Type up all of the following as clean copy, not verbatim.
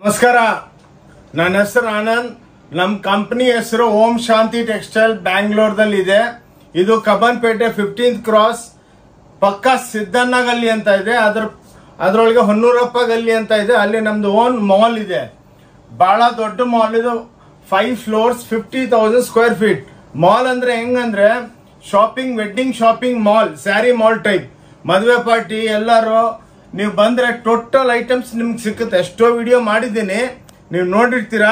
ನಮಸ್ಕಾರ, ನನ್ನ ಹೆಸರು ಆನಂದ್. ನಮ್ಮ ಕಂಪನಿ ಹೆಸರು ಓಂ ಶಾಂತಿ ಟೆಕ್ಸ್ಟೈಲ್ ಬ್ಯಾಂಗ್ಳೂರ್ದಲ್ಲಿ ಇದೆ. ಇದು ಕಬ್ಬನ್ಪೇಟೆ 15th ಕ್ರಾಸ್ ಪಕ್ಕ ಸಿದ್ದಣ್ಣ ಗಲ್ಲಿ ಅಂತ ಇದೆ. ಅದರೊಳಗೆ ಹೊನ್ನೂರಪ್ಪ ಗಲ್ಲಿ ಅಂತ ಇದೆ. ಅಲ್ಲಿ ನಮ್ದು ಓನ್ ಮಾಲ್ ಇದೆ. ಬಹಳ ದೊಡ್ಡ ಮಾಲ್ ಇದು. 5 floors 50,000 ಸ್ಕ್ವೇರ್ ಫೀಟ್ ಮಾಲ್. ಅಂದ್ರೆ ಹೆಂಗಂದ್ರೆ shopping, wedding shopping mall, sari mall type. ಮದುವೆ ಪಾರ್ಟಿ ಎಲ್ಲರೂ ನೀವು ಬಂದ್ರೆ ಟೋಟಲ್ ಐಟಮ್ಸ್ ನಿಮ್ಗೆ ಸಿಕ್ಕುತ್ತೆ. ಎಷ್ಟೋ ವಿಡಿಯೋ ಮಾಡಿದ್ದೀನಿ, ನೀವು ನೋಡಿರ್ತೀರಾ.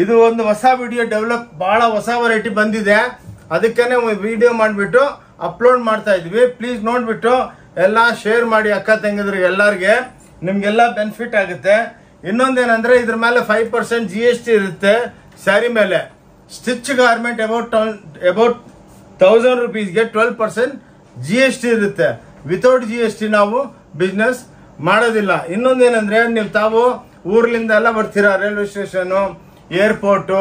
ಇದು ಒಂದು ಹೊಸ ವಿಡಿಯೋ ಡೆವಲಪ್, ಬಹಳ ಹೊಸ ವೆರೈಟಿ ಬಂದಿದೆ. ಅದಕ್ಕೇನೆ ವಿಡಿಯೋ ಮಾಡಿಬಿಟ್ಟು ಅಪ್ಲೋಡ್ ಮಾಡ್ತಾ ಇದ್ವಿ. ಪ್ಲೀಸ್ ನೋಡ್ಬಿಟ್ಟು ಎಲ್ಲ ಶೇರ್ ಮಾಡಿ ಅಕ್ಕ ತಂಗಿದ್ರಿಗೆ ಎಲ್ಲರಿಗೆ, ನಿಮ್ಗೆಲ್ಲ ಬೆನಿಫಿಟ್ ಆಗುತ್ತೆ. ಇನ್ನೊಂದೇನಂದ್ರೆ ಇದ್ರ ಮೇಲೆ 5% GST ಇರುತ್ತೆ. ಸ್ಯಾರಿ ಮೇಲೆ ಸ್ಟಿಚ್ ಗಾರ್ಮೆಂಟ್ ಅಬೌಟ್ 1000 rupeesಗೆ 12% GST ಇರುತ್ತೆ. ವಿತೌಟ್ GST ನಾವು ಬಿಸ್ನೆಸ್ ಮಾಡೋದಿಲ್ಲ. ಇನ್ನೊಂದೇನಂದ್ರೆ ನೀವು ತಾವು ಊರ್ಲಿಂದ ಎಲ್ಲ ಬರ್ತೀರಾ, railway station, airport,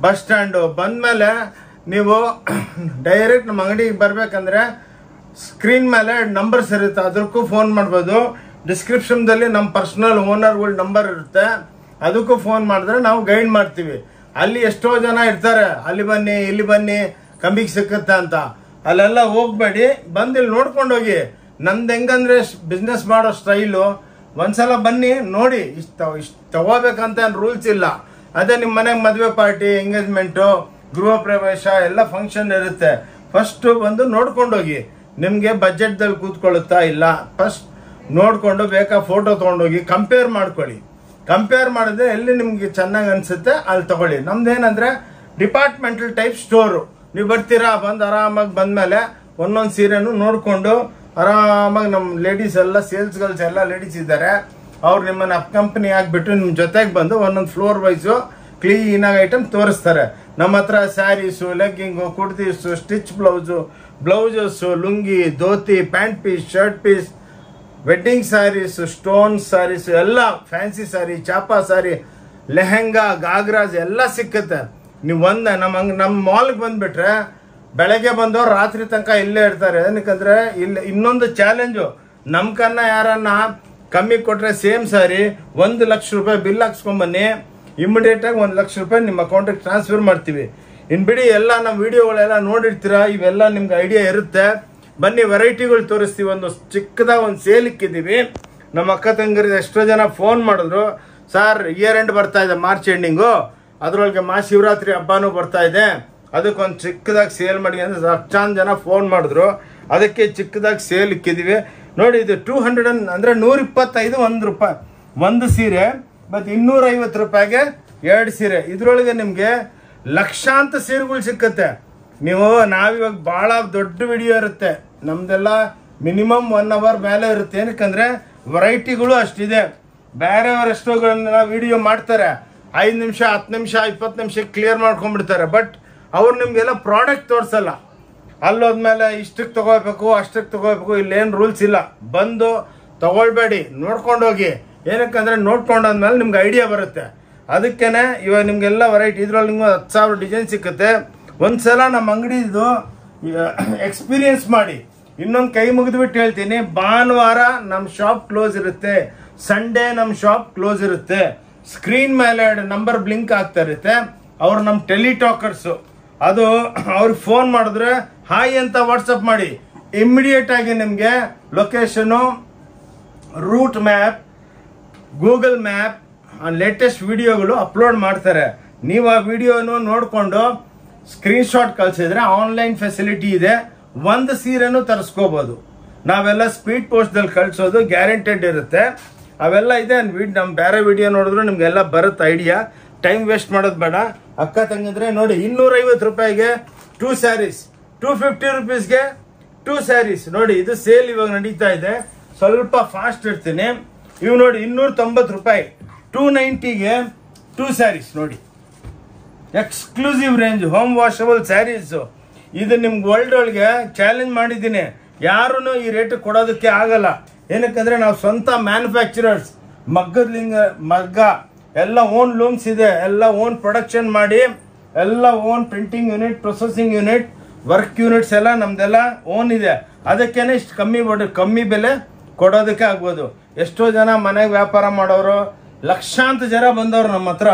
bus stand ಬಂದ್ಮೇಲೆ ನೀವು ಡೈರೆಕ್ಟ್ ನಮ್ಮ ಅಂಗಡಿಗೆ ಬರ್ಬೇಕಂದ್ರೆ ಸ್ಕ್ರೀನ್ ಮೇಲೆ ನಂಬರ್ಸ್ ಇರುತ್ತೆ, ಅದಕ್ಕೂ ಫೋನ್ ಮಾಡ್ಬೋದು. ಡಿಸ್ಕ್ರಿಪ್ಷನ್ದಲ್ಲಿ ನಮ್ಮ ಪರ್ಸನಲ್ ಓನರ್ಗಳ ನಂಬರ್ ಇರುತ್ತೆ, ಅದಕ್ಕೂ ಫೋನ್ ಮಾಡಿದ್ರೆ ನಾವು ಗೈಡ್ ಮಾಡ್ತೀವಿ. ಅಲ್ಲಿ ಎಷ್ಟೋ ಜನ ಇರ್ತಾರೆ, ಅಲ್ಲಿ ಬನ್ನಿ ಇಲ್ಲಿ ಬನ್ನಿ ಕಮ್ಮಿಗೆ ಸಿಕ್ಕುತ್ತೆ ಅಂತ. ಅಲ್ಲೆಲ್ಲ ಹೋಗ್ಬೇಡಿ, ಬಂದು ಇಲ್ಲಿ ನೋಡ್ಕೊಂಡು ಹೋಗಿ. ನಮ್ದು ಹೆಂಗಂದ್ರೆ ಬಿಸ್ನೆಸ್ ಮಾಡೋ ಸ್ಟೈಲು. ಒಂದ್ಸಲ ಬನ್ನಿ ನೋಡಿ. ಇಷ್ಟು ತಗೋಬೇಕಂತ ರೂಲ್ಸ್ ಇಲ್ಲ. ಅದೇ ನಿಮ್ಮ ಮನೆಗೆ ಮದುವೆ ಪಾರ್ಟಿ, ಎಂಗೇಜ್ಮೆಂಟು, ಗೃಹ ಪ್ರವೇಶ ಎಲ್ಲ ಫಂಕ್ಷನ್ ಇರುತ್ತೆ. ಫಸ್ಟ್ ಬಂದು ನೋಡ್ಕೊಂಡು ಹೋಗಿ. ನಿಮಗೆ ಬಜೆಟ್ದಲ್ಲಿ ಕೂತ್ಕೊಳ್ಳುತ್ತಾ ಇಲ್ಲ, ಫಸ್ಟ್ ನೋಡ್ಕೊಂಡು ಬೇಕಾ ಫೋಟೋ ತೊಗೊಂಡೋಗಿ ಕಂಪೇರ್ ಮಾಡ್ಕೊಳ್ಳಿ. ಕಂಪೇರ್ ಮಾಡಿದ್ರೆ ಎಲ್ಲಿ ನಿಮ್ಗೆ ಚೆನ್ನಾಗಿ ಅನ್ಸುತ್ತೆ ಅಲ್ಲಿ ತಗೊಳ್ಳಿ. ನಮ್ದೇನಂದ್ರೆ ಡಿಪಾರ್ಟ್ಮೆಂಟಲ್ ಟೈಪ್ ಸ್ಟೋರು. ನೀವು ಬರ್ತೀರಾ, ಬಂದು ಆರಾಮಾಗಿ ಬಂದ್ಮೇಲೆ ಒಂದೊಂದು ಸೀರೆನು ನೋಡ್ಕೊಂಡು ಆರಾಮಾಗಿ ನಮ್ಮ ಲೇಡೀಸ್ ಎಲ್ಲ, ಸೇಲ್ಸ್ ಗರ್ಲ್ಸ್ ಎಲ್ಲ ಲೇಡೀಸ್ ಇದ್ದಾರೆ, ಅವ್ರು ನಿಮ್ಮನ್ನ ಅಪ್ ಕಂಪನಿ ಆಗಿಬಿಟ್ಟು ನಿಮ್ಮ ಜೊತೆಗೆ ಬಂದು ಒಂದೊಂದು ಫ್ಲೋರ್ ವೈಸು ಕ್ಲೀನಾಗಿ ಐಟಮ್ ತೋರಿಸ್ತಾರೆ. ನಮ್ಮ ಹತ್ರ saris, legging, kurtis, stitch blouses, lungi, dhoti, pant piece, shirt piece, wedding saris, stone saris, ಎಲ್ಲ ಫ್ಯಾನ್ಸಿ ಸ್ಯಾರಿ, ಚಾಪಾ ಸ್ಯಾರಿ, ಲೆಹೆಂಗಾ, ಗಾಗ್ರಾಜ್ ಎಲ್ಲ ಸಿಕ್ಕುತ್ತೆ. ನೀವು ನಮ್ಮ ಮಾಲ್ಗೆ ಬಂದ್ಬಿಟ್ರೆ ಬೆಳಗ್ಗೆ ಬಂದವ್ರು ರಾತ್ರಿ ತನಕ ಇಲ್ಲೇ ಇರ್ತಾರೆ. ಏನಕ್ಕಂದ್ರೆ ಇಲ್ಲಿ ಇನ್ನೊಂದು ಚಾಲೆಂಜು, ನಮ್ಮ ಕನ್ನ ಯಾರನ್ನ ಕಮ್ಮಿ ಕೊಟ್ರೆ ಸೇಮ್ ಸ್ಯಾರಿ 1 ಲಕ್ಷ ರೂಪಾಯಿ ಬಿಲ್ ಹಾಕ್ಸ್ಕೊಂಬನ್ನಿ, ಇಮಿಡಿಯೇಟ್ ಆಗಿ 1 ಲಕ್ಷ ರೂಪಾಯಿ ನಿಮ್ಮ ಅಕೌಂಟಿಗೆ ಟ್ರಾನ್ಸ್ಫರ್ ಮಾಡ್ತೀವಿ. ಇನ್ ಬಿಡಿ ಎಲ್ಲ ನಮ್ಮ ವಿಡಿಯೋಗಳೆಲ್ಲ ನೋಡಿರ್ತೀರಾ, ಇವೆಲ್ಲ ನಿಮ್ಗೆ ಐಡಿಯಾ ಇರುತ್ತೆ. ಬನ್ನಿ, ವೆರೈಟಿಗಳು ತೋರಿಸ್ತೀವಿ. ಒಂದು ಚಿಕ್ಕದಾಗ ಒಂದು ಸೇಲ್ ಇಕ್ಕಿದ್ದೀವಿ. ನಮ್ಮ ಅಕ್ಕ ತಂಗರಿಗೆ ಎಷ್ಟೋ ಜನ ಫೋನ್ ಮಾಡಿದ್ರು, ಸರ್ ಇಯರ್ ಎಂಡ್ ಬರ್ತಾ ಇದೆ, ಮಾರ್ಚ್ ಎಂಡಿಂಗು, ಅದರೊಳಗೆ ಮಹಾಶಿವರಾತ್ರಿ ಹಬ್ಬನೂ ಬರ್ತಾ ಇದೆ, ಅದಕ್ಕೊಂದು ಚಿಕ್ಕದಾಗಿ ಸೇಲ್ ಮಾಡಿ ಅಂದ್ರೆ ಲಕ್ಷಾಂತರ ಜನ ಫೋನ್ ಮಾಡಿದ್ರು. ಅದಕ್ಕೆ ಚಿಕ್ಕದಾಗಿ ಸೇಲ್ ಇಕ್ಕಿದ್ದೀವಿ ನೋಡಿ. ಇದು 200 ಅಂದರೆ 125 1 ರೂಪಾಯಿ ಒಂದು ಸೀರೆ, ಮತ್ತು 250 ರೂಪಾಯಿಗೆ 2 ಸೀರೆ. ಇದರೊಳಗೆ ನಿಮಗೆ ಲಕ್ಷಾಂತರ ಸೀರೆಗಳು ಸಿಕ್ಕುತ್ತೆ. ನಾವಿವಾಗ ಭಾಳ ದೊಡ್ಡ ವಿಡಿಯೋ ಇರುತ್ತೆ ನಮ್ದೆಲ್ಲ, ಮಿನಿಮಮ್ 1 hour ಮೇಲೆ ಇರುತ್ತೆ. ಏನಕ್ಕಂದ್ರೆ ವೆರೈಟಿಗಳು ಅಷ್ಟಿದೆ. ಬೇರೆಯವರೆಷ್ಟೋಗಳನ್ನ ವಿಡಿಯೋ ಮಾಡ್ತಾರೆ, 5 ನಿಮಿಷ 10 ನಿಮಿಷ 20 ನಿಮಿಷ ಕ್ಲಿಯರ್ ಮಾಡ್ಕೊಂಡ್ಬಿಡ್ತಾರೆ. ಬಟ್ ಅವ್ರು ನಿಮಗೆಲ್ಲ ಪ್ರಾಡಕ್ಟ್ ತೋರಿಸಲ್ಲ. ಅಲ್ಲೋದ್ಮೇಲೆ ಇಷ್ಟಕ್ಕೆ ತಗೋಬೇಕು, ಅಷ್ಟಕ್ಕೆ ತಗೋಬೇಕು, ಇಲ್ಲೇನು ರೂಲ್ಸ್ ಇಲ್ಲ. ಬಂದು ತಗೊಳ್ಬೇಡಿ, ನೋಡ್ಕೊಂಡೋಗಿ. ಏನಕ್ಕಂದ್ರೆ ನೋಡ್ಕೊಂಡಾದ್ಮೇಲೆ ನಿಮ್ಗೆ ಐಡಿಯಾ ಬರುತ್ತೆ. ಅದಕ್ಕೇನೆ ಇವಾಗ ನಿಮ್ಗೆಲ್ಲ ವೆರೈಟಿ ಇದ್ರೊಳಗೆ ನಿಮ್ಗೆ 10,000 ಡಿಸೈನ್ ಸಿಕ್ಕುತ್ತೆ. ಒಂದ್ಸಲ ನಮ್ಮ ಅಂಗಡಿದು ಎಕ್ಸ್ಪೀರಿಯನ್ಸ್ ಮಾಡಿ. ಇನ್ನೊಂದು ಕೈ ಮುಗಿದ್ಬಿಟ್ಟು ಹೇಳ್ತೀನಿ, ಭಾನುವಾರ ನಮ್ಮ ಶಾಪ್ ಕ್ಲೋಸ್ ಇರುತ್ತೆ, ಸಂಡೇ ನಮ್ಮ ಶಾಪ್ ಕ್ಲೋಸ್ ಇರುತ್ತೆ. ಸ್ಕ್ರೀನ್ ಮೇಲೆ ನಂಬರ್ ಬ್ಲಿಂಕ್ ಆಗ್ತಾ ಇರುತ್ತೆ. ಅವ್ರು ನಮ್ಮ ಟೆಲಿಟಾಕರ್ಸು. ಅದು ಅವ್ರಿಗೆ ಫೋನ್ ಮಾಡಿದ್ರೆ ಹಾಯ್ ಅಂತ ವಾಟ್ಸಪ್ ಮಾಡಿ, ಇಮ್ಮಿಡಿಯೇಟ್ ಆಗಿ ನಿಮಗೆ location, route map, Google map, latest ವಿಡಿಯೋಗಳು ಅಪ್ಲೋಡ್ ಮಾಡ್ತಾರೆ. ನೀವು ಆ ವಿಡಿಯೋನು ನೋಡಿಕೊಂಡು ಸ್ಕ್ರೀನ್ಶಾಟ್ ಕಳಿಸಿದ್ರೆ ಆನ್ಲೈನ್ ಫೆಸಿಲಿಟಿ ಇದೆ. 1 ಸೀರೆನೂ ತರಿಸ್ಕೋಬೋದು. ನಾವೆಲ್ಲ ಸ್ಪೀಡ್ ಪೋಸ್ಟ್ದಲ್ಲಿ ಕಳಿಸೋದು ಗ್ಯಾರಂಟೆಡ್ ಇರುತ್ತೆ. ಅವೆಲ್ಲ ಇದೆ. ನಮ್ಮ ಬೇರೆ ವಿಡಿಯೋ ನೋಡಿದ್ರು ನಿಮ್ಗೆಲ್ಲ ಬರುತ್ತೆ ಐಡಿಯಾ. ಟೈಮ್ ವೇಸ್ಟ್ ಮಾಡೋದು ಬೇಡ. ಅಕ್ಕ ತಂಗಿದ್ರೆ ನೋಡಿ, 250 ರೂಪಾಯಿಗೆ 2 ಸ್ಯಾರೀಸ್, 250 rupeesಗೆ 2 ಸ್ಯಾರೀಸ್ ನೋಡಿ. ಇದು ಸೇಲ್ ಇವಾಗ ನಡೀತಾ ಇದೆ. ಸ್ವಲ್ಪ ಫಾಸ್ಟ್ ಇರ್ತೀನಿ. ಇವು ನೋಡಿ 290 ರೂಪಾಯಿ, 290ಗೆ 2 ಸ್ಯಾರೀಸ್ ನೋಡಿ. Exclusive range home washable sarees. ಇದು ನಿಮ್ಗೆ ವರ್ಲ್ಡ್ ಒಳಗೆ ಚಾಲೆಂಜ್ ಮಾಡಿದ್ದೀನಿ. ಯಾರೂ ಈ ರೇಟ್ ಕೊಡೋದಕ್ಕೆ ಆಗಲ್ಲ. ಏನಕ್ಕಂದ್ರೆ ನಾವು ಸ್ವಂತ ಮ್ಯಾನುಫ್ಯಾಕ್ಚರರ್ಸ್. ಮಗ್ಗ ಎಲ್ಲ ಓನ್ ಲೂಮ್ಸ್ ಇದೆ, ಎಲ್ಲ ಓನ್ ಪ್ರೊಡಕ್ಷನ್ ಮಾಡಿ, ಎಲ್ಲ own printing unit, processing unit, work units ಎಲ್ಲ ನಮ್ದೆಲ್ಲ ಓನ್ ಇದೆ. ಅದಕ್ಕೇನೆ ಇಷ್ಟು ಕಮ್ಮಿ ಬೆಲೆ ಕೊಡೋದಕ್ಕೆ ಆಗ್ಬೋದು. ಎಷ್ಟೋ ಜನ ಮನೆಗೆ ವ್ಯಾಪಾರ ಮಾಡೋರು ಲಕ್ಷಾಂತರ ಜನ ಬಂದವ್ರು ನಮ್ಮ ಹತ್ರ.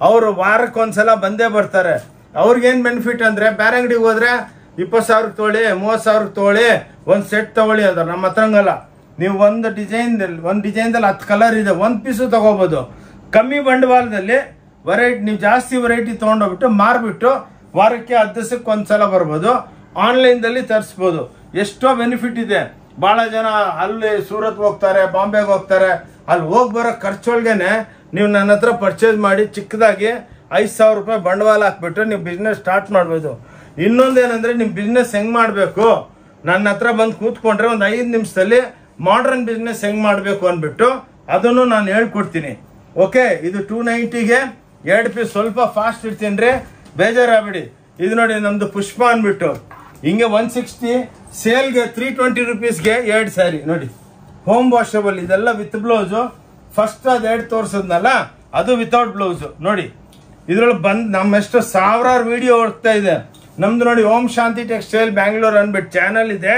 ಅವರು ವಾರಕ್ಕೊಂದ್ಸಲ ಬಂದೇ ಬರ್ತಾರೆ. ಅವ್ರಿಗೇನು ಬೆನಿಫಿಟ್ ಅಂದರೆ ಬೇರೆ ಅಂಗಡಿಗೆ ಹೋದ್ರೆ 20,000 ತೊಗೊಳ್ಳಿ, 30,000 ತೊಗೊಳ್ಳಿ, ಒಂದು ಸೆಟ್ ತೊಗೊಳ್ಳಿ ಅದ. ನಮ್ಮ ಹತ್ರ ಹಂಗಲ್ಲ. ನೀವು ಒಂದು ಡಿಸೈನ್ದಲ್ಲಿ 10 ಕಲರ್ ಇದೆ, ಒಂದು ಪೀಸು ತಗೋಬೋದು. ಕಮ್ಮಿ ಬಂಡವಾಳದಲ್ಲಿ ವೆರೈಟಿ, ನೀವು ಜಾಸ್ತಿ ವೆರೈಟಿ ತೊಗೊಂಡೋಗ್ಬಿಟ್ಟು ಮಾರ್ಬಿಟ್ಟು ವಾರಕ್ಕೆ 10 ದಿವಸಕ್ಕೆ ಒಂದ್ಸಲ ಬರ್ಬೋದು. ಆನ್ಲೈನ್ದಲ್ಲಿ ತರಿಸ್ಬೋದು. ಎಷ್ಟೋ ಬೆನಿಫಿಟ್ ಇದೆ. ಭಾಳ ಜನ ಅಲ್ಲಿ ಸೂರತ್ ಹೋಗ್ತಾರೆ, ಬಾಂಬೆಗೆ ಹೋಗ್ತಾರೆ. ಅಲ್ಲಿ ಹೋಗಿ ಬರೋ ಖರ್ಚೊಳಗೇನೆ ನೀವು ನನ್ನ ಹತ್ರ ಪರ್ಚೇಸ್ ಮಾಡಿ ಚಿಕ್ಕದಾಗಿ 5,000 ರೂಪಾಯಿ ಬಂಡವಾಳ ಹಾಕ್ಬಿಟ್ಟು ನೀವು ಬಿಸ್ನೆಸ್ ಸ್ಟಾರ್ಟ್ ಮಾಡ್ಬೋದು. ಇನ್ನೊಂದೇನಂದ್ರೆ ನಿಮ್ಮ ಬಿಸ್ನೆಸ್ ಹೆಂಗೆ ಮಾಡಬೇಕು, ನನ್ನ ಹತ್ರ ಬಂದು ಕೂತ್ಕೊಂಡ್ರೆ ಒಂದು 5 ನಿಮಿಷದಲ್ಲಿ ಮಾಡ್ರನ್ ಬಿಸ್ನೆಸ್ ಹೆಂಗೆ ಮಾಡಬೇಕು ಅಂದ್ಬಿಟ್ಟು ಅದನ್ನು ನಾನು ಹೇಳ್ಕೊಡ್ತೀನಿ. ಓಕೆ, ಇದು 290ಗೆ 2 ಪೀಸ್. ಸ್ವಲ್ಪ ಫಾಸ್ಟ್ ಇರ್ತೀನಿ ರೀ, ಬೇಜಾರಾಗಬೇಡಿ. ಇದು ನೋಡಿ ನಮ್ದು ಪುಷ್ಪ ಅಂದ್ಬಿಟ್ಟು ಹಿಂಗೆ 160 ಸೇಲ್ಗೆ 320 ರುಪೀಸ್ಗೆ 2 ಸ್ಯಾರಿ ನೋಡಿ, ಹೋಮ್ ವಾಷಬಲ್. ಇದೆಲ್ಲ ವಿತ್ ಬ್ಲೌಸು. ಫಸ್ಟ್ ಅದು 2 ತೋರಿಸಿದ್ನಲ್ಲ ಅದು ವಿತೌಟ್ ಬ್ಲೌಸು ನೋಡಿ. ಇದ್ರೊಳಗೆ ಬಂದು ನಮ್ಮೆಷ್ಟು ಸಾವಿರಾರು ವಿಡಿಯೋ ಹೋಗ್ತಾ ಇದೆ. ನಮ್ದು ನೋಡಿ ಓಂ ಶಾಂತಿ ಟೆಕ್ಸ್ಟೈಲ್ ಬ್ಯಾಂಗ್ಳೂರ್ ಅಂದ್ಬಿಟ್ಟು ಚಾನಲ್ ಇದೆ.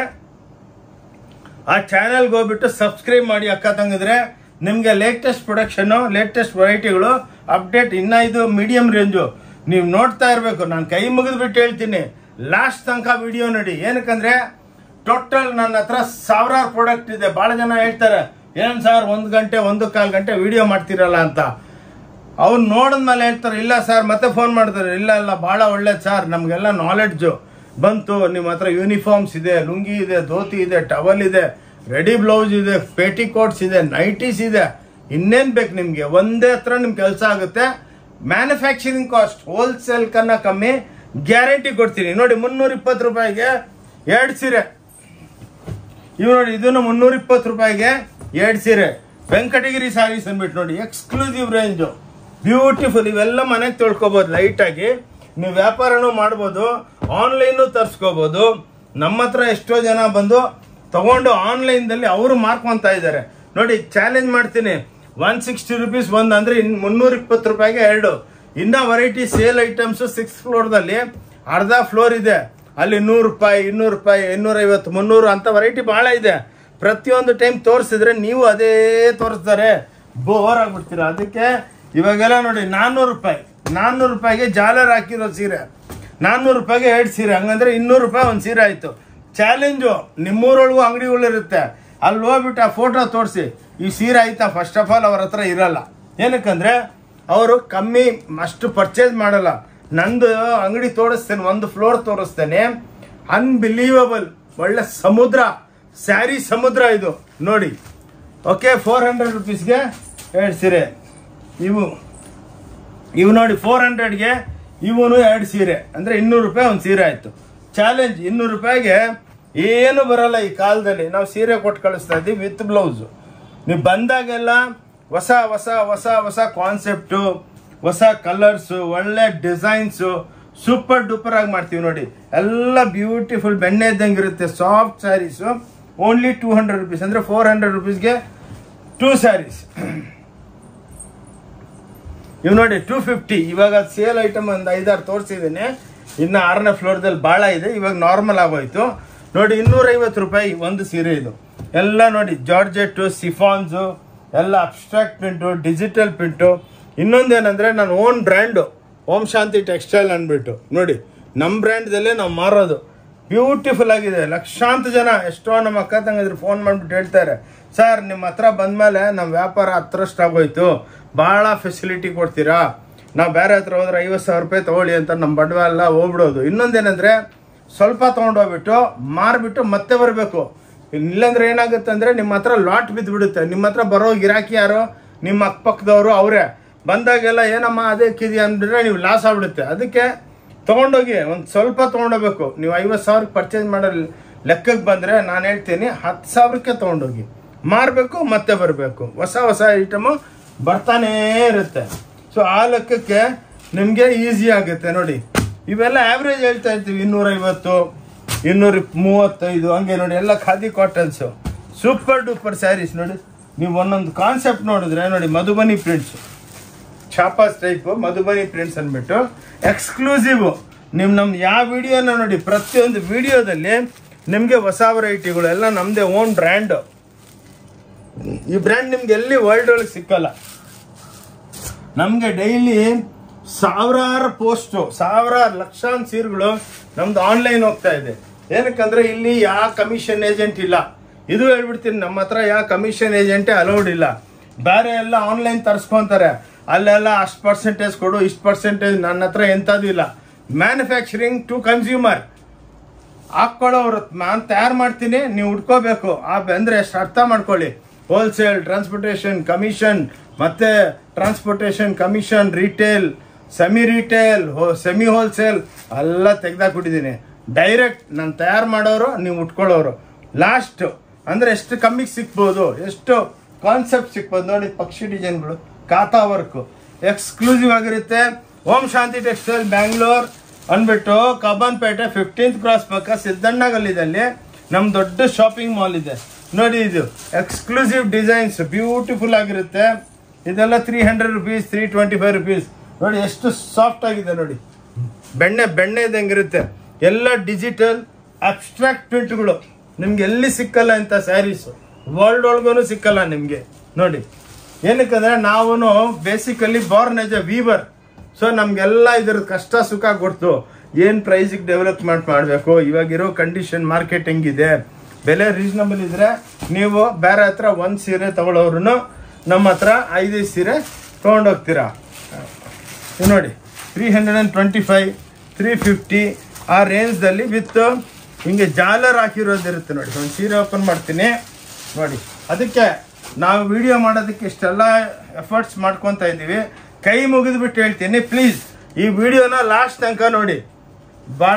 ಆ ಚಾನಲ್ಗೆ ಹೋಗ್ಬಿಟ್ಟು ಸಬ್ಸ್ಕ್ರೈಬ್ ಮಾಡಿ ಅಕ್ಕ ತಂಗಿದ್ರೆ. ನಿಮಗೆ ಲೇಟೆಸ್ಟ್ ಪ್ರೊಡಕ್ಷನ್ನು, ಲೇಟೆಸ್ಟ್ ವೆರೈಟಿಗಳು ಅಪ್ಡೇಟ್. ಇನ್ನು ಇದು ಮೀಡಿಯಂ ರೇಂಜು, ನೀವು ನೋಡ್ತಾ ಇರಬೇಕು. ನಾನು ಕೈ ಮುಗಿದ್ಬಿಟ್ಟು ಹೇಳ್ತೀನಿ, ಲಾಸ್ಟ್ ತನಕ ವಿಡಿಯೋ ನೋಡಿ. ಏನಕ್ಕಂದ್ರೆ ಟೋಟಲ್ ನನ್ನ ಹತ್ರ ಸಾವಿರಾರು ಪ್ರಾಡಕ್ಟ್ ಇದೆ. ಭಾಳ ಜನ ಹೇಳ್ತಾರೆ, ಏನು ಸರ್ 1 ಗಂಟೆ 1.25 ಗಂಟೆ ವಿಡಿಯೋ ಮಾಡ್ತಿರಲ್ಲ ಅಂತ. ಅವ್ರು ನೋಡಿದ್ಮೇಲೆ ಹೇಳ್ತಾರೆ, ಇಲ್ಲ ಸರ್, ಮತ್ತೆ ಫೋನ್ ಮಾಡ್ತಾರೆ, ಇಲ್ಲ ಭಾಳ ಒಳ್ಳೇದು ಸರ್, ನಮಗೆಲ್ಲ ನಾಲೆಡ್ಜು ಬಂತು. ನಿಮ್ಮ ಹತ್ರ ಯೂನಿಫಾರ್ಮ್ಸ್ ಇದೆ, ಲುಂಗಿ ಇದೆ, ಧೋತಿ ಇದೆ, ಟವಲ್ ಇದೆ, ರೆಡಿ ಬ್ಲೌಸ್ ಇದೆ, ಪೇಟಿಕೋಟ್ಸ್ ಇದೆ, ನೈಟೀಸ್ ಇದೆ. ಇನ್ನೇನು ಬೇಕು ನಿಮಗೆ? ಒಂದೇ ಹತ್ರ ನಿಮ್ಗೆ ಕೆಲಸ ಆಗುತ್ತೆ. ಮ್ಯಾನುಫ್ಯಾಕ್ಚರಿಂಗ್ ಕಾಸ್ಟ್ ಹೋಲ್ಸೇಲ್ ಕನ್ನ ಕಮ್ಮಿ ಗ್ಯಾರಂಟಿ ಕೊಡ್ತೀನಿ. ನೋಡಿ 320 ರೂಪಾಯಿಗೆ 2 ಸೀರೆ. ಇವು ನೋಡಿ, ಇದನ್ನು 320 ರೂಪಾಯಿಗೆ 2 ಸೀರೆ. ವೆಂಕಟಗಿರಿ ಸ್ಯಾರೀಸ್ ಅಂದ್ಬಿಟ್ಟು ನೋಡಿ, ಎಕ್ಸ್ಕ್ಲೂಸಿವ್ ರೇಂಜು, ಬ್ಯೂಟಿಫುಲ್. ಇವೆಲ್ಲ ಮನೆಗೆ ತೊಳ್ಕೊಬೋದು ಲೈಟಾಗಿ. ನೀವು ವ್ಯಾಪಾರನೂ ಮಾಡ್ಬೋದು, ಆನ್ಲೈನು ತರಿಸ್ಕೋಬೋದು. ನಮ್ಮ ಹತ್ರ ಎಷ್ಟೋ ಜನ ಬಂದು ತಗೊಂಡು ಆನ್ಲೈನ್ದಲ್ಲಿ ಅವರು ಮಾರ್ಕೊಂತ ಇದ್ದಾರೆ ನೋಡಿ. ಚಾಲೆಂಜ್ ಮಾಡ್ತೀನಿ, 160 ರುಪೀಸ್ ಒಂದು ಅಂದರೆ 320 ರೂಪಾಯಿಗೆ 2. ಇನ್ನ ವೆರೈಟಿ ಸೇಲ್ ಐಟಮ್ಸ್ 6th ಫ್ಲೋರ್ದಲ್ಲಿ ಅರ್ಧ ಫ್ಲೋರ್ ಇದೆ. ಅಲ್ಲಿ 100 ರೂಪಾಯಿ, 200 ರೂಪಾಯಿ, 250, 300 ಅಂತ ವೆರೈಟಿ ಭಾಳ ಇದೆ. ಪ್ರತಿಯೊಂದು ಟೈಮ್ ತೋರಿಸಿದ್ರೆ ನೀವು ಅದೇ ತೋರಿಸ್ತಾರೆ, ಬೋರ್ ಆಗ್ಬಿಡ್ತೀರಾ. ಅದಕ್ಕೆ ಇವಾಗೆಲ್ಲ ನೋಡಿ 400 ರೂಪಾಯಿ, 400 ರೂಪಾಯಿಗೆ ಜಾಲರ್ ಹಾಕಿರೋ ಸೀರೆ, 400 ರೂಪಾಯಿಗೆ 2 ಸೀರೆ. ಹಂಗಂದ್ರೆ 200 ರೂಪಾಯಿ ಒಂದು ಸೀರೆ ಆಯಿತು. ಚಾಲೆಂಜು, ನಿಮ್ಮೂರೊಳಗೂ ಅಂಗಡಿಗಳಿರುತ್ತೆ, ಅಲ್ಲಿ ಹೋಗ್ಬಿಟ್ಟು ಆ ಫೋಟೋ ತೋರಿಸಿ ಈ ಸೀರೆ ಆಯ್ತಾ. ಫಸ್ಟ್ ಆಫ್ ಆಲ್ ಅವ್ರ ಹತ್ರ ಇರಲ್ಲ. ಏನಕ್ಕಂದ್ರೆ ಅವರು ಕಮ್ಮಿ ಅಷ್ಟು ಪರ್ಚೇಸ್ ಮಾಡಲ್ಲ. ನಂದು ಅಂಗಡಿ ತೋರಿಸ್ತೇನೆ, 1 ಫ್ಲೋರ್ ತೋರಿಸ್ತೇನೆ. ಅನ್ಬಿಲೀವಬಲ್, ಒಳ್ಳೆ ಸಮುದ್ರ, ಸ್ಯಾರಿ ಸಮುದ್ರ ಇದು ನೋಡಿ. ಓಕೆ, 400 ರುಪೀಸ್ಗೆ 2 ಸೀರೆ. ಇವು ನೋಡಿ 400ಗೆ ಇವನು 2 ಸೀರೆ ಅಂದರೆ 200 ರೂಪಾಯಿ ಒಂದು ಸೀರೆ ಆಯಿತು. ಚಾಲೆಂಜ್, 200 ರೂಪಾಯಿಗೆ ಏನು ಬರಲ್ಲ ಈ ಕಾಲದಲ್ಲಿ. ನಾವು ಸೀರೆ ಕೊಟ್ಟು ಕಳಿಸ್ತಾ ಇದ್ದೀವಿ ವಿತ್ ಬ್ಲೌಸು. ನೀವು ಬಂದಾಗೆಲ್ಲ ಹೊಸ ಹೊಸ ಹೊಸ ಹೊಸ ಕಾನ್ಸೆಪ್ಟು, ಹೊಸ ಕಲರ್ಸು, ಒಳ್ಳೆ ಡಿಸೈನ್ಸು, ಸೂಪರ್ ಡೂಪರ್ ಆಗಿ ಮಾಡ್ತೀವಿ ನೋಡಿ. ಎಲ್ಲ ಬ್ಯೂಟಿಫುಲ್ ಬೆಣ್ಣೆ ಇದ್ದಂಗೆ ಇರುತ್ತೆ. ಸಾಫ್ಟ್ ಸ್ಯಾರೀಸು ಓನ್ಲಿ 200 ರುಪೀಸ್ ಅಂದರೆ 400 ರುಪೀಸ್ಗೆ 2 ಸ್ಯಾರೀಸ್. ಇವು ನೋಡಿ 250. ಇವಾಗ ಸೇಲ್ ಐಟಮ್ ಒಂದು 5-6 ತೋರಿಸಿದ್ದೀನಿ. ಇನ್ನು 6ನೇ ಫ್ಲೋರ್ದಲ್ಲಿ ಭಾಳ ಇದೆ. ಇವಾಗ ನಾರ್ಮಲ್ ಆಗೋಯ್ತು ನೋಡಿ. 250 ರೂಪಾಯಿ ಒಂದು ಸೀರೆ. ಇದು ಎಲ್ಲ ನೋಡಿ ಜಾರ್ಜೆಟ್ಟು, ಸಿಫಾನ್ಸು, ಎಲ್ಲ ಅಬ್ಸ್ಟ್ರಾಕ್ಟ್ ಪ್ರಿಂಟು, ಡಿಜಿಟಲ್ ಪ್ರಿಂಟು. ಇನ್ನೊಂದೇನೆಂದರೆ ನನ್ನ ಓನ್ ಬ್ರ್ಯಾಂಡು ಓಂ ಶಾಂತಿ ಟೆಕ್ಸ್ಟೈಲ್ ಅಂದ್ಬಿಟ್ಟು ನೋಡಿ, ನಮ್ಮ ಬ್ರ್ಯಾಂಡ್ದಲ್ಲೇ ನಾವು ಮಾರೋದು. ಬ್ಯೂಟಿಫುಲ್ ಆಗಿದೆ. ಲಕ್ಷಾಂತರ ಜನ, ಎಷ್ಟೋ ನಮ್ಮ ಅಕ್ಕ ತಂಗಿದ್ರು ಫೋನ್ ಮಾಡಿಬಿಟ್ಟು ಹೇಳ್ತಾರೆ, ಸರ್ ನಿಮ್ಮ ಹತ್ರ ಬಂದಮೇಲೆ ನಮ್ಮ ವ್ಯಾಪಾರ 10ರಷ್ಟು ಆಗೋಯ್ತು, ಭಾಳ ಫೆಸಿಲಿಟಿ ಕೊಡ್ತೀರಾ, ನಾವು ಬೇರೆ ಹತ್ರ ಹೋದ್ರೆ 50,000 ರೂಪಾಯಿ ತೊಗೊಳ್ಳಿ ಅಂತ ನಮ್ಮ ಬಂಡವಾಳ ಎಲ್ಲ ಹೋಗ್ಬಿಡೋದು. ಇನ್ನೊಂದೇನೆಂದರೆ ಸ್ವಲ್ಪ ತೊಗೊಂಡೋಗ್ಬಿಟ್ಟು ಮಾರ್ಬಿಟ್ಟು ಮತ್ತೆ ಬರಬೇಕು. ಇಲ್ಲಾಂದ್ರೆ ಏನಾಗುತ್ತೆ ಅಂದರೆ ನಿಮ್ಮ ಹತ್ರ ಲಾಟ್ ಬಿದ್ದುಬಿಡುತ್ತೆ. ನಿಮ್ಮ ಹತ್ರ ಬರೋ ಗಿರಾಕಿ ಯಾರೋ ನಿಮ್ಮ ಅಕ್ಕಪಕ್ಕದವರು, ಅವರೇ ಬಂದಾಗೆಲ್ಲ ಏನಮ್ಮ ಅದಕ್ಕಿದೆಯಾ ಅಂದ್ಬಿಟ್ರೆ ನೀವು ಲಾಸ್ ಆಗ್ಬಿಡುತ್ತೆ. ಅದಕ್ಕೆ ತೊಗೊಂಡೋಗಿ ಒಂದು ಸ್ವಲ್ಪ ತೊಗೊಂಡೋಗ್ಬೇಕು. ನೀವು 50,000ಕ್ಕೆ ಪರ್ಚೇಸ್ ಮಾಡೋ ಲೆಕ್ಕಕ್ಕೆ ಬಂದರೆ ನಾನು ಹೇಳ್ತೀನಿ 10,000ಕ್ಕೆ ತೊಗೊಂಡೋಗಿ ಮಾರಬೇಕು, ಮತ್ತೆ ಬರಬೇಕು. ಹೊಸ ಹೊಸ ಐಟಮು ಬರ್ತಾನೇ ಇರುತ್ತೆ. ಸೊ ಆ ಲೆಕ್ಕಕ್ಕೆ ನಿಮಗೆ ಈಸಿ ಆಗುತ್ತೆ ನೋಡಿ. ಇವೆಲ್ಲ ಆ್ಯಾವ್ರೇಜ್ ಹೇಳ್ತಾ ಇರ್ತೀವಿ 250, 235 ಹಂಗೆ ನೋಡಿ. ಎಲ್ಲ khadi cottons, super duper saris ನೋಡಿ. ನೀವು ಒಂದೊಂದು ಕಾನ್ಸೆಪ್ಟ್ ನೋಡಿದ್ರೆ ನೋಡಿ, ಮಧುಬನಿ ಪ್ರಿಂಟ್ಸು, ಛಾಪಾಸ್ ಟೈಪು ಮಧುಬನಿ ಪ್ರಿಂಟ್ಸ್ ಅಂದ್ಬಿಟ್ಟು ಎಕ್ಸ್ಕ್ಲೂಸಿವ್. ನಮ್ದು ಯಾವ ವಿಡಿಯೋನ ನೋಡಿ, ಪ್ರತಿಯೊಂದು ವಿಡಿಯೋದಲ್ಲಿ ನಿಮಗೆ ಹೊಸ ವೆರೈಟಿಗಳು ಎಲ್ಲ ನಮ್ಮದೇ ಓನ್ ಬ್ರ್ಯಾಂಡು. ಈ ಬ್ರ್ಯಾಂಡ್ ನಿಮ್ಗೆ ಎಲ್ಲಿ ವರ್ಲ್ಡ್ ಒಳಗೆ ಸಿಕ್ಕಲ್ಲ. ನಮಗೆ ಡೈಲಿ ಸಾವಿರಾರು ಪೋಸ್ಟು, ಸಾವಿರಾರು ಲಕ್ಷಾಂತರ ಸೀರೆಗಳು ನಮ್ದು ಆನ್ಲೈನ್ ಹೋಗ್ತಾ ಇದೆ. ಏನಕ್ಕಂದ್ರೆ ಇಲ್ಲಿ ಯಾವ ಕಮಿಷನ್ ಏಜೆಂಟ್ ಇಲ್ಲ. ಇದು ಹೇಳ್ಬಿಡ್ತೀನಿ, ನಮ್ಮ ಹತ್ರ ಯಾವ ಕಮಿಷನ್ ಏಜೆಂಟೇ ಅಲೌಡ್ ಇಲ್ಲ. ಬೇರೆ ಎಲ್ಲ ಆನ್ಲೈನ್ ತರಿಸ್ಕೊಂತಾರೆ, ಅಲ್ಲೆಲ್ಲ ಅಷ್ಟು ಪರ್ಸೆಂಟೇಜ್ ಕೊಡು, ಇಷ್ಟು ಪರ್ಸೆಂಟೇಜ್. ನನ್ನ ಹತ್ರ ಎಂಥದ್ದು ಇಲ್ಲ. ಮ್ಯಾನುಫ್ಯಾಕ್ಚರಿಂಗ್ ಟು ಕನ್ಸ್ಯೂಮರ್ ಹಾಕ್ಕೊಳ್ಳೋರು ನಾನು ತಯಾರು ಮಾಡ್ತೀನಿ, ನೀವು ಉಟ್ಕೋಬೇಕು. ಅಂದರೆ ಎಷ್ಟು ಅರ್ಥ ಮಾಡ್ಕೊಳ್ಳಿ. ಹೋಲ್ಸೇಲ್, ಟ್ರಾನ್ಸ್ಪೋರ್ಟೇಷನ್ ಕಮಿಷನ್, ಮತ್ತೆ transportation commission, retail, semi retail, semi wholesale ಎಲ್ಲ ತೆಗ್ದಾಕ್ಬಿಟ್ಟಿದ್ದೀನಿ. ಡೈರೆಕ್ಟ್ ನಾನು ತಯಾರು ಮಾಡೋರು, ನೀವು ಉಟ್ಕೊಳ್ಳೋರು. ಲಾಸ್ಟ್ ಅಂದರೆ ಎಷ್ಟು ಕಮ್ಮಿಗೆ ಸಿಗ್ಬೋದು, ಎಷ್ಟು ಕಾನ್ಸೆಪ್ಟ್ ಸಿಗ್ಬೋದು ನೋಡಿ. ಪಕ್ಷಿ ಡಿಸೈನ್ಗಳು, ಕಾತಾ ವರ್ಕು ಎಕ್ಸ್ಕ್ಲೂಸಿವ್ ಆಗಿರುತ್ತೆ. ಓಂ ಶಾಂತಿ ಟೆಕ್ಸ್ಟೈಲ್ ಬ್ಯಾಂಗ್ಳೂರ್ ಅಂದ್ಬಿಟ್ಟು ಕಬ್ಬನ್ಪೇಟೆ 15th ಕ್ರಾಸ್ ಪಕ್ಕ ಸಿದ್ದಣ್ಣಗಲ್ಲಿದಲ್ಲಿ ನಮ್ಮ ದೊಡ್ಡ ಶಾಪಿಂಗ್ ಮಾಲ್ ಇದೆ ನೋಡಿ. ಇದು ಎಕ್ಸ್ಕ್ಲೂಸಿವ್ ಡಿಸೈನ್ಸ್ ಬ್ಯೂಟಿಫುಲ್ ಆಗಿರುತ್ತೆ. ಇದೆಲ್ಲ 300 rupees, 325 rupees ನೋಡಿ. ಎಷ್ಟು ಸಾಫ್ಟ್ ಆಗಿದೆ ನೋಡಿ. ಬೆಣ್ಣೆ ಇದ್ದಂಗಿರುತ್ತೆ. ಎಲ್ಲ ಡಿಜಿಟಲ್ ಅಬ್ಸ್ಟ್ರಾಕ್ಟ್ ಪ್ರಿಂಟ್ಗಳು ನಿಮ್ಗೆ ಎಲ್ಲಿ ಸಿಕ್ಕಲ್ಲ ಇಂಥ ಸ್ಯಾರೀಸು. ವರ್ಲ್ಡ್ ಒಳಗೂ ಸಿಕ್ಕಲ್ಲ ನಿಮಗೆ ನೋಡಿ. ಏನಕ್ಕಂದ್ರೆ ನಾವು basically Born as A Weaver. So ನಮಗೆಲ್ಲ ಇದ್ರ ಕಷ್ಟ ಸುಖ ಗೊತ್ತು. ಏನು ಪ್ರೈಸಿಗೆ ಡೆವಲಪ್ಮೆಂಟ್ ಮಾಡಬೇಕು, ಇವಾಗಿರೋ ಕಂಡೀಷನ್ ಮಾರ್ಕೆಟಿಂಗ್ ಇದೆ. ಬೆಲೆ ರೀಸನಬಲ್ ಇದ್ರೆ ನೀವು ಬೇರೆ ಹತ್ರ ಒಂದು ಸೀರೆ ತಗೊಳ್ಳೋರು ನಮ್ಮ ಹತ್ರ 5 ಸೀರೆ ತೊಗೊಂಡೋಗ್ತೀರಾ. ನೋಡಿ 325, 350 ಆ ರೇಂಜ್ದಲ್ಲಿ ವಿತ್ ಹಿಂಗೆ ಜಾಲರ್ ಹಾಕಿರೋದಿರುತ್ತೆ ನೋಡಿ. ಒಂದು ಸೀರೆ ಓಪನ್ ಮಾಡ್ತೀನಿ ನೋಡಿ. ಅದಕ್ಕೆ ನಾವು ವಿಡಿಯೋ ಮಾಡೋದಕ್ಕೆ ಇಷ್ಟೆಲ್ಲ ಎಫರ್ಟ್ಸ್ ಮಾಡ್ಕೊತಾ ಇದ್ದೀವಿ. ಕೈ ಮುಗಿದ್ಬಿಟ್ಟು ಹೇಳ್ತೀನಿ, ಪ್ಲೀಸ್ ಈ ವಿಡಿಯೋನ ಲಾಸ್ಟ್ ತನಕ ನೋಡಿ.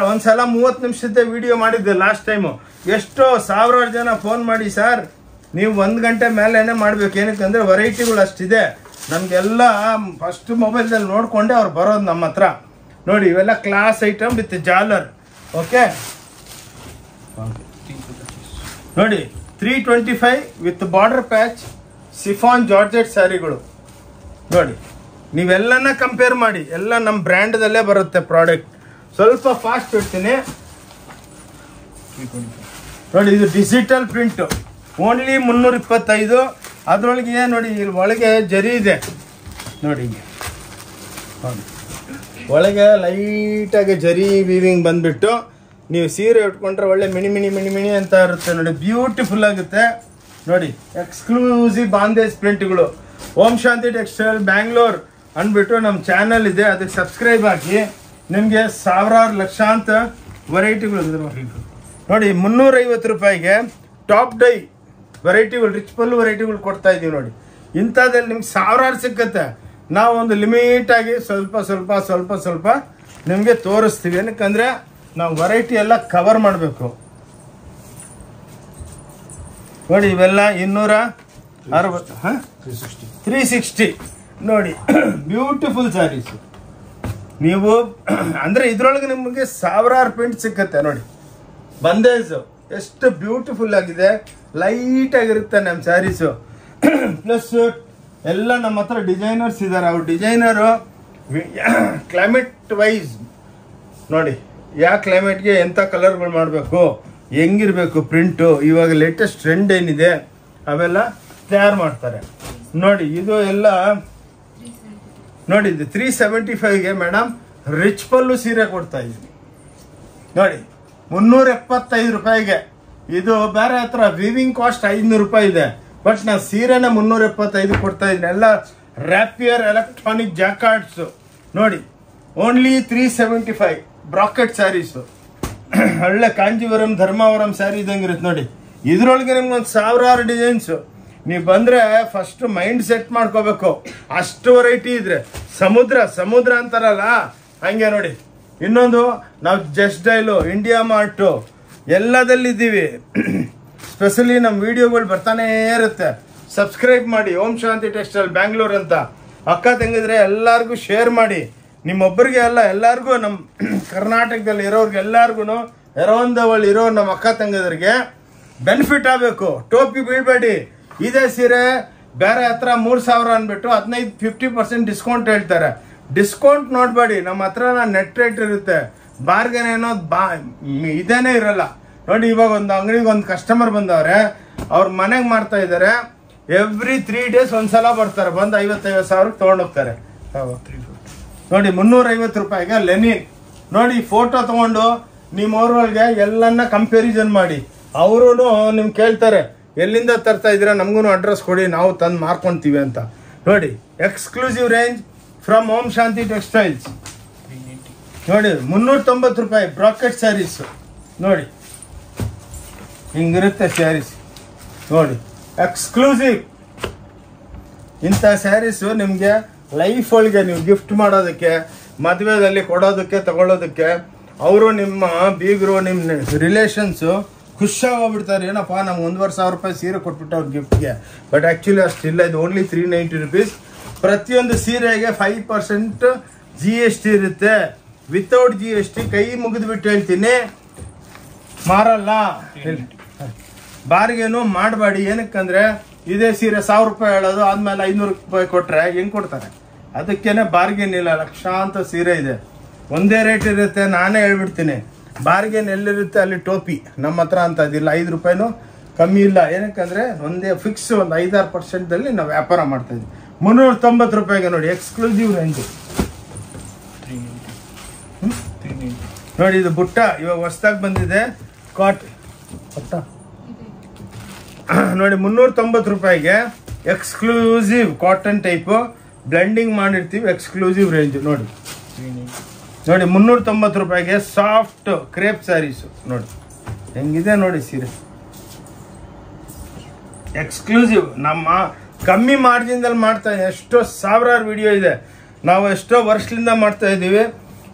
ಒಂದ್ಸಲ 30 ನಿಮಿಷದ ವಿಡಿಯೋ ಮಾಡಿದ್ದೆ ಲಾಸ್ಟ್ ಟೈಮು. ಎಷ್ಟೋ ಸಾವಿರಾರು ಜನ ಫೋನ್ ಮಾಡಿ, ಸರ್ ನೀವು 1 ಗಂಟೆ ಮೇಲೇನೆ ಮಾಡ್ಬೇಕು. ಏನಕ್ಕಂದ್ರೆ ವೆರೈಟಿಗಳು ಅಷ್ಟಿದೆ. ನಮಗೆಲ್ಲ ಫಸ್ಟ್ ಮೊಬೈಲ್ದಲ್ಲಿ ನೋಡ್ಕೊಂಡೆ ಅವ್ರು ಬರೋದು ನಮ್ಮ ಹತ್ರ ನೋಡಿ. ಇವೆಲ್ಲ ಕ್ಲಾಸ್ ಐಟಮ್ ವಿತ್ ಜಾಲರ್. ಓಕೆ ನೋಡಿ 325 with border patch chiffon georgette ಸ್ಯಾರಿಗಳು ನೋಡಿ. ನೀವೆಲ್ಲನ ಕಂಪೇರ್ ಮಾಡಿ, ಎಲ್ಲ ನಮ್ಮ ಬ್ರ್ಯಾಂಡ್ದಲ್ಲೇ ಬರುತ್ತೆ ಪ್ರಾಡಕ್ಟ್. ಸ್ವಲ್ಪ ಫಾಸ್ಟ್ ಇಡ್ತೀನಿ ನೋಡಿ. ಇದು ಡಿಜಿಟಲ್ ಪ್ರಿಂಟ್ ಓನ್ಲಿ 325. ಅದರೊಳಗೆ ನೋಡಿ, ಇಲ್ಲಿ ಒಳಗೆ ಜರಿ ಇದೆ ನೋಡಿ. ಒಳಗೆ ಲೈಟಾಗಿ ಜರಿ ವೀವಿಂಗ್ ಬಂದ್ಬಿಟ್ಟು ನೀವು ಸೀರೆ ಉಟ್ಕೊಂಡ್ರೆ ಒಳ್ಳೆ ಮಿಣಿ ಅಂತ ಇರುತ್ತೆ ನೋಡಿ. ಬ್ಯೂಟಿಫುಲ್ ಆಗುತ್ತೆ ನೋಡಿ. ಎಕ್ಸ್ಕ್ಲೂಸಿವ್ ಬಾಂದೇಜ್ ಪ್ರಿಂಟ್ಗಳು. ಓಂ ಶಾಂತಿ ಟೆಕ್ಸ್ಟೈಲ್ ಬ್ಯಾಂಗ್ಳೂರ್ ಅಂದ್ಬಿಟ್ಟು ನಮ್ಮ ಚಾನಲ್ ಇದೆ, ಅದಕ್ಕೆ ಸಬ್ಸ್ಕ್ರೈಬ್ ಆಗಿ. ನಿಮಗೆ ಸಾವಿರಾರು ಲಕ್ಷಾಂತರ ವೆರೈಟಿಗಳು ನೋಡಿ. 350 ರೂಪಾಯಿಗೆ ಟಾಪ್ ಡೈ ವೆರೈಟಿಗಳು, ರಿಚ್ ಪಲ್ಲು ವೆರೈಟಿಗಳು ಕೊಡ್ತಾ ಇದ್ದೀವಿ ನೋಡಿ. ಇಂಥದ್ದಲ್ಲಿ ನಿಮ್ಗೆ ಸಾವಿರಾರು ಸಿಕ್ಕತ್ತೆ. ನಾವು ಒಂದು ಲಿಮಿಟಾಗಿ ಸ್ವಲ್ಪ ನಿಮಗೆ ತೋರಿಸ್ತೀವಿ. ಏನಕ್ಕಂದ್ರೆ ನಾವು ವೆರೈಟಿ ಎಲ್ಲ ಕವರ್ ಮಾಡಬೇಕು ನೋಡಿ. ಇವೆಲ್ಲ 260, 360 ನೋಡಿ. ಬ್ಯೂಟಿಫುಲ್ ಸ್ಯಾರೀಸು. ನೀವು ಅಂದರೆ ಇದರೊಳಗೆ ನಿಮಗೆ ಸಾವಿರಾರು ಪ್ರಿಂಟ್ ಸಿಕ್ಕತ್ತೆ ನೋಡಿ. ಬಂದೇಜು ಎಷ್ಟು ಬ್ಯೂಟಿಫುಲ್ ಆಗಿದೆ, ಲೈಟ್ ಆಗಿರುತ್ತೆ ನಮ್ಮ ಸ್ಯಾರೀಸು. ಪ್ಲಸ್ ಎಲ್ಲ ನಮ್ಮ ಹತ್ರ ಡಿಸೈನರ್ಸ್ ಇದ್ದಾರೆ. ಅವ್ರು ಡಿಸೈನರು ಕ್ಲೈಮೇಟ್ ವೈಸ್ ನೋಡಿ, ಯಾವ ಕ್ಲೈಮೇಟ್ಗೆ ಎಂಥ ಕಲರ್ಗಳು ಮಾಡಬೇಕು, ಹೆಂಗಿರಬೇಕು ಪ್ರಿಂಟು, ಇವಾಗ ಲೇಟೆಸ್ಟ್ ಟ್ರೆಂಡ್ ಏನಿದೆ ಅವೆಲ್ಲ ತಯಾರು ಮಾಡ್ತಾರೆ ನೋಡಿ. ಇದು ಎಲ್ಲ ನೋಡಿ. ಇದು 375ಗೆ ಮೇಡಮ್ ರಿಚ್ ಪಲ್ಲು ಸೀರೆ ಕೊಡ್ತಾ ಇದ್ದೀನಿ ನೋಡಿ. 375 ರೂಪಾಯಿಗೆ. ಇದು ಬೇರೆ ಹತ್ರ ವೀವಿಂಗ್ ಕಾಸ್ಟ್ 500 ರೂಪಾಯಿ ಇದೆ, ಬಟ್ ನಾನು ಸೀರೆನ 375 ಕೊಡ್ತಾ ಇದ್ದೀನಿ. ಎಲ್ಲ ರ್ಯಾಪಿಯರ್ ಎಲೆಕ್ಟ್ರಾನಿಕ್ ಜಾಕಾರ್ಡ್ಸು ನೋಡಿ. Only 375 bracket sarees. ಒಳ್ಳೆ ಕಾಂಜೀವರಂ ಧರ್ಮಾವರಂ ಸ್ಯಾರಿ ಇದ್ದಂಗಿರುತ್ತೆ ನೋಡಿ. ಇದ್ರೊಳಗೆ ನಿಮ್ಗೊಂದು ಸಾವಿರಾರು ಡಿಸೈನ್ಸು. ನೀವು ಬಂದರೆ ಫಸ್ಟ್ ಮೈಂಡ್ ಸೆಟ್ ಮಾಡ್ಕೋಬೇಕು. ಅಷ್ಟು ವೆರೈಟಿ ಇದ್ರೆ ಸಮುದ್ರ ಅಂತಾರಲ್ಲ ಹಂಗೆ ನೋಡಿ. ಇನ್ನೊಂದು ನಾವು ಜಸ್ಟ್ ಡೈಲು, ಇಂಡಿಯಾ ಮಾರ್ಟು ಎಲ್ಲದಲ್ಲಿದ್ದೀವಿ. ಸ್ಪೆಷಲಿ ನಮ್ಮ ವಿಡಿಯೋಗಳು ಬರ್ತಾನೇ ಇರುತ್ತೆ. ಸಬ್ಸ್ಕ್ರೈಬ್ ಮಾಡಿ ಓಂ ಶಾಂತಿ ಟೆಕ್ಸ್ಟೈಲ್ ಬ್ಯಾಂಗ್ಳೂರ್ ಅಂತ. ಅಕ್ಕ ತಂಗಿದ್ರೆ ಎಲ್ಲರಿಗೂ ಶೇರ್ ಮಾಡಿ. ನಿಮ್ಮೊಬ್ಬರಿಗೆ ಅಲ್ಲ, ಎಲ್ಲರಿಗೂ, ನಮ್ಮ ಕರ್ನಾಟಕದಲ್ಲಿ ಇರೋರ್ಗೆ ಎಲ್ಲರಿಗೂ, ಅರೌಂಡ್ ದ ವರ್ಲ್ಡ್ ಇರೋ ನಮ್ಮ ಅಕ್ಕ ತಂಗಿದ್ರಿಗೆ ಬೆನಿಫಿಟ್ ಆಗಬೇಕು. ಟೋಪಿ ಬೀಳ್ಬೇಡಿ. ಇದೇ ಸೀರೆ ಬೇರೆ ಹತ್ರ 3000 ಅಂದ್ಬಿಟ್ಟು 15-50% ಡಿಸ್ಕೌಂಟ್ ಹೇಳ್ತಾರೆ. ಡಿಸ್ಕೌಂಟ್ ನೋಡಬೇಡಿ, ನಮ್ಮ ಹತ್ರ ನೆಟ್ ರೇಟ್ ಇರುತ್ತೆ. ಬಾರ್ಗೇನ್ ಅನ್ನೋದು ಇದೇನೇ ಇರಲ್ಲ ನೋಡಿ. ಇವಾಗ ಒಂದು ಅಂಗಡಿಗೆ ಒಂದು ಕಸ್ಟಮರ್ ಬಂದವ್ರೆ, ಅವ್ರ ಮನೆಗೆ ಮಾಡ್ತಾ ಇದ್ದಾರೆ. ಎವ್ರಿ 3 days ಒಂದ್ಸಲ ಬರ್ತಾರೆ, ಬಂದು 50,000 ತೊಗೊಂಡೋಗ್ತಾರೆ. ನೋಡಿ 350 ರೂಪಾಯಿಗೆ ಲೆನಿನ್. ನೋಡಿ ಫೋಟೋ ತಗೊಂಡು ನಿಮ್ಮ ಊರೊಳಗೆ ಎಲ್ಲನ್ನ ಕಂಪ್ಯಾರಿಸನ್ ಮಾಡಿ. ಅವರು ನಿಮ್ಗೆ ಕೇಳ್ತಾರೆ ಎಲ್ಲಿಂದ ತರ್ತಾ ಇದ್ದೀರಾ, ನಮಗೂ ಅಡ್ರೆಸ್ ಕೊಡಿ, ನಾವು ತಂದು ಮಾರ್ಕೊಂತೀವಿ ಅಂತ. ನೋಡಿ exclusive range from Om Shanti textiles. ನೋಡಿ 390 ರೂಪಾಯಿ ಬ್ರಾಕೆಟ್ ಸ್ಯಾರೀಸ್. ನೋಡಿ ಹಿಂಗಿರುತ್ತೆ ಸ್ಯಾರೀಸ್. ನೋಡಿ ಎಕ್ಸ್ಕ್ಲೂಸಿವ್. ಇಂಥ ಸ್ಯಾರೀಸು ನಿಮಗೆ ಲೈಫ್ ಒಳಗೆ ನೀವು ಗಿಫ್ಟ್ ಮಾಡೋದಕ್ಕೆ, ಮದುವೆದಲ್ಲಿ ಕೊಡೋದಕ್ಕೆ, ತಗೊಳ್ಳೋದಕ್ಕೆ, ಅವರು ನಿಮ್ಮ ಬೀಗರು, ನಿಮ್ಮ ರಿಲೇಷನ್ಸು ಖುಷಿಯಾಗೋಗ್ಬಿಡ್ತಾರೆ. ಏನಪ್ಪ ನಮ್ಗೆ 1,500 ರೂಪಾಯಿ ಸೀರೆ ಕೊಟ್ಬಿಟ್ಟು ಅವ್ರ ಗಿಫ್ಟ್ಗೆ. ಬಟ್ ಆ್ಯಕ್ಚುಲಿ ಅಷ್ಟಿಲ್ಲ, ಇದು ಓನ್ಲಿ 390 ರುಪೀಸ್. ಪ್ರತಿಯೊಂದು ಸೀರೆಗೆ 5% GST ಇರುತ್ತೆ. ವಿತೌಟ್ GST ಕೈ ಮುಗಿದ್ಬಿಟ್ಟು ಹೇಳ್ತೀನಿ, ಮಾರಲ್ಲ, ಬಾರ್ಗೇನು ಮಾಡಬೇಡಿ. ಏನಕ್ಕಂದ್ರೆ ಇದೇ ಸೀರೆ 1000 ರೂಪಾಯಿ ಹೇಳೋದು, ಆದ್ಮೇಲೆ 500 ರೂಪಾಯಿ ಕೊಟ್ರೆ ಹೆಂಗ್ ಕೊಡ್ತಾರೆ? ಅದಕ್ಕೇನೆ ಬಾರ್ಗೇನ್ ಇಲ್ಲ. ಲಕ್ಷಾಂತರ ಸೀರೆ ಇದೆ, ಒಂದೇ ರೇಟ್ ಇರುತ್ತೆ. ನಾನೇ ಹೇಳ್ಬಿಡ್ತೀನಿ, ಬಾರ್ಗೇನ್ ಎಲ್ಲಿರುತ್ತೆ ಅಲ್ಲಿ ಟೋಪಿ. ನಮ್ಮ ಹತ್ರ ಅಂತ ಅದಿಲ್ಲ, 5 ರೂಪಾಯಿನೂ ಕಮ್ಮಿ ಇಲ್ಲ. ಏನಕ್ಕಂದ್ರೆ ಒಂದೇ ಫಿಕ್ಸ್ ಒಂದು 5-6% ನಾವು ವ್ಯಾಪಾರ ಮಾಡ್ತಾ ಇದ್ವಿ. 390 ರೂಪಾಯಿಗೆ ನೋಡಿ ಎಕ್ಸ್ಕ್ಲೂಸಿವ್ ರೇಂಜ್. ನೋಡಿ ಇದು ಬುಟ್ಟ ಇವಾಗ ಹೊಸದಾಗಿ ಬಂದಿದೆ, ಬುಟ್ಟ ನೋಡಿ 390 ರೂಪಾಯಿಗೆ ಎಕ್ಸ್ಕ್ಲೂಸಿವ್ ಕಾಟನ್ ಟೈಪ್ ಬ್ಲೆಂಡಿಂಗ್ ಮಾಡಿರ್ತೀವಿ. ಎಕ್ಸ್ಕ್ಲೂಸಿವ್ ರೇಂಜ್ ನೋಡಿ. ನೋಡಿ 390 ರೂಪಾಯಿಗೆ ಸಾಫ್ಟ್ ಕ್ರೇಪ್ ಸ್ಯಾರೀಸ್. ನೋಡಿ ಹೆಂಗಿದೆ ನೋಡಿ ಸೀರೆ, ಎಕ್ಸ್ಕ್ಲೂಸಿವ್. ನಮ್ಮ ಕಮ್ಮಿ ಮಾರ್ಜಿನ್ದಲ್ಲಿ ಮಾಡ್ತಾ ಇದ್ದೀವಿ. ಎಷ್ಟೋ ಸಾವಿರಾರು ವಿಡಿಯೋ ಇದೆ, ನಾವು ಎಷ್ಟೋ ವರ್ಷದಿಂದ ಮಾಡ್ತಾ ಇದ್ದೀವಿ.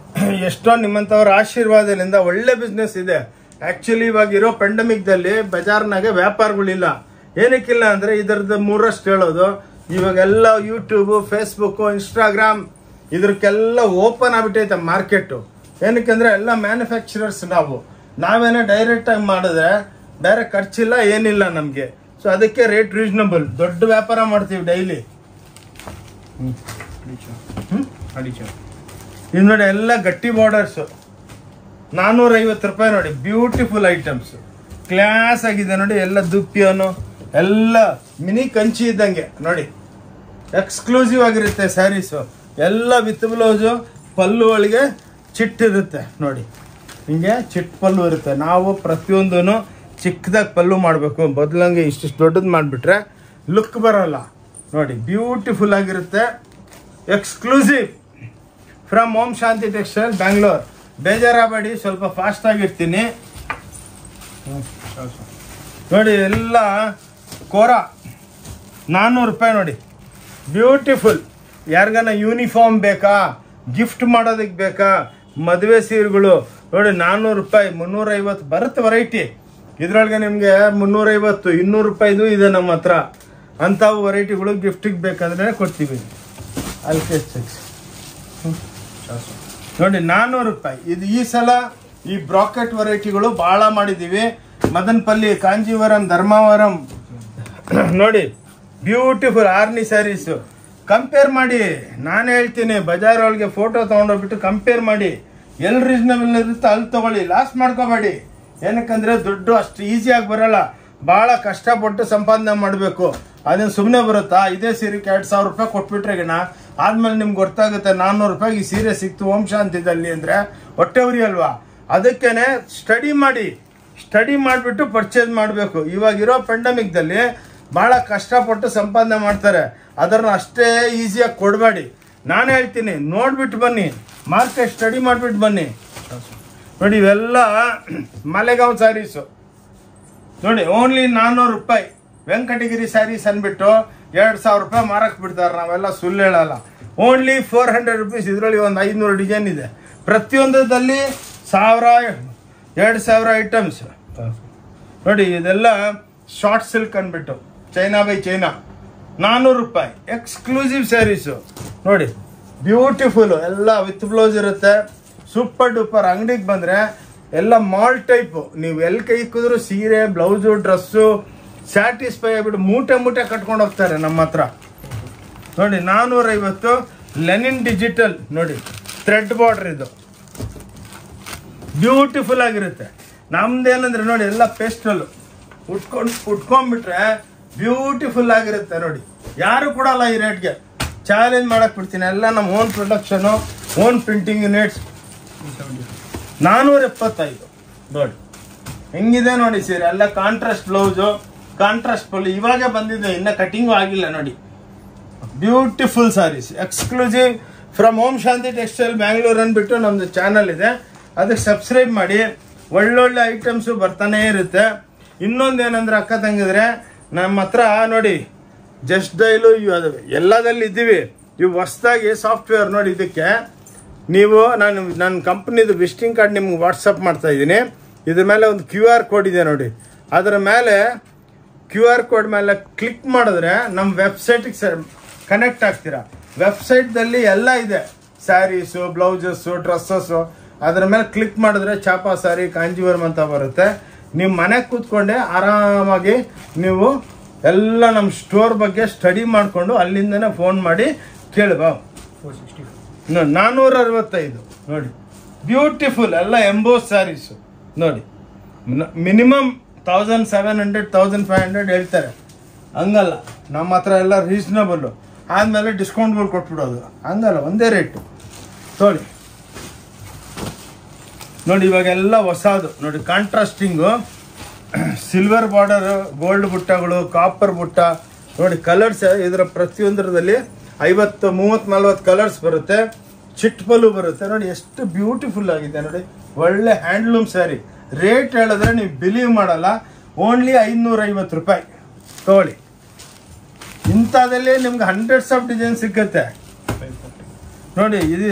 ಎಷ್ಟೋ ನಿಮ್ಮಂಥವ್ರ ಆಶೀರ್ವಾದದಿಂದ ಒಳ್ಳೆ ಬಿಸ್ನೆಸ್ ಇದೆ. ಆ್ಯಕ್ಚುಲಿ ಇವಾಗ ಇರೋ ಪೆಂಡಮಿಕ್ದಲ್ಲಿ ಬಜಾರ್ನಾಗೆ ವ್ಯಾಪಾರಗಳಿಲ್ಲ. ಏನಕ್ಕಿಲ್ಲ ಅಂದರೆ ಇದರದ್ದು 3ರಷ್ಟು ಹೇಳೋದು. ಇವಾಗೆಲ್ಲ ಯೂಟ್ಯೂಬು, ಫೇಸ್ಬುಕ್ಕು, ಇನ್ಸ್ಟಾಗ್ರಾಮ್ ಇದಕ್ಕೆಲ್ಲ ಓಪನ್ ಆಗಿಬಿಟ್ಟೈತೆ ಮಾರ್ಕೆಟು. ಏನಕ್ಕೆಂದರೆ ಎಲ್ಲ ಮ್ಯಾನುಫ್ಯಾಕ್ಚರರ್ಸ್. ನಾವೇನೋ ಡೈರೆಕ್ಟಾಗಿ ಮಾಡಿದ್ರೆ ಡೈರೆಕ್ಟ್ ಖರ್ಚಿಲ್ಲ, ಏನಿಲ್ಲ ನಮಗೆ. ಸೊ ಅದಕ್ಕೆ ರೇಟ್ ರೀಸನಬಲ್. ದೊಡ್ಡ ವ್ಯಾಪಾರ ಮಾಡ್ತೀವಿ ಡೈಲಿ. ಇದು ನೋಡಿ ಎಲ್ಲ ಗಟ್ಟಿ ಬಾರ್ಡರ್ಸು, 450 ರೂಪಾಯಿ. ನೋಡಿ ಬ್ಯೂಟಿಫುಲ್ ಐಟಮ್ಸ್, ಕ್ಲಾಸ್ ಆಗಿದೆ ನೋಡಿ. ಎಲ್ಲ ದುಪ್ಪಿಯೋನು, ಎಲ್ಲ ಮಿನಿ ಕಂಚಿ ಇದ್ದಂಗೆ ನೋಡಿ. ಎಕ್ಸ್ಕ್ಲೂಸಿವ್ ಆಗಿರುತ್ತೆ ಸ್ಯಾರೀಸು. ಎಲ್ಲ ವಿತ್ ಬ್ಲೌಸು, ಪಲ್ಲು ಒಳಗೆ ಚಿಟ್ಟಿರುತ್ತೆ ನೋಡಿ. ಹಿಂಗೆ ಚಿಟ್ ಪಲ್ಲು ಇರುತ್ತೆ. ನಾವು ಪ್ರತಿಯೊಂದೂ ಚಿಕ್ಕದಾಗಿ ಪಲ್ಲು ಮಾಡಬೇಕು. ಬದಲಂಗೆ ಇಷ್ಟಿಷ್ಟು ದೊಡ್ಡದು ಮಾಡಿಬಿಟ್ರೆ ಲುಕ್ ಬರೋಲ್ಲ. ನೋಡಿ ಬ್ಯೂಟಿಫುಲ್ ಆಗಿರುತ್ತೆ. Exclusive from Om Shanti textile Bangalore. ಬೇಜಾರಾಗಬೇಡಿ, ಸ್ವಲ್ಪ ಫಾಸ್ಟ್ ಆಗಿರ್ತೀನಿ. ನೋಡಿ ಎಲ್ಲ ಕೋರಾ 400 ರೂಪಾಯಿ. ನೋಡಿ ಬ್ಯೂಟಿಫುಲ್. ಯಾರಿಗಾನ ಯೂನಿಫಾರ್ಮ್ ಬೇಕಾ, ಗಿಫ್ಟ್ ಮಾಡೋದಕ್ಕೆ ಬೇಕಾ, ಮದುವೆ ಸೀರೆಗಳು ನೋಡಿ 400 ರೂಪಾಯಿ. 350 ಬರುತ್ತೆ ವೆರೈಟಿ. ಇದ್ರೊಳಗೆ ನಿಮಗೆ 350, 200 ರೂಪಾಯಿದು ಇದೆ ನಮ್ಮ ಹತ್ರ. ಅಂಥವು ವೆರೈಟಿಗಳು ಗಿಫ್ಟಿಗೆ ಬೇಕಾದ್ರೆ ಕೊಡ್ತೀವಿ. ಅಲ್ಲಿ ನೋಡಿ 400 ರೂಪಾಯಿ. ಇದು ಈ ಸಲ ಈ ಬ್ರಾಕೆಟ್ ವೆರೈಟಿಗಳು ಭಾಳ ಮಾಡಿದ್ದೀವಿ. ಮದನಪಲ್ಲಿ, ಕಾಂಜೀವರಂ, ಧರ್ಮಾವರಂ. ನೋಡಿ ಬ್ಯೂಟಿಫುಲ್ ಆರ್ನಿ ಸ್ಯಾರೀಸು. ಕಂಪೇರ್ ಮಾಡಿ, ನಾನು ಹೇಳ್ತೀನಿ, ಬಜಾರ್ ಒಳಗೆ ಫೋಟೋ ತೊಗೊಂಡೋಗ್ಬಿಟ್ಟು ಕಂಪೇರ್ ಮಾಡಿ. ಎಲ್ಲಿ ರೀಸನಬಲ್ ಇರುತ್ತೆ ಅಲ್ಲಿ ತೊಗೊಳ್ಳಿ, ಲಾಸ್ ಮಾಡ್ಕೋಬೇಡಿ. ಏನಕ್ಕಂದ್ರೆ ದುಡ್ಡು ಅಷ್ಟು ಈಸಿಯಾಗಿ ಬರೋಲ್ಲ, ಭಾಳ ಕಷ್ಟಪಟ್ಟು ಸಂಪಾದನೆ ಮಾಡಬೇಕು. ಅದನ್ನು ಸುಮ್ಮನೆ ಬರುತ್ತಾ? ಇದೇ ಸೀರೆಗೆ 2000 ರೂಪಾಯಿ ಕೊಟ್ಬಿಟ್ರೆ ಆದ್ಮೇಲೆ ನಿಮ್ಗೆ ಗೊತ್ತಾಗುತ್ತೆ 400 ರೂಪಾಯಿಗೆ ಈ ಸೀರೆ ಸಿಕ್ತು ಓಂ ಶಾಂತಿದಲ್ಲಿ ಅಂದರೆ ಹೊಟ್ಟೆ ಉರಿ ಅಲ್ವಾ? ಅದಕ್ಕೇನೆ ಸ್ಟಡಿ ಮಾಡಿಬಿಟ್ಟು ಪರ್ಚೇಸ್ ಮಾಡಬೇಕು. ಇವಾಗಿರೋ ಪೆಂಡಮಿಕ್ದಲ್ಲಿ ಭಾಳ ಕಷ್ಟಪಟ್ಟು ಸಂಪಾದನೆ ಮಾಡ್ತಾರೆ, ಅದನ್ನು ಅಷ್ಟೇ ಈಸಿಯಾಗಿ ಕೊಡಬೇಡಿ. ನಾನು ಹೇಳ್ತೀನಿ, ನೋಡ್ಬಿಟ್ಟು ಬನ್ನಿ, ಮಾರ್ಕೆಟ್ ಸ್ಟಡಿ ಮಾಡಿಬಿಟ್ಟು ಬನ್ನಿ. ನೋಡಿ ಇವೆಲ್ಲ ಮಾಲೆಗಾಂವ್ ಸ್ಯಾರೀಸು. ನೋಡಿ ಓನ್ಲಿ 400 ರೂಪಾಯಿ. ವೆಂಕಟಗಿರಿ ಸ್ಯಾರೀಸ್ ಅಂದ್ಬಿಟ್ಟು 2000 ರೂಪಾಯಿ ಮಾರಕ್ಕೆ ಬಿಡ್ತಾರೆ. ನಾವೆಲ್ಲ ಸುಳ್ಳು ಹೇಳಲ್ಲ. Only 400 rupees. ಇದರಲ್ಲಿ ಒಂದು 500 ಡಿಸೈನ್ ಇದೆ. ಪ್ರತಿಯೊಂದರಲ್ಲಿ 1000-2000 ಐಟಮ್ಸ್. ನೋಡಿ ಇದೆಲ್ಲ ಶಾರ್ಟ್ ಸಿಲ್ಕ್ ಅಂದ್ಬಿಟ್ಟು ಚೈನಾ ಬೈ ಚೈನಾ 400 ರೂಪಾಯಿ. ಎಕ್ಸ್ಕ್ಲೂಸಿವ್ ಸ್ಯಾರೀಸು ನೋಡಿ ಬ್ಯೂಟಿಫುಲ್. ಎಲ್ಲ ವಿತ್ ಬ್ಲೌಸ್ ಇರುತ್ತೆ. Super duper. ಅಂಗಡಿಗೆ ಬಂದರೆ ಎಲ್ಲ ಮಾಲ್ ಟೈಪು. ನೀವು ಎಲ್ಲಿ ಕೈ ಇಕ್ಕಿದ್ರು ಸೀರೆ, ಬ್ಲೌಸು, ಡ್ರೆಸ್ಸು ಸ್ಯಾಟಿಸ್ಫೈ ಆಗಿಬಿಟ್ಟು ಮೂಟೆ ಕಟ್ಕೊಂಡು ಹೋಗ್ತಾರೆ ನಮ್ಮ ಹತ್ರ. ನೋಡಿ 450. ಲೆನಿನ್ ಡಿಜಿಟಲ್ ನೋಡಿ, ಥ್ರೆಡ್ ಬಾರ್ಡರ್. ಇದು ಬ್ಯೂಟಿಫುಲ್ ಆಗಿರುತ್ತೆ. ನಮ್ದೇನಂದ್ರೆ ನೋಡಿ ಎಲ್ಲ ಪೇಸ್ಟಲ್ಲು ಉಟ್ಕೊಂಡ್ಬಿಟ್ರೆ ಬ್ಯೂಟಿಫುಲ್ ಆಗಿರುತ್ತೆ. ನೋಡಿ ಯಾರು ಕೊಡಲ್ಲ ಈ ರೇಟ್ಗೆ. ಚಾಲೆಂಜ್ ಮಾಡಕ್ಕೆ ಬಿಡ್ತೀನಿ. ಎಲ್ಲ ನಮ್ಮ own production, own printing units. 475 ನೋಡಿ ಹೆಂಗಿದೆ ನೋಡಿ ಸೀರೆ. ಎಲ್ಲ ಕಾಂಟ್ರಾಸ್ಟ್ ಬ್ಲೌಸು, ಕಾಂಟ್ರಾಸ್ಟ್ ಪಲ್ಲು, ಇವಾಗ ಬಂದಿದೆ, ಇನ್ನು ಕಟಿಂಗು ಆಗಿಲ್ಲ ನೋಡಿ. Beautiful sarees exclusive from Om Shanti textile Bangalore ಅಂದ್ಬಿಟ್ಟು ನಮ್ಮದು ಚಾನಲ್ ಇದೆ, ಅದಕ್ಕೆ ಸಬ್ಸ್ಕ್ರೈಬ್ ಮಾಡಿ. ಒಳ್ಳೊಳ್ಳೆ ಐಟಮ್ಸು ಬರ್ತಾನೇ ಇರುತ್ತೆ. ಇನ್ನೊಂದೇನಂದ್ರೆ ಅಕ್ಕ ತಂಗಿದ್ರೆ ನಮ್ಮ ಹತ್ರ ನೋಡಿ ಜಸ್ಟ್ ಡೈಲು ಎಲ್ಲದಲ್ಲಿ ಇದ್ದೀವಿ. ಇವು ಹೊಸ್ದಾಗಿ ಸಾಫ್ಟ್ವೇರ್ ನೋಡಿ. ಇದಕ್ಕೆ ನೀವು ನನ್ನ ಕಂಪ್ನಿದು ವಿಸಿಟಿಂಗ್ ಕಾರ್ಡ್ ನಿಮ್ಗೆ ವಾಟ್ಸಪ್ ಮಾಡ್ತಾ ಇದ್ದೀನಿ. ಇದ್ರ ಮೇಲೆ ಒಂದು QR ಕೋಡ್ ಇದೆ ನೋಡಿ. ಅದರ ಮೇಲೆ QR ಕೋಡ್ ಮೇಲೆ ಕ್ಲಿಕ್ ಮಾಡಿದ್ರೆ ನಮ್ಮ ವೆಬ್ಸೈಟಿಗೆ ಕನೆಕ್ಟ್ ಆಗ್ತೀರಾ. ವೆಬ್ಸೈಟ್ದಲ್ಲಿ ಎಲ್ಲ ಇದೆ, ಸ್ಯಾರೀಸು, ಬ್ಲೌಸಸ್ಸು, ಡ್ರೆಸ್ಸಸ್ಸು. ಅದರ ಮೇಲೆ ಕ್ಲಿಕ್ ಮಾಡಿದ್ರೆ ಚಾಪಾ ಸಾರಿ, ಕಾಂಜೀವರಂ ಅಂತ ಬರುತ್ತೆ. ನೀವು ಮನೆಗೆ ಕೂತ್ಕೊಂಡೆ ಆರಾಮಾಗಿ ನೀವು ಎಲ್ಲ ನಮ್ಮ ಸ್ಟೋರ್ ಬಗ್ಗೆ ಸ್ಟಡಿ ಮಾಡಿಕೊಂಡು ಅಲ್ಲಿಂದನೇ ಫೋನ್ ಮಾಡಿ ಕೇಳುವ. 465 ನೋಡಿ ಬ್ಯೂಟಿಫುಲ್ ಎಲ್ಲ ಎಂಬೋಸ್ ಸ್ಯಾರೀಸು ನೋಡಿ. ಮಿನಿಮಮ್ 1700 1500 ಹೇಳ್ತಾರೆ. ಹಂಗಲ್ಲ, ನಮ್ಮ ಹತ್ರ ಎಲ್ಲ ರೀಸನಬಲ್ಲು. ಆದಮೇಲೆ ಡಿಸ್ಕೌಂಟ್ಗಳು ಕೊಟ್ಬಿಡೋದು, ಹಂಗಲ್ಲ, ಒಂದೇ ರೇಟು ನೋಡಿ. ನೋಡಿ ಇವಾಗೆಲ್ಲ ಹೊಸದು ನೋಡಿ, ಕಾಂಟ್ರಾಸ್ಟಿಂಗು, ಸಿಲ್ವರ್ ಬಾರ್ಡರ್, ಗೋಲ್ಡ್ ಬುಟ್ಟಗಳು, ಕಾಪರ್ ಬುಟ್ಟ ನೋಡಿ. ಕಲರ್ಸ್ ಇದರ ಪ್ರತಿಯೊಂದರಲ್ಲಿ 50 30 40 ಕಲರ್ಸ್ ಬರುತ್ತೆ. ಚಿಟ್ ಪಲ್ಲು ಬರುತ್ತೆ ನೋಡಿ. ಎಷ್ಟು ಬ್ಯೂಟಿಫುಲ್ ಆಗಿದೆ ನೋಡಿ. ಒಳ್ಳೆ ಹ್ಯಾಂಡ್ಲೂಮ್ ಸ್ಯಾರಿ. ರೇಟ್ ಹೇಳಿದ್ರೆ ನೀವು ಬಿಲೀವ್ ಮಾಡಲ್ಲ, ಓನ್ಲಿ 550 ರೂಪಾಯಿ ತಗೊಳ್ಳಿ. ಇಂಥದ್ರಲ್ಲಿ ನಿಮ್ಗೆ ಹಂಡ್ರೆಡ್ಸ್ ಆಫ್ ಡಿಸೈನ್ ಸಿಕ್ಕತ್ತೆ ನೋಡಿ. ಇದು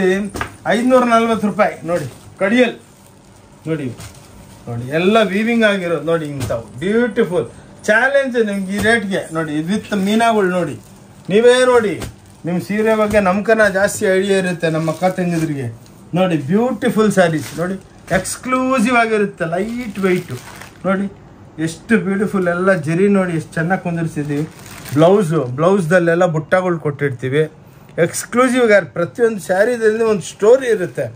540 ರೂಪಾಯಿ ನೋಡಿ. ಕಡಿಯಲ್ ನೋಡಿ ನೋಡಿ, ಎಲ್ಲ ವೀವಿಂಗ್ ಆಗಿರೋದು ನೋಡಿ. ಇಂಥವು ಬ್ಯೂಟಿಫುಲ್ ಚಾಲೆಂಜ್ ನಿಮ್ಗೆ ಈ ರೇಟ್ಗೆ ನೋಡಿ. ವಿತ್ ಮೀನಾಗಳು ನೋಡಿ. ನೀವೇ ನೋಡಿ, ನಿಮ್ಮ ಸೀರೆ ಬಗ್ಗೆ ನಮ್ಕನ ಜಾಸ್ತಿ ಐಡಿಯಾ ಇರುತ್ತೆ ನಮ್ಮ ಅಕ್ಕ ತಂಗಿದ್ರಿಗೆ ನೋಡಿ. ಬ್ಯೂಟಿಫುಲ್ ಸ್ಯಾರೀಸ್ ನೋಡಿ, ಎಕ್ಸ್ಕ್ಲೂಸಿವ್ ಆಗಿರುತ್ತೆ, ಲೈಟ್ ವೆಯ್ಟು ನೋಡಿ. ಎಷ್ಟು ಬ್ಯೂಟಿಫುಲ್ ಎಲ್ಲ ಜರಿ ನೋಡಿ, ಎಷ್ಟು ಚೆನ್ನಾಗಿ ಕುಂದಿರ್ಸಿದ್ದೀವಿ. ಬ್ಲೌಸ್ದಲ್ಲೆಲ್ಲ ಬುಟ್ಟಗಳು ಕೊಟ್ಟಿರ್ತೀವಿ. ಎಕ್ಸ್ಕ್ಲೂಸಿವ್ ಆಗಿ ಪ್ರತಿಯೊಂದು ಸ್ಯಾರಿದಲ್ಲಿ ಒಂದು ಸ್ಟೋರಿ ಇರುತ್ತೆ.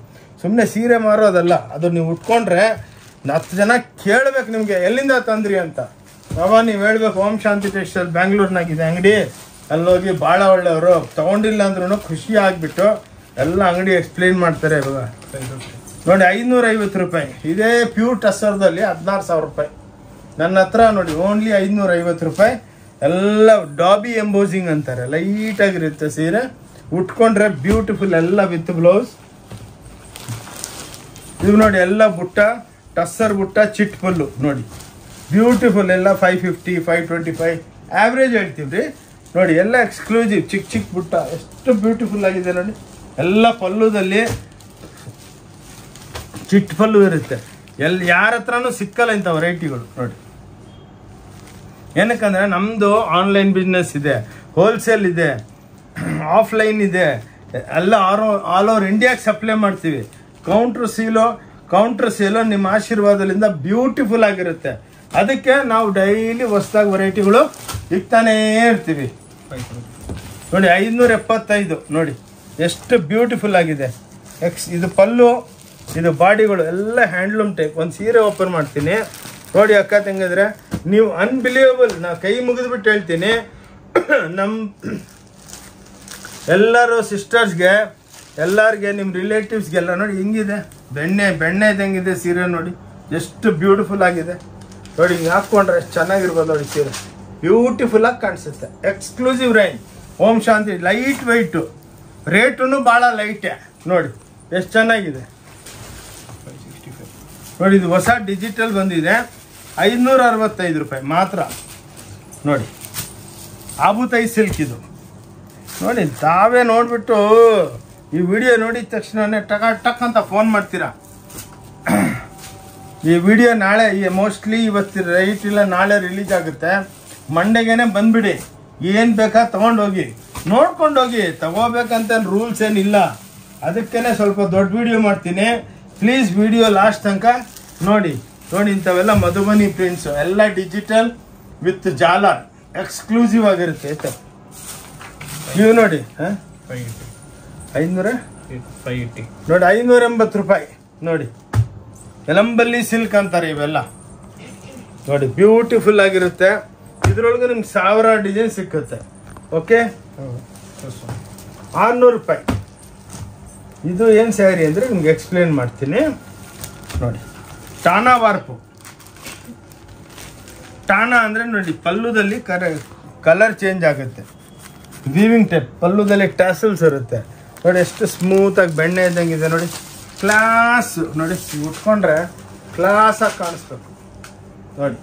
ಸುಮ್ಮನೆ ಸೀರೆ ಮಾರೋದಲ್ಲ, ಅದು ನೀವು ಉಟ್ಕೊಂಡ್ರೆ 10 ಜನ ಕೇಳಬೇಕು ನಿಮಗೆ ಎಲ್ಲಿಂದ ತಂದ್ರಿ ಅಂತ. ಬಾಬಾ ನೀವು ಹೇಳ್ಬೇಕು ಓಂ ಶಾಂತಿ ಟೆಕ್ಸ್ಟೈಲ್ ಬ್ಯಾಂಗ್ಳೂರ್ನಾಗಿದೆ ಅಂಗಡಿ, ಅಲ್ಲೋಗಿ ಭಾಳ ಒಳ್ಳೆಯವರು. ತೊಗೊಂಡಿಲ್ಲ ಅಂದ್ರೂ ಖುಷಿ ಆಗಿಬಿಟ್ಟು ಎಲ್ಲ ಅಂಗಡಿ ಎಕ್ಸ್ಪ್ಲೇನ್ ಮಾಡ್ತಾರೆ. ಇವಾಗ ನೋಡಿ 550 ರೂಪಾಯಿ. ಇದೇ ಪ್ಯೂರ್ ಟಸರ್ದಲ್ಲಿ 16,000 ರೂಪಾಯಿ. ನನ್ನ ಹತ್ರ ನೋಡಿ ಓನ್ಲಿ 550 ರೂಪಾಯಿ. ಎಲ್ಲ ಡಾಬಿ ಎಂಬೋಸಿಂಗ್ ಅಂತಾರೆ, ಲೈಟಾಗಿರುತ್ತೆ ಸೀರೆ. ಉಟ್ಕೊಂಡ್ರೆ ಬ್ಯೂಟಿಫುಲ್ ಎಲ್ಲ ವಿತ್ ಬ್ಲೌಸ್. ಇದು ನೋಡಿ ಎಲ್ಲ ಬುಟ್ಟ, ಟಸ್ಸರ್ ಬುಟ್ಟ, ಚಿಟ್ ಪಲ್ಲು ನೋಡಿ. ಬ್ಯೂಟಿಫುಲ್ ಎಲ್ಲ 550 525 ಆವ್ರೇಜ್ ಹೇಳ್ತೀವಿ ರೀ ನೋಡಿ. ಎಲ್ಲ ಎಕ್ಸ್ಕ್ಲೂಸಿವ್ ಚಿಕ್ಕ ಚಿಕ್ಕ ಬುಟ್ಟ, ಎಷ್ಟು ಬ್ಯೂಟಿಫುಲ್ ಆಗಿದೆ ನೋಡಿ. ಎಲ್ಲ ಪಲ್ಲುದಲ್ಲಿ ಚಿಟ್ ಪಲ್ಲು ಇರುತ್ತೆ. ಯಾರ ಹತ್ರನೂ ಸಿಕ್ಕಲ್ಲ ಇಂಥ ವೆರೈಟಿಗಳು ನೋಡಿ. ಏನಕ್ಕಂದ್ರೆ ನಮ್ಮದು ಆನ್ಲೈನ್ ಬಿಸ್ನೆಸ್ ಇದೆ, ಹೋಲ್ಸೇಲ್ ಇದೆ, ಆಫ್ಲೈನ್ ಇದೆ, ಎಲ್ಲ ಆಲ್ ಓವರ್ ಇಂಡಿಯಾಗೆ ಸಪ್ಲೈ ಮಾಡ್ತೀವಿ. ಕೌಂಟ್ರ್ ಸೇಲು ನಿಮ್ಮ ಆಶೀರ್ವಾದದಿಂದ ಬ್ಯೂಟಿಫುಲ್ ಆಗಿರುತ್ತೆ. ಅದಕ್ಕೆ ನಾವು ಡೈಲಿ ಹೊಸದಾಗಿ ವೆರೈಟಿಗಳು ಇಕ್ತಾನೇ ಇರ್ತೀವಿ ನೋಡಿ. 575 ನೋಡಿ, ಎಷ್ಟು ಬ್ಯೂಟಿಫುಲ್ ಆಗಿದೆ. ಇದು ಪಲ್ಲು, ಇದು ಬಾಡಿಗಳು ಎಲ್ಲ ಹ್ಯಾಂಡ್ಲೂಮ್ ಟೈಪ್. ಒಂದು ಸೀರೆ ಓಪನ್ ಮಾಡ್ತೀನಿ ನೋಡಿ ಅಕ್ಕ ತಂಗಿದ್ರೆ, ನೀವು ಅನ್ಬಿಲೀವಬಲ್. ನಾ ಕೈ ಮುಗಿದ್ಬಿಟ್ಟು ಹೇಳ್ತೀನಿ, ನಮ್ಮ ಎಲ್ಲರೂ ಸಿಸ್ಟರ್ಸ್ಗೆ, ಎಲ್ಲರಿಗೆ, ನಿಮ್ಮ ರಿಲೇಟಿವ್ಸ್ಗೆಲ್ಲ ನೋಡಿ ಹಿಂಗಿದೆ. ಬೆಣ್ಣೆ ಇದ್ದಂಗಿದೆ ಸೀರೆ ನೋಡಿ. ಎಷ್ಟು ಬ್ಯೂಟಿಫುಲ್ ಆಗಿದೆ ನೋಡಿ. ಹಿಂಗೆ ಹಾಕ್ಕೊಂಡ್ರೆ ಎಷ್ಟು ಚೆನ್ನಾಗಿರ್ಬೋದು ನೋಡಿ ಸೀರೆ. ಬ್ಯೂಟಿಫುಲ್ಲಾಗಿ ಕಾಣಿಸುತ್ತೆ. ಎಕ್ಸ್ಕ್ಲೂಸಿವ್ ರೇಂಜ್ ಓಂ ಶಾಂತಿ, ಲೈಟ್ ವೆಯ್ಟು, ರೇಟೂ ಭಾಳ ಲೈಟೇ ನೋಡಿ. ಎಷ್ಟು ಚೆನ್ನಾಗಿದೆ ನೋಡಿ. ಇದು ಹೊಸ ಡಿಜಿಟಲ್ ಬಂದಿದೆ, 565 ರೂಪಾಯಿ ಮಾತ್ರ ನೋಡಿ. ಆಬುತೈ ಸಿಲ್ಕ್ ಇದು ನೋಡಿ. ತಾವೇ ನೋಡಿಬಿಟ್ಟು ಈ ವಿಡಿಯೋ ನೋಡಿದ ತಕ್ಷಣ ಟಕ್ ಅಂತ ಫೋನ್ ಮಾಡ್ತೀರಾ. ಈ ವಿಡಿಯೋ ನಾಳೆ ಮೋಸ್ಟ್ಲಿ ಇವತ್ತು ರೈಟ್ ಇಲ್ಲ, ನಾಳೆ ರಿಲೀಸ್ ಆಗುತ್ತೆ. ಮಂಡೆಗೇನೆ ಬಂದ್ಬಿಡಿ. ಏನು ಬೇಕಾ ತೊಗೊಂಡೋಗಿ, ನೋಡ್ಕೊಂಡೋಗಿ. ತಗೋಬೇಕಂತ ರೂಲ್ಸ್ ಏನಿಲ್ಲ. ಅದಕ್ಕೇ ಸ್ವಲ್ಪ ದೊಡ್ಡ ವಿಡಿಯೋ ಮಾಡ್ತೀನಿ. ಪ್ಲೀಸ್ ವಿಡಿಯೋ ಲಾಸ್ಟ್ ತನಕ ನೋಡಿ. ಇಂಥವೆಲ್ಲ ಮಧುಬನಿ ಪ್ರಿಂಟ್ಸು, ಎಲ್ಲ ಡಿಜಿಟಲ್ ವಿತ್ ಜಾಲಾರ್, ಎಕ್ಸ್ಕ್ಲೂಸಿವ್ ಆಗಿರುತ್ತೆ. ಆಯ್ತಾ ನೀವು ನೋಡಿ. 580 ನೋಡಿ, 580 ರೂಪಾಯಿ ನೋಡಿ. ಎಲಂಬಲ್ಲಿ ಸಿಲ್ಕ್ ಅಂತಾರೆ ಇವೆಲ್ಲ ನೋಡಿ. ಬ್ಯೂಟಿಫುಲ್ ಆಗಿರುತ್ತೆ. ಇದ್ರೊಳಗೆ ನಿಮ್ಗೆ 1000 ಡಿಸೈನ್ ಸಿಕ್ಕುತ್ತೆ. ಓಕೆ, 600 ರೂಪಾಯಿ. ಇದು ಏನು ಸ್ಯಾರಿ ಅಂದರೆ ನಿಮ್ಗೆ ಎಕ್ಸ್ಪ್ಲೇನ್ ಮಾಡ್ತೀನಿ ನೋಡಿ. ಟಾನಾ ವಾರ್ಪು. ಟಾನಾ ಅಂದರೆ ನೋಡಿ ಪಲ್ಲುದಲ್ಲಿ ಕಲರ್ ಚೇಂಜ್ ಆಗುತ್ತೆ. ವೀವಿಂಗ್ ಟೈಪ್ ಪಲ್ಲುದಲ್ಲಿ ಟ್ಯಾಸಲ್ಸ್ ಇರುತ್ತೆ ನೋಡಿ. ಎಷ್ಟು ಸ್ಮೂತಾಗಿ ಬೆಣ್ಣೆ ಇದ್ದಂಗಿದೆ ನೋಡಿ. ಕ್ಲಾಸ್ ನೋಡಿ, ಉಟ್ಕೊಂಡ್ರೆ ಕ್ಲಾಸಾಗಿ ಕಾಣಿಸ್ಬೇಕು ನೋಡಿ.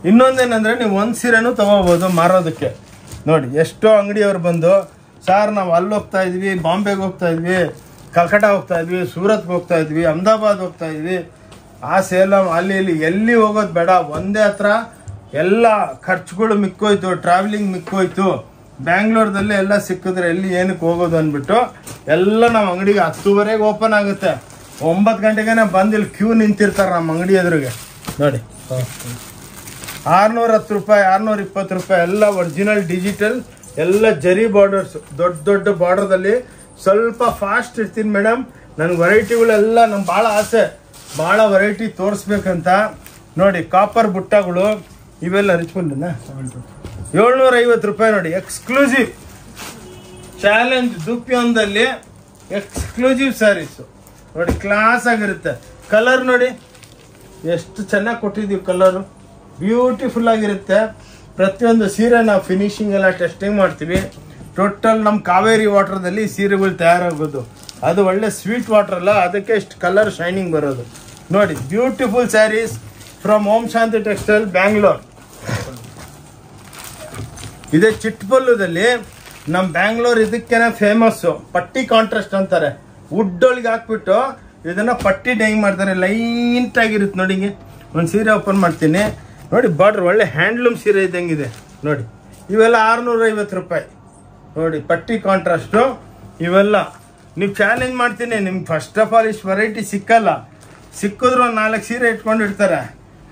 ಇನ್ನೊಂದೇನೆಂದರೆ ನೀವು ಒಂದು ಸೀರೆನೂ ತೊಗೋಬೋದು ಮಾರೋದಕ್ಕೆ ನೋಡಿ. ಎಷ್ಟೋ ಅಂಗಡಿಯವ್ರು ಬಂದು ಸಾರ್ ನಾವು ಅಲ್ಲಿ ಹೋಗ್ತಾ ಇದ್ವಿ, ಬಾಂಬೆಗೆ ಹೋಗ್ತಾ ಇದ್ವಿ, ಕಲ್ಕಟ್ಟ ಹೋಗ್ತಾ ಇದ್ವಿ, ಸೂರತ್ಗೆ ಹೋಗ್ತಾ ಇದ್ವಿ, ಅಹಮದಾಬಾದ್ ಹೋಗ್ತಾ ಇದ್ವಿ, ಆ ಸೇಲಂ ಅಲ್ಲಿ ಇಲ್ಲಿ ಎಲ್ಲಿ ಹೋಗೋದು ಬೇಡ, ಒಂದೇ ಹತ್ರ ಎಲ್ಲ ಖರ್ಚುಗಳು ಮಿಕ್ಕೋಯ್ತು, ಟ್ರಾವೆಲಿಂಗ್ ಮಿಕ್ಕೋಯ್ತು, ಬ್ಯಾಂಗ್ಳೂರ್ದಲ್ಲಿ ಎಲ್ಲ ಸಿಕ್ಕಿದ್ರೆ ಎಲ್ಲಿ ಏನಕ್ಕೆ ಹೋಗೋದು ಅಂದ್ಬಿಟ್ಟು ಎಲ್ಲ ನಮ್ಮ ಅಂಗಡಿಗೆ 10:30 ಓಪನ್ ಆಗುತ್ತೆ. 9 ಗಂಟೆಗೆ ಬಂದು ಇಲ್ಲಿ ಕ್ಯೂ ನಿಂತಿರ್ತಾರೆ ನಮ್ಮ ಅಂಗಡಿ ಎದುರಿಗೆ ನೋಡಿ. 610 ರೂಪಾಯಿ, 620 ರೂಪಾಯಿ ಎಲ್ಲ ಒರಿಜಿನಲ್ ಡಿಜಿಟಲ್, ಎಲ್ಲ ಜರಿ ಬಾರ್ಡರ್ಸ್, ದೊಡ್ಡ ದೊಡ್ಡ ಬಾರ್ಡರ್ದಲ್ಲಿ. ಸ್ವಲ್ಪ ಫಾಸ್ಟ್ ಇರ್ತೀನಿ ಮೇಡಮ್, ನನಗೆ ವೆರೈಟಿಗಳೆಲ್ಲ ನಮ್ಗೆ ಭಾಳ ಆಸೆ, ಭಾಳ ವೆರೈಟಿ ತೋರಿಸ್ಬೇಕಂತ ನೋಡಿ. ಕಾಪರ್ ಬುಟ್ಟಗಳು ಇವೆಲ್ಲ ರಿಚ್ಕೊಂಡನ 750 ರೂಪಾಯಿ ನೋಡಿ. ಎಕ್ಸ್ಕ್ಲೂಸಿವ್ ಚಾಲೆಂಜ್ ದುಪ್ಯೋನ್ದಲ್ಲಿ ಎಕ್ಸ್ಕ್ಲೂಸಿವ್ ಸ್ಯಾರೀಸು ನೋಡಿ. ಕ್ಲಾಸ್ ಆಗಿರುತ್ತೆ. ಕಲರ್ ನೋಡಿ ಎಷ್ಟು ಚೆನ್ನಾಗಿ ಕೊಟ್ಟಿದ್ದೀವಿ, ಕಲರು ಬ್ಯೂಟಿಫುಲ್ ಆಗಿರುತ್ತೆ. ಪ್ರತಿಯೊಂದು ಸೀರೆ ನಾವು ಫಿನಿಶಿಂಗ್ ಎಲ್ಲ ಟೆಸ್ಟಿಂಗ್ ಮಾಡ್ತೀವಿ. ಟೋಟಲ್ ನಮ್ಮ ಕಾವೇರಿ ವಾಟರ್ದಲ್ಲಿ ಸೀರೆಗಳು ತಯಾರಾಗೋದು. ಅದು ಒಳ್ಳೆ ಸ್ವೀಟ್ ವಾಟರ್ ಅಲ್ಲ, ಅದಕ್ಕೆ ಇಷ್ಟು ಕಲರ್ ಶೈನಿಂಗ್ ಬರೋದು ನೋಡಿ. Beautiful sarees from Om Shanti textile Bangalore. ಇದೇ ಚಿಟ್ಪಲ್ಲುದಲ್ಲಿ ನಮ್ಮ ಬ್ಯಾಂಗ್ಳೂರ್ ಇದಕ್ಕೇನೆ ಫೇಮಸ್ಸು. ಪಟ್ಟಿ ಕಾಂಟ್ರಾಸ್ಟ್ ಅಂತಾರೆ. ವುಡ್ ಒಳಗೆ ಹಾಕ್ಬಿಟ್ಟು ಇದನ್ನ ಪಟ್ಟಿ ಡೈಂಗ್ ಮಾಡ್ತಾರೆ. ಲೈಟ್ ಆಗಿರುತ್ತೆ ನೋಡಿ. ಹಿಂಗೆ ಒಂದು ಸೀರೆ ಓಪನ್ ಮಾಡ್ತೀನಿ ನೋಡಿ. ಬಾರ್ಡ್ರ್ ಒಳ್ಳೆ ಹ್ಯಾಂಡ್ಲೂಮ್ ಸೀರೆ ಇದ್ದಂಗಿದೆ ನೋಡಿ. ಇವೆಲ್ಲ 650 ರೂಪಾಯಿ ನೋಡಿ. ಪಟ್ಟಿ ಕಾಂಟ್ರಾಸ್ಟು ಇವೆಲ್ಲ ನೀವು ಚಾಲೆಂಜ್ ಮಾಡ್ತೀನಿ. ನಿಮ್ಗೆ ಫಸ್ಟ್ ಆಫ್ ಆಲ್ ಇಷ್ಟು ವೆರೈಟಿ ಸಿಕ್ಕಲ್ಲ. ಸಿಕ್ಕಿದ್ರು ಒಂದು 4 ಸೀರೆ ಇಟ್ಕೊಂಡಿರ್ತಾರೆ.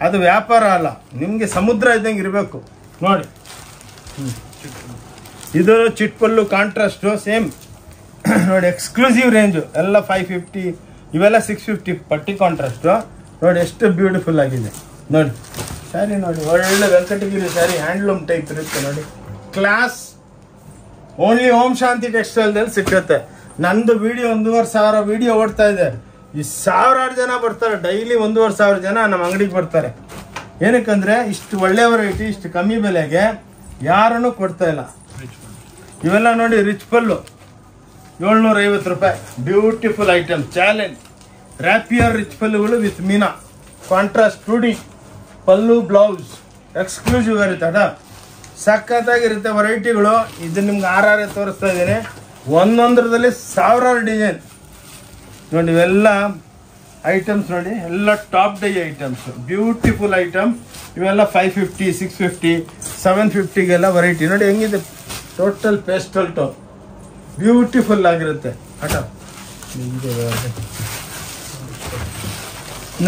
ಅದು ವ್ಯಾಪಾರ ಅಲ್ಲ, ನಿಮಗೆ ಸಮುದ್ರ ಇದ್ದಂಗೆ ಇರಬೇಕು ನೋಡಿ. ಇದು ಚಿಟ್ಪಲ್ಲು ಕಾಂಟ್ರಾಸ್ಟು ಸೇಮ್ ನೋಡಿ. ಎಕ್ಸ್ಕ್ಲೂಸಿವ್ ರೇಂಜು ಎಲ್ಲ 550, ಇವೆಲ್ಲ 650 ಪಟ್ಟಿ ಕಾಂಟ್ರಾಸ್ಟು ನೋಡಿ. ಎಷ್ಟು ಬ್ಯೂಟಿಫುಲ್ ಆಗಿದೆ ನೋಡಿ ಸ್ಯಾರಿ ನೋಡಿ. ಒಳ್ಳೆ ವೆಂಕಟಗಿರಿ ಸ್ಯಾರಿ, ಹ್ಯಾಂಡ್ಲೂಮ್ ಟೈಪ್ ಇರುತ್ತೆ ನೋಡಿ. ಕ್ಲಾಸ್ ಓನ್ಲಿ ಓಂ ಶಾಂತಿ ಟೆಕ್ಸ್ಟೈಲ್ದಲ್ಲಿ ಸಿಕ್ಕತ್ತೆ. ನಂದು ವಿಡಿಯೋ 1,500 ವಿಡಿಯೋ ಓಡ್ತಾ ಇದೆ. ಈ 1000 ಜನ ಬರ್ತಾರೆ ಡೈಲಿ. 1,500 ಜನ ನಮ್ಮ ಅಂಗಡಿಗೆ ಬರ್ತಾರೆ. ಏನಕ್ಕಂದ್ರೆ ಇಷ್ಟು ಒಳ್ಳೆ ವೆರೈಟಿ ಇಷ್ಟು ಕಮ್ಮಿ ಬೆಲೆಗೆ ಯಾರನ್ನು ಕೊಡ್ತಾ ಇಲ್ಲ. ಇವೆಲ್ಲ ನೋಡಿ ರಿಚ್ ಪಲ್ಲು 750 ರೂಪಾಯಿ. Beautiful item. ಚಾಲೆಂಜ್ ರ್ಯಾಪಿಯರ್ ರಿಚ್ ಪಲ್ಲುಗಳು ವಿತ್ ಮೀನಾ ಕಾಂಟ್ರಾಸ್ಟ್ ಟೂಡಿ ಪಲ್ಲು ಬ್ಲೌಸ್ ಎಕ್ಸ್ಕ್ಲೂಸಿವ್ ಇರುತ್ತೆ. ಅದ ಸಖತ್ತಾಗಿರುತ್ತೆ ವೆರೈಟಿಗಳು. ಇದು ನಿಮ್ಗೆ 6 ತೋರಿಸ್ತಾ ಇದ್ದೀನಿ. ಒಂದೊಂದರದಲ್ಲಿ 1000 ಡಿಸೈನ್ ನೋಡಿ. ಇವೆಲ್ಲ ಐಟಮ್ಸ್ ನೋಡಿ, ಎಲ್ಲ top dye items, beautiful item. ಇವೆಲ್ಲ 550, 650, 750ಗೆಲ್ಲ ವೆರೈಟಿ ನೋಡಿ. ಹೆಂಗಿದೆ ಟೋಟಲ್ ಪೇಸ್ಟಲ್ ಟೋನ್, ಬ್ಯೂಟಿಫುಲ್ ಆಗಿರುತ್ತೆ. ಆಟ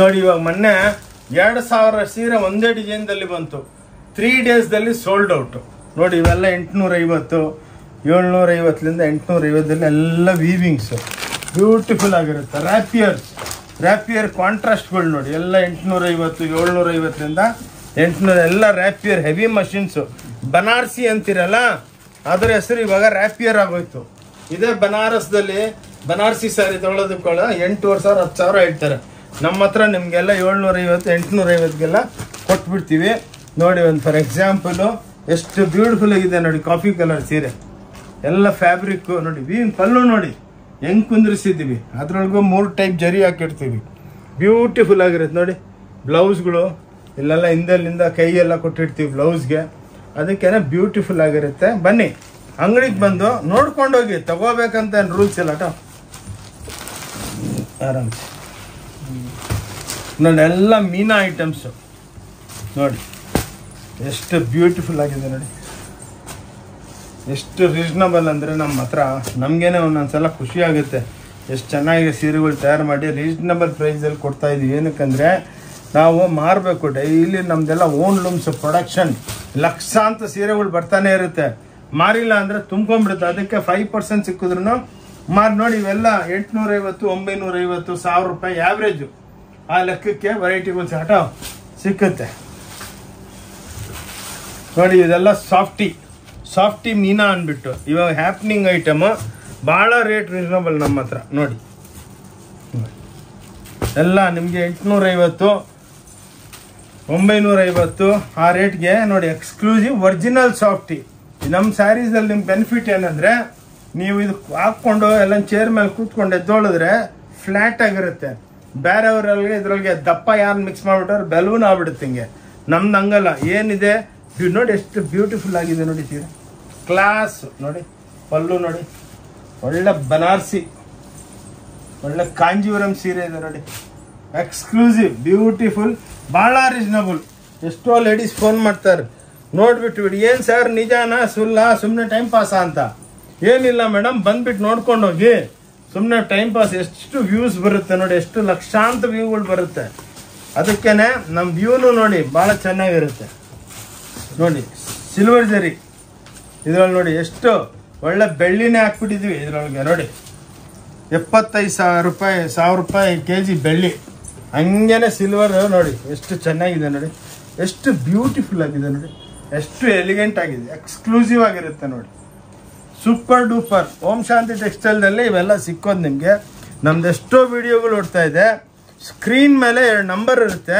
ನೋಡಿ. ಇವಾಗ ಮೊನ್ನೆ 2000 ಸೀರೆ ಒಂದೇ ಡಿಸೈನ್ದಲ್ಲಿ ಬಂತು. 3 ಡೇಸ್ದಲ್ಲಿ ಸೋಲ್ಡ್ ಔಟ್ ನೋಡಿ. ಇವೆಲ್ಲ 850, 750ಲಿಂದ 850ದಲ್ಲಿ ಎಲ್ಲ ವೀವಿಂಗ್ಸು ಬ್ಯೂಟಿಫುಲ್ ಆಗಿರುತ್ತೆ. ರ್ಯಾಪಿಯರ್ ಕಾಂಟ್ರಾಸ್ಟ್ಗಳು ನೋಡಿ. ಎಲ್ಲ 850, 750ಲಿಂದ 800 ಎಲ್ಲ ರ್ಯಾಪಿಯರ್ ಹೆವಿ ಮಷಿನ್ಸು. ಬನಾರಸಿ ಅಂತಿರಲ್ಲ, ಅದರ ಹೆಸರು ಇವಾಗ ರ್ಯಾಪಿಯರ್ ಆಗೋಯ್ತು. ಇದೇ ಬನಾರಸ್ದಲ್ಲಿ ಬನಾರಸಿ ಸ್ಯಾರಿ ತೊಗೊಳೋದಕ್ಕೆ 8,500, 10,000 ಹೇಳ್ತಾರೆ. ನಮ್ಮ ಹತ್ರ ನಿಮಗೆಲ್ಲ 750, 850ಗೆಲ್ಲ ಕೊಟ್ಬಿಡ್ತೀವಿ ನೋಡಿ. ಒಂದು ಫಾರ್ ಎಕ್ಸಾಂಪಲು ಎಷ್ಟು ಬ್ಯೂಟಿಫುಲ್ ಆಗಿದೆ ನೋಡಿ. ಕಾಫಿ ಕಲರ್ ಸೀರೆ ಎಲ್ಲ ಫ್ಯಾಬ್ರಿಕ್ಕು ನೋಡಿ. ವೀವಿಂಗ್ ಪಲ್ಲು ನೋಡಿ ಹೆಂಗೆ ಕುಂದ್ರಿಸಿದ್ದೀವಿ. ಅದ್ರೊಳಗೂ 3 ಟೈಪ್ ಜರಿ ಹಾಕಿರ್ತೀವಿ. ಬ್ಯೂಟಿಫುಲ್ ಆಗಿರುತ್ತೆ ನೋಡಿ. ಬ್ಲೌಸ್ಗಳು ಇಲ್ಲೆಲ್ಲ ಹಿಂದೆಲ್ಲಿಂದ ಕೈಯೆಲ್ಲ ಕೊಟ್ಟಿರ್ತೀವಿ ಬ್ಲೌಸ್ಗೆ. ಅದಕ್ಕೇನೆ ಬ್ಯೂಟಿಫುಲ್ ಆಗಿರುತ್ತೆ. ಬನ್ನಿ ಅಂಗಡಿಗೆ ಬಂದು ನೋಡ್ಕೊಂಡೋಗಿ. ತಗೋಬೇಕಂತ ಏನು ರೂಲ್ಸ್ ಇಲ್ಲ ಟ ಆರಾಮ್ಸೆ ನೋಡಿ. ಎಲ್ಲ ಮೀನಾ ಐಟಮ್ಸು ನೋಡಿ ಎಷ್ಟು ಬ್ಯೂಟಿಫುಲ್ ಆಗಿದೆ ನೋಡಿ. ಎಷ್ಟು ರೀಸ್ನಬಲ್ ಅಂದರೆ ನಮ್ಮ ಹತ್ರ ನಮಗೇನೆ ಒಂದೊಂದ್ಸಲ ಖುಷಿ ಆಗುತ್ತೆ. ಎಷ್ಟು ಚೆನ್ನಾಗಿ ಸೀರೆಗಳು ತಯಾರು ಮಾಡಿ ರೀಸ್ನಬಲ್ ಪ್ರೈಸಲ್ಲಿ ಕೊಡ್ತಾಯಿದ್ದೀವಿ. ಏನಕ್ಕಂದರೆ ನಾವು ಮಾರಬೇಕು. ಡೈಲಿ ನಮ್ಮದೆಲ್ಲ ಓನ್ ಲೂಮ್ಸ್ ಪ್ರೊಡಕ್ಷನ್. ಲಕ್ಷಾಂತರ ಸೀರೆಗಳು ಬರ್ತಾನೆ ಇರುತ್ತೆ. ಮಾರಿಲ್ಲ ಅಂದರೆ ತುಂಬ್ಕೊಂಡ್ಬಿಡುತ್ತೆ. ಅದಕ್ಕೆ 5% ಸಿಕ್ಕಿದ್ರು ಮಾರಿ ನೋಡಿ. ಇವೆಲ್ಲ 850, 950, 1000 ರೂಪಾಯಿ ಆ್ಯಾವ್ರೇಜು. ಆ ಲೆಕ್ಕಕ್ಕೆ ವೆರೈಟಿಗಳು ಹಠ ಸಿಕ್ಕುತ್ತೆ ನೋಡಿ. ಇದೆಲ್ಲ ಸಾಫ್ಟಿ ಮೀನಾ ಅಂದ್ಬಿಟ್ಟು ಇವಾಗ ಹ್ಯಾಪ್ನಿಂಗ್ ಐಟಮು. ಭಾಳ ರೇಟ್ ರೀಸನಬಲ್ ನಮ್ಮ ಹತ್ರ ನೋಡಿ. ಎಲ್ಲ ನಿಮಗೆ 850 950 ಆ ರೇಟ್ಗೆ ನೋಡಿ. Exclusive original softy. ನಮ್ಮ ಸ್ಯಾರೀಸಲ್ಲಿ ನಿಮ್ಮ ಬೆನಿಫಿಟ್ ಏನಂದರೆ, ನೀವು ಇದು ಹಾಕ್ಕೊಂಡು ಎಲ್ಲ ಚೇರ್ ಮೇಲೆ ಕೂತ್ಕೊಂಡು ಎದ್ದೊಳಿದ್ರೆ ಫ್ಲ್ಯಾಟ್ ಆಗಿರುತ್ತೆ. ಬೇರೆಯವರಲ್ಲಿ ಇದ್ರೊಳಗೆ ದಪ್ಪ ಯಾರು ಮಿಕ್ಸ್ ಮಾಡಿಬಿಟ್ರೆ ಬೆಲೂನ್ ಆಗ್ಬಿಡುತ್ತೆ ಹಿಂಗೆ. ನಮ್ದು ಹಂಗಲ್ಲ. ಏನಿದೆ ನೋಡಿ, ಎಷ್ಟು ಬ್ಯೂಟಿಫುಲ್ ಆಗಿದೆ ನೋಡಿ ಸೀರೆ. ಕ್ಲಾಸ್ ನೋಡಿ, ಪಲ್ಲು ನೋಡಿ, ಒಳ್ಳೆ ಬನಾರಸಿ, ಒಳ್ಳೆ ಕಾಂಜೀವರಂ ಸೀರೆ ಇದೆ ನೋಡಿ. ಎಕ್ಸ್ಕ್ಲೂಸಿವ್, ಬ್ಯೂಟಿಫುಲ್, ಭಾಳ ರೀಸನಬಲ್. ಎಷ್ಟೋ ಲೇಡೀಸ್ ಫೋನ್ ಮಾಡ್ತಾರೆ ನೋಡ್ಬಿಟ್ಟು ಬಿಡಿ, ಏನು ಸರ್ ನಿಜಾನಾ ಸುಳ್ಳ ಸುಮ್ಮನೆ ಟೈಮ್ ಪಾಸಾ ಅಂತ. ಏನಿಲ್ಲ ಮೇಡಮ್, ಬಂದ್ಬಿಟ್ಟು ನೋಡ್ಕೊಂಡು ಹೋಗಿ. ಸುಮ್ಮನೆ ಟೈಮ್ ಪಾಸ್. ಎಷ್ಟು ವ್ಯೂಸ್ ಬರುತ್ತೆ ನೋಡಿ, ಎಷ್ಟು ಲಕ್ಷಾಂತರ ವ್ಯೂಗಳು ಬರುತ್ತೆ. ಅದಕ್ಕೇನೆ ನಮ್ಮ ವ್ಯೂನು ನೋಡಿ ಭಾಳ ಚೆನ್ನಾಗಿರುತ್ತೆ ನೋಡಿ. ಸಿಲ್ವರ್ ಜರಿ ಇದ್ರಲ್ಲಿ ನೋಡಿ, ಎಷ್ಟು ಒಳ್ಳೆ ಬೆಳ್ಳಿನೇ ಹಾಕ್ಬಿಟ್ಟಿದ್ವಿ ಇದ್ರೊಳಗೆ ನೋಡಿ. 75,000 ರೂಪಾಯಿ kg ಬೆಳ್ಳಿ. ಹಂಗೇನೆ ಸಿಲ್ವರ್ ನೋಡಿ ಎಷ್ಟು ಚೆನ್ನಾಗಿದೆ ನೋಡಿ, ಎಷ್ಟು ಬ್ಯೂಟಿಫುಲ್ ಆಗಿದೆ ನೋಡಿ, ಎಷ್ಟು ಎಲಿಗೆಂಟ್ ಆಗಿದೆ, ಎಕ್ಸ್ಕ್ಲೂಸಿವ್ ಆಗಿರುತ್ತೆ ನೋಡಿ. Super duper. ಓಂ ಶಾಂತಿ ಟೆಕ್ಸ್ಟೈಲ್ದಲ್ಲಿ ಇವೆಲ್ಲ ಸಿಕ್ಕೋದು ನಿಮಗೆ. ನಮ್ದು ಎಷ್ಟೋ ವಿಡಿಯೋಗಳು ಓಡ್ತಾ ಇದೆ. ಸ್ಕ್ರೀನ್ ಮೇಲೆ 2 ನಂಬರ್ ಇರುತ್ತೆ.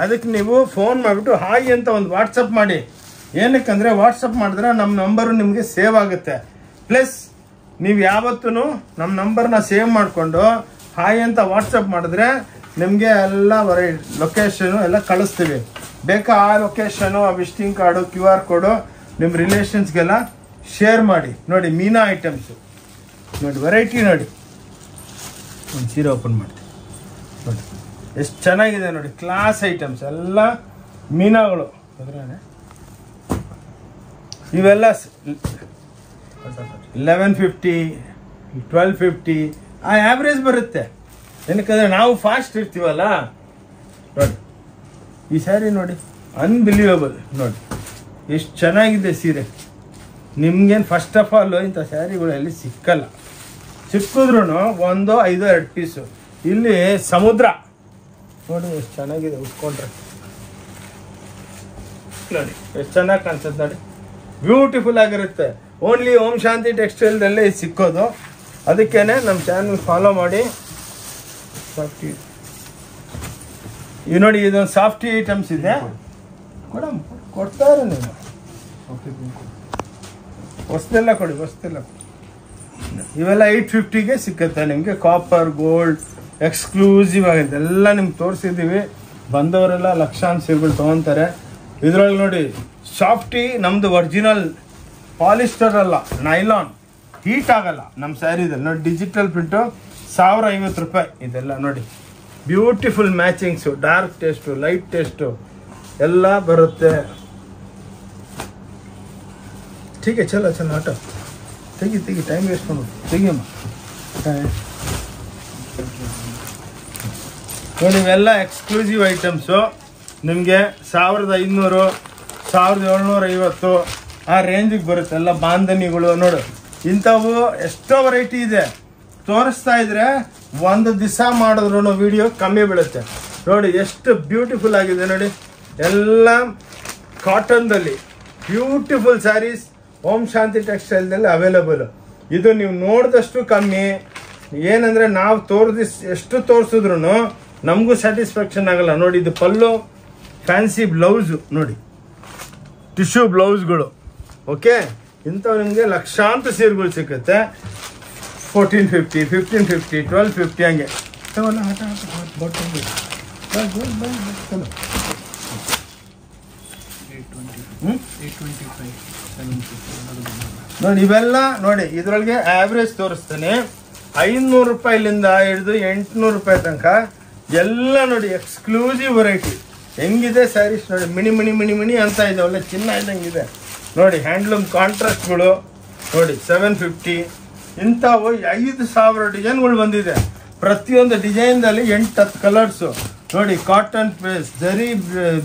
ಅದಕ್ಕೆ ನೀವು ಫೋನ್ ಮಾಡಿಬಿಟ್ಟು ಹಾಯ್ ಅಂತ ಒಂದು ವಾಟ್ಸಪ್ ಮಾಡಿ. ಏನಕ್ಕಂದರೆ ವಾಟ್ಸಪ್ ಮಾಡಿದ್ರೆ ನಮ್ಮ ನಂಬರು ನಿಮಗೆ ಸೇವ್ ಆಗುತ್ತೆ. ಪ್ಲಸ್ ನೀವು ಯಾವತ್ತೂ ನಮ್ಮ ನಂಬರ್ನ ಸೇವ್ ಮಾಡಿಕೊಂಡು ಹಾಯ್ ಅಂತ ವಾಟ್ಸಪ್ ಮಾಡಿದ್ರೆ ನಿಮಗೆ ಎಲ್ಲ ಲೊಕೇಶನು ಎಲ್ಲ ಕಳಿಸ್ತೀವಿ. ಬೇಕಾ ಆ ಲೊಕೇಶನು, ಆ ವಿಸಿಟಿಂಗ್ ಕಾರ್ಡು, QR ಕೋಡು ನಿಮ್ಮ ರಿಲೇಷನ್ಸ್ಗೆಲ್ಲ ಶೇರ್ ಮಾಡಿ. ನೋಡಿ ಮೀನಾ ಐಟಮ್ಸು ನೋಡಿ, ವೆರೈಟಿ ನೋಡಿ. ಒಂದು ಸೀರೆ ಓಪನ್ ಮಾಡ್ತೀವಿ ನೋಡಿ, ಎಷ್ಟು ಚೆನ್ನಾಗಿದೆ ನೋಡಿ. ಕ್ಲಾಸ್ ಐಟಮ್ಸ್ ಎಲ್ಲ ಮೀನಾಗಳು. ಇವೆಲ್ಲ 1150 1250 ಆ ಆ್ಯಾವ್ರೇಜ್ ಬರುತ್ತೆ. ಏನಕ್ಕಂದ್ರೆ ನಾವು ಫಾಸ್ಟ್ ಇರ್ತೀವಲ್ಲ ನೋಡಿ. ಈ ಸ್ಯಾರಿ ನೋಡಿ, ಅನ್ಬಿಲೀವಬಲ್ ನೋಡಿ, ಎಷ್ಟು ಚೆನ್ನಾಗಿದೆ ಸೀರೆ. ನಿಮ್ಗೇನು ಫಸ್ಟ್ ಆಫ್ ಆಲ್ ಇಂಥ ಸ್ಯಾರಿಗಳು ಎಲ್ಲಿ ಸಿಕ್ಕಲ್ಲ. ಸಿಕ್ಕಿದ್ರು 1 5 2 ಪೀಸು. ಇಲ್ಲಿ ಸಮುದ್ರ ನೋಡಿ ಎಷ್ಟು ಚೆನ್ನಾಗಿದೆ. ಉಟ್ಕೊಂಡ್ರೆ ನೋಡಿ ಎಷ್ಟು ಚೆನ್ನಾಗಿ ಕಾಣಿಸುತ್ತೆ ನೋಡಿ, ಬ್ಯೂಟಿಫುಲ್ ಆಗಿರುತ್ತೆ. ಓನ್ಲಿ ಓಂ ಶಾಂತಿ ಟೆಕ್ಸ್ಟೈಲ್ದಲ್ಲೇ ಸಿಕ್ಕೋದು. ಅದಕ್ಕೇನೆ ನಮ್ಮ ಚಾನಲ್ ಫಾಲೋ ಮಾಡಿ. ಸಾಫ್ಟಿ ಇದು ನೋಡಿ, ಇದೊಂದು ಸಾಫ್ಟಿ ಐಟಮ್ಸ್ ಇದೆ. ಮೇಡಮ್ ಕೊಡ್ತಾರೆ ನೀವು, ಹೊಸದೆಲ್ಲ ಕೊಡಿ, ಹೊಸದೆಲ್ಲ ಕೊಡಿ. ಇವೆಲ್ಲ 850ಗೆ ಸಿಕ್ಕತ್ತೆ ನಿಮಗೆ. ಕಾಪರ್ ಗೋಲ್ಡ್ ಎಕ್ಸ್ಕ್ಲೂಸಿವ್ ಆಗಿದೆ. ಎಲ್ಲ ನಿಮ್ಗೆ ತೋರಿಸಿದ್ದೀವಿ. ಬಂದವರೆಲ್ಲ ಲಕ್ಷಾಂತರ ಸೀರೆಗಳು ತೊಗೊತಾರೆ. ಇದ್ರೊಳಗೆ ನೋಡಿ ಸಾಫ್ಟಿ ನಮ್ಮದು ಒರಿಜಿನಲ್ ಪಾಲಿಸ್ಟರ್ ಅಲ್ಲ, ನೈಲಾನ್. ಹೀಟ್ ಆಗಲ್ಲ ನಮ್ಮ ಸ್ಯಾರಿದಲ್ಲಿ ನೋಡಿ. ಡಿಜಿಟಲ್ ಪ್ರಿಂಟು 1050 ರೂಪಾಯಿ. ಇದೆಲ್ಲ ನೋಡಿ beautiful matchings, dark taste, light taste ಎಲ್ಲ ಬರುತ್ತೆ. ठीक है चलो चलो हटो ತೆಗಿ ಟೈಮ್ ವೇಸ್ಟ್ ಮಾಡೋದು ತೆಗಿಯಮ್ಮ. ನೋಡಿ ಇವೆಲ್ಲ ಎಕ್ಸ್ಕ್ಲೂಸಿವ್ ಐಟಮ್ಸು. ನಿಮಗೆ 1500 1750 ಆ ರೇಂಜಿಗೆ ಬರುತ್ತೆ. ಎಲ್ಲ ಬಾಂಧನಿಗಳು ನೋಡು. ಇಂಥವು ಎಷ್ಟೋ ವೆರೈಟಿ ಇದೆ. ತೋರಿಸ್ತಾ ಇದ್ರೆ ಒಂದು ದಿವಸ ಮಾಡಿದ್ರು ವಿಡಿಯೋ ಕಮ್ಮಿ ಬೀಳುತ್ತೆ. ನೋಡಿ ಎಷ್ಟು ಬ್ಯೂಟಿಫುಲ್ ಆಗಿದೆ ನೋಡಿ. ಎಲ್ಲ ಕಾಟನ್ದಲ್ಲಿ ಬ್ಯೂಟಿಫುಲ್ ಸ್ಯಾರೀಸ್ ಓಂ ಶಾಂತಿ ಟೆಕ್ಸ್ಟೈಲ್ದಲ್ಲಿ ಅವೈಲೇಬಲ್. ಇದು ನೀವು ನೋಡಿದಷ್ಟು ಕಮ್ಮಿ. ಏನಂದರೆ ನಾವು ಎಷ್ಟು ತೋರಿಸಿದ್ರು ನಮಗೂ ಸ್ಯಾಟಿಸ್ಫ್ಯಾಕ್ಷನ್ ಆಗಲ್ಲ. ನೋಡಿ ಇದು ಪಲ್ಲು, ಫ್ಯಾನ್ಸಿ ಬ್ಲೌಸು ನೋಡಿ, ಟಿಶ್ಯೂ ಬ್ಲೌಸ್ಗಳು. ಓಕೆ, ಇಂಥವು ನಿಮಗೆ ಲಕ್ಷಾಂತರ ಸೀರೆಗಳು ಸಿಗುತ್ತೆ. 1450 1550 1250 ಹಂಗೆ ನೋಡಿ. ಇವೆಲ್ಲ ನೋಡಿ ಇದರೊಳಗೆ ಆವ್ರೇಜ್ ತೋರಿಸ್ತಾನೆ. 500 ರೂಪಾಯಿಲಿಂದ ಹಿಡಿದು 800 ರೂಪಾಯಿ ತನಕ ಎಲ್ಲ ನೋಡಿ ಎಕ್ಸ್ಕ್ಲೂಸಿವ್ ವೆರೈಟಿ. ಹೆಂಗಿದೆ ಸ್ಯಾರೀಸ್ ನೋಡಿ, ಮಿಣಿ ಮಿಣಿ ಮಿಣಿ ಮಿಣಿ ಅಂತ ಇದೆ, ಒಳ್ಳೆ ಚಿನ್ನ ಇದ್ದಂಗಿದೆ ನೋಡಿ. ಹ್ಯಾಂಡ್ಲೂಮ್ ಕಾಂಟ್ರಾಸ್ಟ್ಗಳು ನೋಡಿ 750. ಇಂಥವು 5000 ಡಿಸೈನ್ಗಳು ಬಂದಿದೆ. ಪ್ರತಿಯೊಂದು ಡಿಸೈನ್ದಲ್ಲಿ 8-10 ಕಲರ್ಸು ನೋಡಿ. ಕಾಟನ್ ಬೇಸ್, ಜರಿ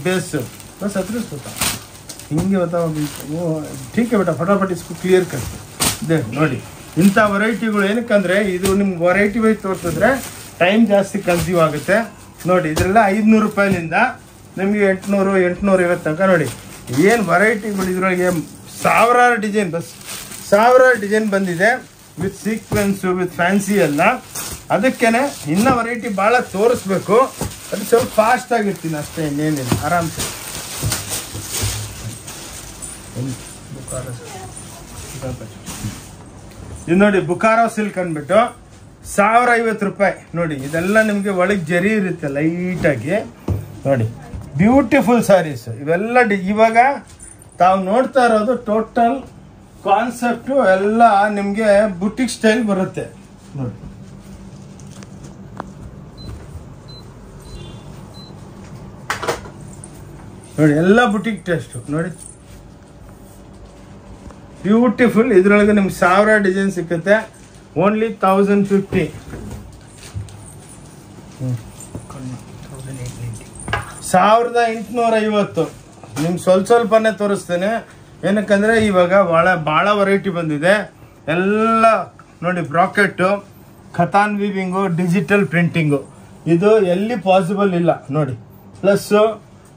ಬೇಸು ಬಸ್ ಹತ್ರ ಹಿಂಗೆ बताओ ठीक है बेटा फटाफट इसको क्लियर करते ಇದೆ ನೋಡಿ. ಇಂಥ ವೆರೈಟಿಗಳು ಏನಕ್ಕಂದರೆ ಇದು ನಿಮ್ಗೆ ವೆರೈಟಿ ವೈಸ್ ತೋರಿಸಿದ್ರೆ ಟೈಮ್ ಜಾಸ್ತಿ ಕನ್ಸ್ಯೂಮ್ ಆಗುತ್ತೆ ನೋಡಿ. ಇದರೆಲ್ಲ 500 ರೂಪಾಯಿಲಿಂದ ನಿಮಗೆ 800 850 ತನಕ ನೋಡಿ. ಏನು ವೆರೈಟಿಗಳು ಇದರೊಳಗೆ ಸಾವಿರಾರು ಡಿಸೈನ್ ಬಂದಿದೆ. ವಿತ್ ಸೀಕ್ವೆನ್ಸು ವಿತ್ ಫ್ಯಾನ್ಸಿ ಎಲ್ಲ. ಅದಕ್ಕೇನೆ ಇನ್ನೂ ವೆರೈಟಿ ಭಾಳ ತೋರಿಸ್ಬೇಕು, ಅದು ಸ್ವಲ್ಪ ಫಾಸ್ಟ್ ಆಗಿರ್ತೀನಿ ಅಷ್ಟೇ, ಇನ್ನೇನಿಲ್ಲ, ಆರಾಮ್ಸೆ. ಇದು ನೋಡಿ ಬುಕಾರೋ ಸಿಲ್ಕ್ ಅಂದ್ಬಿಟ್ಟು 1050 ರೂಪಾಯಿ ನೋಡಿ. ಇದೆಲ್ಲ ನಿಮಗೆ ಒಳಗೆ ಜರಿ ಇರುತ್ತೆ ಲೈಟಾಗಿ ನೋಡಿ. ಬ್ಯೂಟಿಫುಲ್ ಸ್ಯಾರೀಸ್ ಇವೆಲ್ಲ. ಇವಾಗ ತಾವು ನೋಡ್ತಾ ಇರೋದು ಟೋಟಲ್ ಕಾನ್ಸೆಪ್ಟು ಎಲ್ಲ ನಿಮಗೆ ಬುಟಿಕ್ ಸ್ಟೈಲ್ ಬರುತ್ತೆ ನೋಡಿ. ನೋಡಿ ಎಲ್ಲ ಬುಟಿಕ್ ಟೇಸ್ಟು ನೋಡಿ, ಬ್ಯೂಟಿಫುಲ್. ಇದ್ರೊಳಗೆ ನಿಮ್ಗೆ 1000 ಡಿಸೈನ್ ಸಿಕ್ಕುತ್ತೆ. ಓನ್ಲಿ 1050. 1850. ನಿಮ್ಗೆ ಸ್ವಲ್ಪನೇ ತೋರಿಸ್ತೇನೆ, ಏನಕ್ಕಂದರೆ ಇವಾಗ ಭಾಳ ವೆರೈಟಿ ಬಂದಿದೆ ಎಲ್ಲ ನೋಡಿ. ಬ್ರಾಕೆಟ್ಟು, ಖತಾನ್ ವೀವಿಂಗು, ಡಿಜಿಟಲ್ ಪ್ರಿಂಟಿಂಗು, ಇದು ಎಲ್ಲಿ ಪಾಸಿಬಲ್ ಇಲ್ಲ ನೋಡಿ. ಪ್ಲಸ್ಸು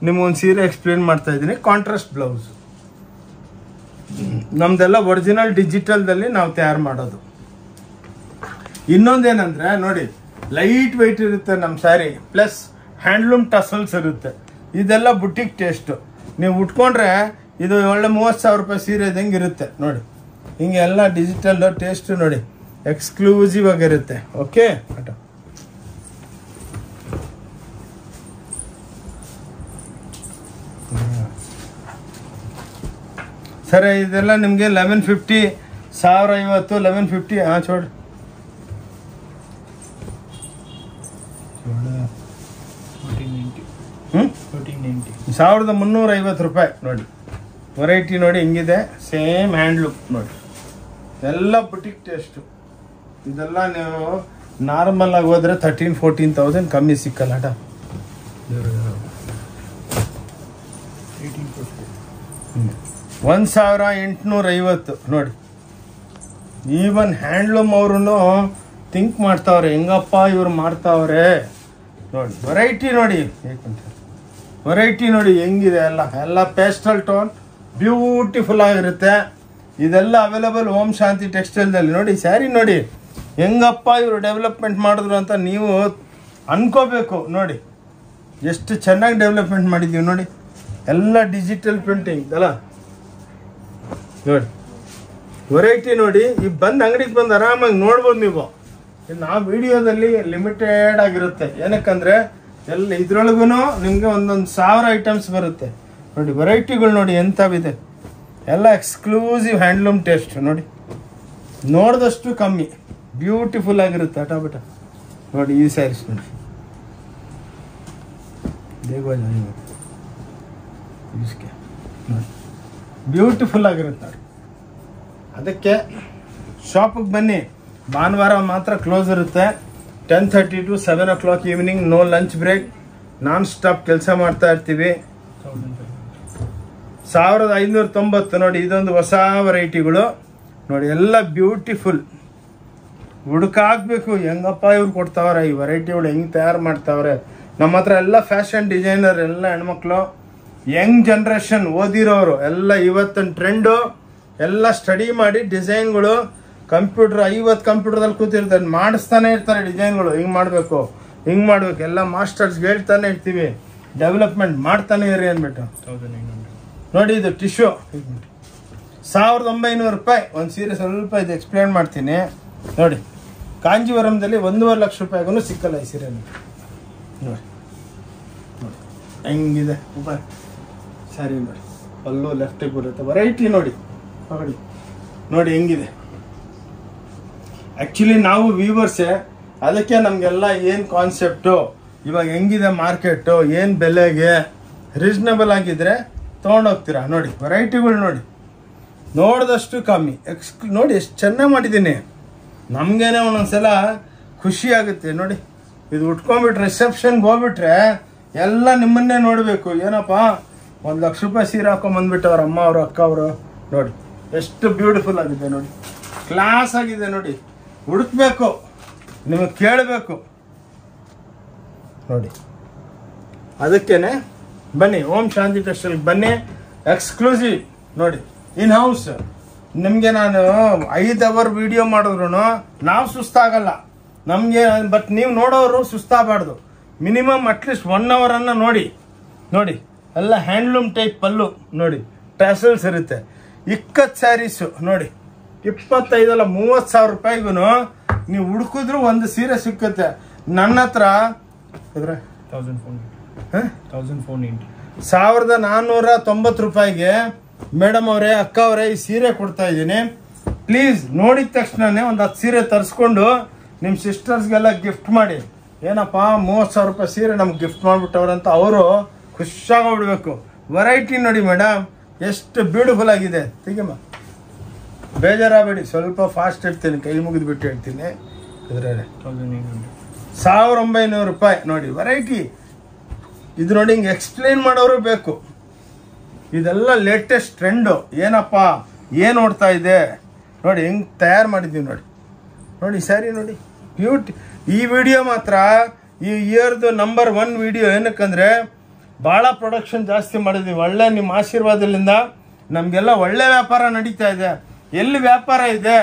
ನಿಮ್ಗೊಂದು ಸೀರೆ ಎಕ್ಸ್ಪ್ಲೇನ್ ಮಾಡ್ತಾ ಇದ್ದೀನಿ, ಕಾಂಟ್ರಾಸ್ಟ್ ಬ್ಲೌಸ್. ನಮ್ದೆಲ್ಲ ಒರಿಜಿನಲ್ ಡಿಜಿಟಲ್ದಲ್ಲಿ ನಾವು ತಯಾರು ಮಾಡೋದು. ಇನ್ನೊಂದೇನಂದ್ರೆ ನೋಡಿ, ಲೈಟ್ ವೆಯ್ಟ್ ಇರುತ್ತೆ ನಮ್ಮ ಸ್ಯಾರಿ, ಪ್ಲಸ್ ಹ್ಯಾಂಡ್ಲೂಮ್ ಟಸಲ್ಸ್ ಇರುತ್ತೆ. ಇದೆಲ್ಲ ಬುಟಿಕ್ ಟೇಸ್ಟು. ನೀವು ಉಟ್ಕೊಂಡ್ರೆ ಇದು ಒಳ್ಳೆ 30,000 ರೂಪಾಯಿ ಸೀರೆ ಇದ್ದಂಗೆ ಇರುತ್ತೆ ನೋಡಿ. ಹಿಂಗೆ ಎಲ್ಲ ಡಿಜಿಟಲ್ ಟೇಸ್ಟ್ ನೋಡಿ, ಎಕ್ಸ್ಕ್ಲೂಸಿವ್ ಆಗಿರುತ್ತೆ. ಓಕೆ ಆಟ ಸರಿ. ಇದೆಲ್ಲ ನಿಮಗೆ 1150, 1050, 1150. ಹಾಂ ಚೋಡ್ 1350 ರೂಪಾಯಿ ನೋಡಿ. ವೆರೈಟಿ ನೋಡಿ ಹಿಂಗಿದೆ, ಸೇಮ್ ಹ್ಯಾಂಡ್ಲೂಮ್ ನೋಡಿ, ಎಲ್ಲ ಬುಟಿಕ್ ಟೇಸ್ಟು. ಇದೆಲ್ಲ ನೀವು ನಾರ್ಮಲ್ ಆಗಿ ಹೋದ್ರೆ 13,000-14,000 ಕಮ್ಮಿ ಸಿಕ್ಕಲ್ಲ ಆಟ. 1850 ನೋಡಿ. ಈವನ್ ಹ್ಯಾಂಡ್ಲೂಮ್ ಅವ್ರೂ ಥಿಂಕ್ ಮಾಡ್ತಾವ್ರೆ, ಹೆಂಗಪ್ಪ ಇವ್ರು ಮಾಡ್ತಾವ್ರೆ ನೋಡಿ. ವೆರೈಟಿ ನೋಡಿ, ವೆರೈಟಿ ನೋಡಿ ಹೆಂಗಿದೆ. ಎಲ್ಲ ಪೇಸ್ಟಲ್ ಟೋನ್, ಬ್ಯೂಟಿಫುಲ್ ಆಗಿರುತ್ತೆ. ಇದೆಲ್ಲ ಅವೈಲೇಬಲ್ ಓಂ ಶಾಂತಿ ಟೆಕ್ಸ್ಟೈಲ್ದಲ್ಲಿ ನೋಡಿ. ಸ್ಯಾರಿ ನೋಡಿ ಹೆಂಗಪ್ಪ ಇವರು ಡೆವಲಪ್ಮೆಂಟ್ ಮಾಡಿದ್ರು ಅಂತ ನೀವು ಅನ್ಕೋಬೇಕು ನೋಡಿ. ಎಷ್ಟು ಚೆನ್ನಾಗಿ ಡೆವಲಪ್ಮೆಂಟ್ ಮಾಡಿದ್ದೀವಿ ನೋಡಿ. ಎಲ್ಲ ಡಿಜಿಟಲ್ ಪ್ರಿಂಟಿಂಗ್ ಅಲ್ಲ ನೋಡಿ. ವೆರೈಟಿ ನೋಡಿ, ಈಗ ಬಂದು ಅಂಗಡಿಗೆ ಬಂದು ಆರಾಮಾಗಿ ನೋಡ್ಬೋದು ನೀವು. ನಾವು ವಿಡಿಯೋದಲ್ಲಿ ಲಿಮಿಟೆಡ್ ಆಗಿರುತ್ತೆ, ಏನಕ್ಕಂದರೆ ಎಲ್ಲ ಇದ್ರೊಳಗೂ ನಿಮಗೆ ಒಂದೊಂದು 1000 ಐಟಮ್ಸ್ ಬರುತ್ತೆ ನೋಡಿ. ವೆರೈಟಿಗಳು ನೋಡಿ ಎಂಥವಿದೆ, ಎಲ್ಲ ಎಕ್ಸ್ಕ್ಲೂಸಿವ್ ಹ್ಯಾಂಡ್ಲೂಮ್ ಟೇಸ್ಟ್ ನೋಡಿ. ನೋಡಿದಷ್ಟು ಕಮ್ಮಿ, ಬ್ಯೂಟಿಫುಲ್ ಆಗಿರುತ್ತೆ ಅಟಾಬಿಟ ನೋಡಿ. ಈ ಸ್ಯಾರೀಸ್ ನೋಡಿ, ಬ್ಯೂಟಿಫುಲ್ ಆಗಿರುತ್ತೆ ನೋಡಿ. ಅದಕ್ಕೆ ಶಾಪಿಗೆ ಬನ್ನಿ. ಭಾನುವಾರ ಮಾತ್ರ ಕ್ಲೋಸ್ ಇರುತ್ತೆ, 10:30 to 7 o'clock evening. No lunch break, non stop ಕೆಲಸ ಮಾಡ್ತಾ ಇರ್ತೀವಿ. 1590 ನೋಡಿ. ಇದೊಂದು ಹೊಸ ವೆರೈಟಿಗಳು ನೋಡಿ, ಎಲ್ಲ ಬ್ಯೂಟಿಫುಲ್. ಹುಡುಕಾಗಬೇಕು ಹೆಂಗಪ್ಪ ಇವ್ರು ಕೊಡ್ತಾವ್ರೆ ಈ ವೆರೈಟಿಗಳು, ಹೆಂಗೆ ತಯಾರು ಮಾಡ್ತಾವ್ರೆ. ನಮ್ಮ ಹತ್ರ ಎಲ್ಲ ಫ್ಯಾಷನ್ ಡಿಸೈನರ್, ಎಲ್ಲ ಹೆಣ್ಮಕ್ಳು, ಯಂಗ್ ಜನ್ರೇಷನ್, ಓದಿರೋರು ಎಲ್ಲ. ಇವತ್ತಿನ ಟ್ರೆಂಡು ಎಲ್ಲ ಸ್ಟಡಿ ಮಾಡಿ ಡಿಸೈನ್ಗಳು, ಕಂಪ್ಯೂಟರ್ 50 ಕಂಪ್ಯೂಟರ್ದಲ್ಲಿ ಕೂತಿರ್ತಾರೆ, ಮಾಡಿಸ್ತಾನೆ ಇರ್ತಾರೆ ಡಿಸೈನ್ಗಳು. ಹಿಂಗೆ ಮಾಡಬೇಕು, ಹಿಂಗೆ ಮಾಡ್ಬೇಕು, ಎಲ್ಲ ಮಾಸ್ಟರ್ಸ್ಗೆ ಹೇಳ್ತಾನೆ ಇರ್ತೀವಿ, ಡೆವಲಪ್ಮೆಂಟ್ ಮಾಡ್ತಾನೆ ಇರಿ ಅಂದ್ಬಿಟ್ಟು. ನೋಡಿ ಇದು ಟಿಶ್ಯೂ 1900 ರೂಪಾಯಿ ಒಂದು ಸೀರೆ. ಸ್ವಲ್ಪ ಇದು ಎಕ್ಸ್ಪ್ಲೇನ್ ಮಾಡ್ತೀನಿ ನೋಡಿ. ಕಾಂಜೀವರಂದಲ್ಲಿ 1.5 ಲಕ್ಷ ರೂಪಾಯಿಗೂ ಸಿಕ್ಕಲ್ಲ ಈ ಸೀರೆ ನೋಡಿ. ಹೆಂಗಿದೆ ಸರಿ ನೋಡಿ. ಪಲ್ಲು ಲೆಫ್ಟಿಗೆ ಬರುತ್ತೆ, ವೆರೈಟಿ ನೋಡಿ ನೋಡಿ ನೋಡಿ ಹೆಂಗಿದೆ. ಆ್ಯಕ್ಚುಲಿ ನಾವು ವ್ಯೂವರ್ಸೇ, ಅದಕ್ಕೆ ನಮಗೆಲ್ಲ ಏನು ಕಾನ್ಸೆಪ್ಟು, ಇವಾಗ ಹೆಂಗಿದೆ ಮಾರ್ಕೆಟು, ಏನು ಬೆಲೆಗೆ ರೀಸ್ನಬಲ್ ಆಗಿದ್ರೆ ತೊಗೊಂಡೋಗ್ತೀರಾ ನೋಡಿ. ವೆರೈಟಿಗಳು ನೋಡಿ, ನೋಡಿದಷ್ಟು ಕಮ್ಮಿ. ನೋಡಿ ಎಷ್ಟು ಚೆನ್ನಾಗಿ ಮಾಡಿದ್ದೀನಿ. ನಮಗೇನೆ ಒಂದೊಂದ್ಸಲ ಖುಷಿ ಆಗುತ್ತೆ ನೋಡಿ. ಇದು ಉಟ್ಕೊಂಡ್ಬಿಟ್ರೆ ರಿಸೆಪ್ಷನ್ಗೆ ಹೋಗ್ಬಿಟ್ರೆ ಎಲ್ಲ ನಿಮ್ಮನ್ನೇ ನೋಡಬೇಕು. ಏನಪ್ಪ 1 ಲಕ್ಷ ರೂಪಾಯಿ ಸೀರೆ ಹಾಕೊಂಬಂದ್ಬಿಟ್ಟು ಅವ್ರ ಅಮ್ಮ ಅವರು ಅಕ್ಕ ಅವರು ನೋಡಿ, ಎಷ್ಟು ಬ್ಯೂಟಿಫುಲ್ ಆಗಿದೆ ನೋಡಿ, ಕ್ಲಾಸ್ ಆಗಿದೆ ನೋಡಿ. ಹುಡುಕ್ಬೇಕು, ನಿಮಗೆ ಕೇಳಬೇಕು ನೋಡಿ. ಅದಕ್ಕೇನೆ ಬನ್ನಿ, ಓಂ ಶಾಂತಿ ಟೆಕ್ಸ್ಟೈಲ್ಗೆ ಬನ್ನಿ. ಎಕ್ಸ್ಕ್ಲೂಸಿವ್ ನೋಡಿ, ಇನ್ ಹೌಸ್ ನಿಮಗೆ ನಾನು 5 ಅವರ್ ವಿಡಿಯೋ ಮಾಡಿದ್ರು ನಾವು ಸುಸ್ತಾಗಲ್ಲ ನಮಗೆ. ಬಟ್ ನೀವು ನೋಡೋರು ಸುಸ್ತಾಗಬಾರ್ದು. ಮಿನಿಮಮ್ ಅಟ್ಲೀಸ್ಟ್ 1 ಅವರನ್ನು ನೋಡಿ. ಎಲ್ಲ ಹ್ಯಾಂಡ್ಲೂಮ್ ಟೈಪ್ ಪಲ್ಲು ನೋಡಿ, ಟ್ಯಾಸಲ್ಸ್ ಇರುತ್ತೆ. ಇಕ್ಕತ್ ಸ್ಯಾರೀಸು ನೋಡಿ, 25 ಅಲ್ಲ 30 ಸಾವಿರ ರೂಪಾಯಿಗೂ ನೀವು ಹುಡುಕಿದ್ರು ಒಂದು ಸೀರೆ ಸಿಕ್ಕುತ್ತೆ. ನನ್ನ ಹತ್ರ 1490 ರೂಪಾಯಿಗೆ ಮೇಡಮ್ ಅವರೇ, ಅಕ್ಕ ಅವರೇ, ಈ ಸೀರೆ ಕೊಡ್ತಾ ಇದ್ದೀನಿ. ಪ್ಲೀಸ್ ನೋಡಿದ ತಕ್ಷಣನೇ ಒಂದು 10 ಸೀರೆ ತರಿಸ್ಕೊಂಡು ನಿಮ್ಮ ಸಿಸ್ಟರ್ಸ್ಗೆಲ್ಲ ಗಿಫ್ಟ್ ಮಾಡಿ. ಏನಪ್ಪ 30 ಸಾವಿರ ರೂಪಾಯಿ ಸೀರೆ ನಮ್ಗೆ ಗಿಫ್ಟ್ ಮಾಡಿಬಿಟ್ಟವ್ರಂತ ಅವರು ಖುಷಿಯಾಗೋಗ್ಬಿಡ್ಬೇಕು. ವೆರೈಟಿ ನೋಡಿ ಮೇಡಮ್, ಎಷ್ಟು ಬ್ಯೂಟಿಫುಲ್ ಆಗಿದೆ. ತೆಗಿಮ್ಮ, ಬೇಜಾರಾಗಬೇಡಿ, ಸ್ವಲ್ಪ ಫಾಸ್ಟ್ ಹೇಳ್ತೀನಿ, ಕೈ ಮುಗಿದ್ಬಿಟ್ಟು ಹೇಳ್ತೀನಿ. ಇದರಲ್ಲಿ 1900 ರೂಪಾಯಿ ನೋಡಿ ವೆರೈಟಿ. ಇದು ನೋಡಿ, ಹಿಂಗೆ ಎಕ್ಸ್ಪ್ಲೇನ್ ಮಾಡೋರು ಬೇಕು. ಇದೆಲ್ಲ ಲೇಟೆಸ್ಟ್ ಟ್ರೆಂಡು. ಏನಪ್ಪ ಏನು ನೋಡ್ತಾ ಇದೆ ನೋಡಿ, ಹೆಂಗೆ ತಯಾರು ಮಾಡಿದ್ದೀವಿ ನೋಡಿ ಸ್ಯಾರಿ ನೋಡಿ, ಬ್ಯೂಟಿ. ಈ ವಿಡಿಯೋ ಮಾತ್ರ ಈ ಇಯರ್ದು ನಂಬರ್ 1 ವಿಡಿಯೋ. ಏನಕ್ಕಂದರೆ ಭಾಳ ಪ್ರೊಡಕ್ಷನ್ ಜಾಸ್ತಿ ಮಾಡಿದ್ದೀವಿ. ಒಳ್ಳೆ ನಿಮ್ಮ ಆಶೀರ್ವಾದದಿಂದ ನಮಗೆಲ್ಲ ಒಳ್ಳೆ ವ್ಯಾಪಾರ ನಡೀತಾ ಇದೆ. ಎಲ್ಲಿ ವ್ಯಾಪಾರ ಇದೆ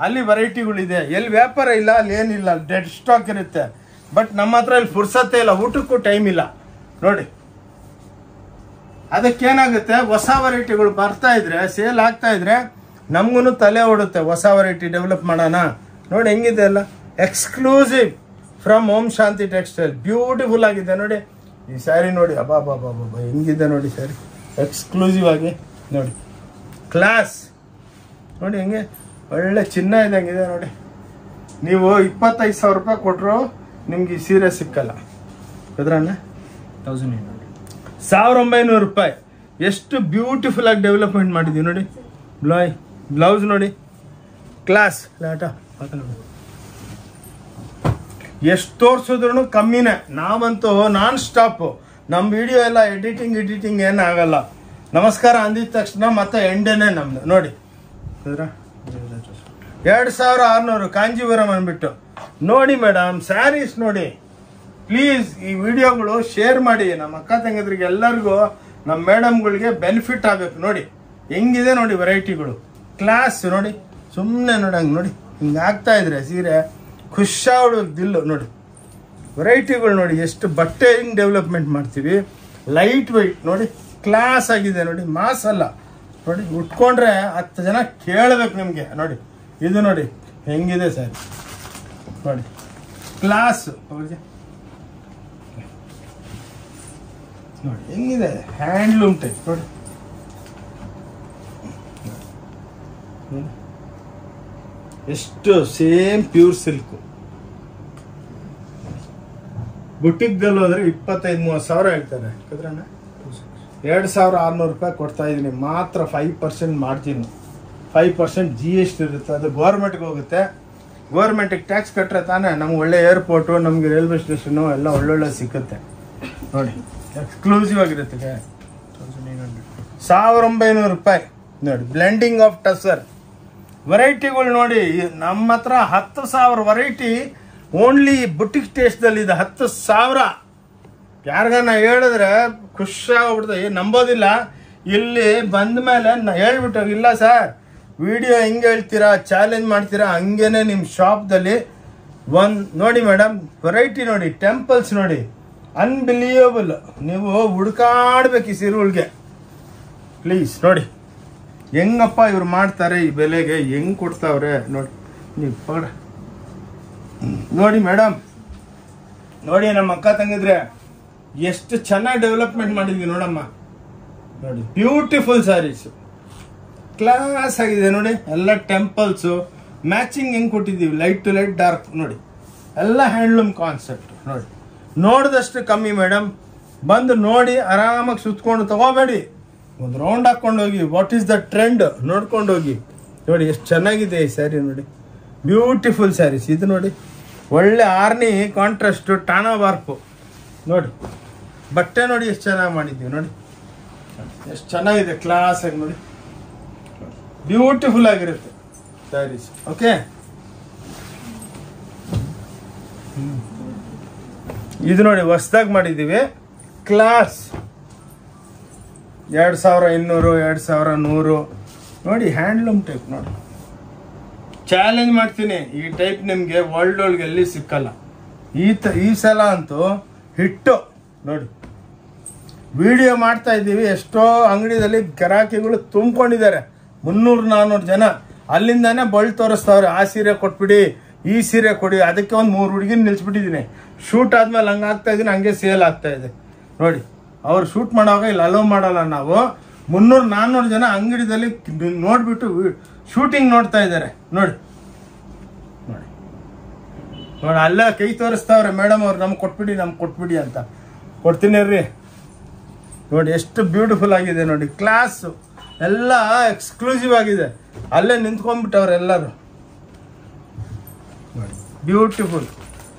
ಅಲ್ಲಿ ವೆರೈಟಿಗಳಿದೆ, ಎಲ್ಲಿ ವ್ಯಾಪಾರ ಇಲ್ಲ ಅಲ್ಲಿ ಏನಿಲ್ಲ, ಡೆಡ್ ಸ್ಟಾಕ್ ಇರುತ್ತೆ. ಬಟ್ ನಮ್ಮ ಹತ್ರ ಇಲ್ಲಿ ಫುರ್ಸತ್ತೇ ಇಲ್ಲ, ಊಟಕ್ಕೂ ಟೈಮ್ ಇಲ್ಲ ನೋಡಿ. ಅದಕ್ಕೇನಾಗುತ್ತೆ, ಹೊಸ ವೆರೈಟಿಗಳು ಬರ್ತಾ ಇದ್ರೆ, ಸೇಲ್ ಆಗ್ತಾ ಇದ್ರೆ ನಮಗೂ ತಲೆ ಓಡುತ್ತೆ, ಹೊಸ ವೆರೈಟಿ ಡೆವಲಪ್ ಮಾಡೋಣ. ನೋಡಿ ಹೆಂಗಿದೆ ಅಲ್ಲ, exclusive from Om Shanti textile. Beautiful ಆಗಿದೆ ನೋಡಿ ಈ ಸ್ಯಾರಿ. ನೋಡಿ ಅಬ್ಬಾ ಹೆಂಗಿದೆ ನೋಡಿ ಸ್ಯಾರಿ, ಎಕ್ಸ್ಕ್ಲೂಸಿವ್ ಆಗಿ ನೋಡಿ, ಕ್ಲಾಸ್ ನೋಡಿ, ಹೆಂಗೆ ಒಳ್ಳೆ ಚಿನ್ನ ಇದ್ದಂಗಿದೆ ನೋಡಿ. ನೀವು 25 ಸಾವಿರ ರೂಪಾಯಿ ಕೊಟ್ಟರು ನಿಮ್ಗೆ ಈ ಸೀರೆ ಸಿಕ್ಕಲ್ಲ. ಅದ್ರನ್ನ 1900 ರೂಪಾಯಿ. ಎಷ್ಟು ಬ್ಯೂಟಿಫುಲ್ ಆಗಿ ಡೆವಲಪ್ಮೆಂಟ್ ಮಾಡಿದ್ದೀವಿ ನೋಡಿ. ಬ್ಲೌಸ್ ನೋಡಿ, ಕ್ಲಾಸ್. ಲಾಟ ಎಷ್ಟು ತೋರಿಸಿದ್ರು ಕಮ್ಮಿನೇ. ನಾವಂತೂ ನಾನ್ ಸ್ಟಾಪ್. ನಮ್ಮ ವಿಡಿಯೋ ಎಲ್ಲ ಎಡಿಟಿಂಗ್ ಏನಾಗಲ್ಲ. ನಮಸ್ಕಾರ ಅಂದಿದ ತಕ್ಷಣ ಮತ್ತೆ ಎಂಡೇನೆ ನಮ್ದು ನೋಡಿ. 2600 ಕಾಂಜೀವರಂ ಅಂದ್ಬಿಟ್ಟು ನೋಡಿ ಮೇಡಮ್. ಸ್ಯಾರೀಸ್ ನೋಡಿ ಪ್ಲೀಸ್. ಈ ವಿಡಿಯೋಗಳು ಶೇರ್ ಮಾಡಿ ನಮ್ಮ ಅಕ್ಕ ತಂಗಿದ್ರಿಗೆ ಎಲ್ಲರಿಗೂ, ನಮ್ಮ ಮೇಡಮ್ಗಳಿಗೆ ಬೆನಿಫಿಟ್ ಆಗಬೇಕು. ನೋಡಿ ಹೆಂಗಿದೆ ನೋಡಿ ವೆರೈಟಿಗಳು, ಕ್ಲಾಸ್ ನೋಡಿ. ಸುಮ್ಮನೆ ನೋಡಿ ಹಂಗೆ ನೋಡಿ, ಹಿಂಗೆ ಆಗ್ತಾ ಇದ್ರೆ ಸೀರೆ ಖುಷಿಯಾಗ್ಬಿಡೋದು ದಿಲ್ಲು ನೋಡಿ. ವೆರೈಟಿಗಳು ನೋಡಿ, ಎಷ್ಟು ಬಟ್ಟೆ ಹಿಂಗೆ ಡೆವಲಪ್ಮೆಂಟ್ ಮಾಡ್ತೀವಿ. ಲೈಟ್ ವೆಯ್ಟ್ ನೋಡಿ, ಕ್ಲಾಸ್ ಆಗಿದೆ ನೋಡಿ, ಮಾಸ್ ಅಲ್ಲ ನೋಡಿ. ಉಟ್ಕೊಂಡ್ರೆ 10 ಜನ ಕೇಳಬೇಕು ನಿಮಗೆ ನೋಡಿ. ಇದು ನೋಡಿ ಹೆಂಗಿದೆ ಸರ್ ನೋಡಿ, ಕ್ಲಾಸ್ ಅವ್ರಿಗೆ ನೋಡಿ ಹೆಂಗಿದೆ, ಹ್ಯಾಂಡ್ಲೂಮ್ ಟೈಪ್ ನೋಡಿ. ಎಷ್ಟು ಸೇಮ್ ಪ್ಯೂರ್ ಸಿಲ್ಕು. ಬುಟಿಕ್ದಲ್ಲಿ ಹೋದ್ರೆ 25-30 ಸಾವಿರ ಹೇಳ್ತಾರೆ. 2600 ರೂಪಾಯಿ ಕೊಡ್ತಾ ಇದ್ದೀನಿ. ಮಾತ್ರ 5% ಮಾರ್ಜಿನ್, 5% GST ಇರುತ್ತೆ. ಅದು ಗೌರ್ಮೆಂಟ್ಗೆ ಹೋಗುತ್ತೆ. ಗೌರ್ಮೆಂಟಿಗೆ ಟ್ಯಾಕ್ಸ್ ಕಟ್ಟರೆ ತಾನೇ ನಮ್ಗೆ ಒಳ್ಳೆ ಏರ್ಪೋರ್ಟು, ನಮಗೆ ರೈಲ್ವೆ ಸ್ಟೇಷನು ಎಲ್ಲ ಒಳ್ಳೊಳ್ಳೆ ಸಿಕ್ಕುತ್ತೆ ನೋಡಿ. ಎಕ್ಸ್ಕ್ಲೂಸಿವ್ ಆಗಿರುತ್ತೆ. 1900 ರೂಪಾಯಿ ನೋಡಿ. ಬ್ಲೆಂಡಿಂಗ್ ಆಫ್ ಟಸರ್ ವೆರೈಟಿಗಳು ನೋಡಿ. ನಮ್ಮ ಹತ್ರ 10,000 ವೆರೈಟಿ ಓನ್ಲಿ ಬುಟಿಕ್ ಟೇಸ್ಟ್ದಲ್ಲಿ ಇದೆ. 10,000 ಯಾರಿಗಾನ ಹೇಳಿದ್ರೆ ಖುಷಿಯಾಗ್ಬಿಡ್ತದೆ, ನಂಬೋದಿಲ್ಲ. ಇಲ್ಲಿ ಬಂದ ಮೇಲೆ ಹೇಳ್ಬಿಟ್ಟು, ಇಲ್ಲ ಸರ್ ವಿಡಿಯೋ ಹೆಂಗೆ ಹೇಳ್ತೀರಾ, ಚಾಲೆಂಜ್ ಮಾಡ್ತೀರಾ, ಹಂಗೇನೆ ನಿಮ್ಮ ಶಾಪ್ದಲ್ಲಿ ನೋಡಿ ಮೇಡಮ್. ವೆರೈಟಿ ನೋಡಿ, ಟೆಂಪಲ್ಸ್ ನೋಡಿ, ಅನ್ಬಿಲಿಯಬಲ್. ನೀವು ಹುಡ್ಕಾಡ್ಬೇಕು ಈ ಸೀರೆಗಳಿಗೆ. ಪ್ಲೀಸ್ ನೋಡಿ ಹೆಂಗಪ್ಪ ಇವ್ರು ಮಾಡ್ತಾರೆ, ಈ ಬೆಲೆಗೆ ಹೆಂಗೆ ಕೊಡ್ತಾವ್ರೆ ನೋಡಿ. ನೀವು ಪಡ ನೋಡಿ ಮೇಡಮ್, ನೋಡಿ ನಮ್ಮ ಅಕ್ಕ ತಂಗಿದ್ರೆ ಎಷ್ಟು ಚೆನ್ನಾಗಿ ಡೆವಲಪ್ಮೆಂಟ್ ಮಾಡಿದ್ವಿ ನೋಡಮ್ಮ ನೋಡಿ. ಬ್ಯೂಟಿಫುಲ್ ಸ್ಯಾರೀಸು, ಕ್ಲಾಸ್ ಆಗಿದೆ ನೋಡಿ. ಎಲ್ಲ ಟೆಂಪಲ್ಸು ಮ್ಯಾಚಿಂಗ್ ಹೆಂಗೆ ಕೊಟ್ಟಿದ್ದೀವಿ, ಲೈಟ್ ಟು ಲೈಟ್ ಡಾರ್ಕ್ ನೋಡಿ. ಎಲ್ಲ ಹ್ಯಾಂಡ್ಲೂಮ್ ಕಾನ್ಸೆಪ್ಟ್ ನೋಡಿ. ನೋಡಿದಷ್ಟು ಕಮ್ಮಿ ಮೇಡಮ್. ಬಂದು ನೋಡಿ ಆರಾಮಾಗಿ ಸುತ್ಕೊಂಡು ತಗೋಬೇಡಿ, ಒಂದು ರೌಂಡ್ ಹಾಕ್ಕೊಂಡು ಹೋಗಿ. ವಾಟ್ ಈಸ್ ದ ಟ್ರೆಂಡ್ ನೋಡ್ಕೊಂಡು ಹೋಗಿ ನೋಡಿ. ಎಷ್ಟು ಚೆನ್ನಾಗಿದೆ ಈ ಸ್ಯಾರಿ ನೋಡಿ, ಬ್ಯೂಟಿಫುಲ್ ಸ್ಯಾರೀಸ್. ಇದು ನೋಡಿ ಒಳ್ಳೆ ಆರ್ನಿ ಕಾಂಟ್ರಾಸ್ಟು, ಟಾನಾ ಬಾರ್ಪು ನೋಡಿ. ಬಟ್ಟೆ ನೋಡಿ ಎಷ್ಟು ಚೆನ್ನಾಗಿ ಮಾಡಿದ್ದೀವಿ ನೋಡಿ, ಎಷ್ಟು ಚೆನ್ನಾಗಿದೆ, ಕ್ಲಾಸ್ ಆಗಿ ನೋಡಿ, ಬ್ಯೂಟಿಫುಲ್ ಆಗಿರುತ್ತೆ ಸ್ಯಾರೀಸ್. ಓಕೆ, ಇದು ನೋಡಿ ಹೊಸದಾಗಿ ಮಾಡಿದ್ದೀವಿ, ಕ್ಲಾಸ್. 2200, 2100 ನೋಡಿ ಹ್ಯಾಂಡ್ಲೂಮ್ ಟೈಪ್ ನೋಡಿ. ಚಾಲೆಂಜ್ ಮಾಡ್ತೀನಿ, ಈ ಟೈಪ್ ನಿಮಗೆ ವರ್ಲ್ಡ್ ಒಳಗೆ ಎಲ್ಲಿ ಸಿಕ್ಕಲ್ಲ. ಈ ಸಲ ಅಂತೂ ಹಿಟ್ಟು ನೋಡಿ. ವಿಡಿಯೋ ಮಾಡ್ತಾ ಇದ್ದೀವಿ, ಎಷ್ಟೋ ಅಂಗಡಿಯಲ್ಲಿ ಗಿರಾಕಿಗಳು ತುಂಬಿಕೊಂಡಿದ್ದಾರೆ, 300-400 ಜನ. ಅಲ್ಲಿಂದಾನೆ ಬಳ್ಳಿ ತೋರಿಸ್ತಾವ್ರೆ, ಆ ಸೀರೆ ಕೊಟ್ಬಿಡಿ, ಈ ಸೀರೆ ಕೊಡಿ. ಅದಕ್ಕೆ ಒಂದು 3 ಹುಡುಗಿನ ನಿಲ್ಸ್ಬಿಟ್ಟಿದ್ದೀನಿ. ಶೂಟ್ ಆದ್ಮೇಲೆ ಹಂಗೆ ಆಗ್ತಾ ಇದ್ದೀನಿ, ಹಂಗೆ ಸೇಲ್ ಆಗ್ತಾ ಇದೆ ನೋಡಿ. ಅವ್ರು ಶೂಟ್ ಮಾಡೋವಾಗ ಇಲ್ಲಿ ಅಲೋ ಮಾಡಲ್ಲ ನಾವು. 300-400 ಜನ ಅಂಗಡಿದಲ್ಲಿ ನೋಡ್ಬಿಟ್ಟು ಶೂಟಿಂಗ್ ನೋಡ್ತಾ ಇದ್ದಾರೆ ನೋಡಿ. ನೋಡಿ ನೋಡಿ ಅಲ್ಲೇ ಕೈ ತೋರಿಸ್ತಾವ್ರೆ, ಮೇಡಮ್ ಅವ್ರು ನಮ್ಗೆ ಕೊಟ್ಬಿಡಿ ಅಂತ. ಕೊಡ್ತೀನಿ ರೀ. ನೋಡಿ ಎಷ್ಟು ಬ್ಯೂಟಿಫುಲ್ ಆಗಿದೆ ನೋಡಿ. ಕ್ಲಾಸು ಎಲ್ಲ ಎಕ್ಸ್ಕ್ಲೂಸಿವ್ ಆಗಿದೆ. ಅಲ್ಲೇ ನಿಂತ್ಕೊಂಡ್ಬಿಟ್ಟವ್ರೆ ಎಲ್ಲರೂ ನೋಡಿ. ಬ್ಯೂಟಿಫುಲ್.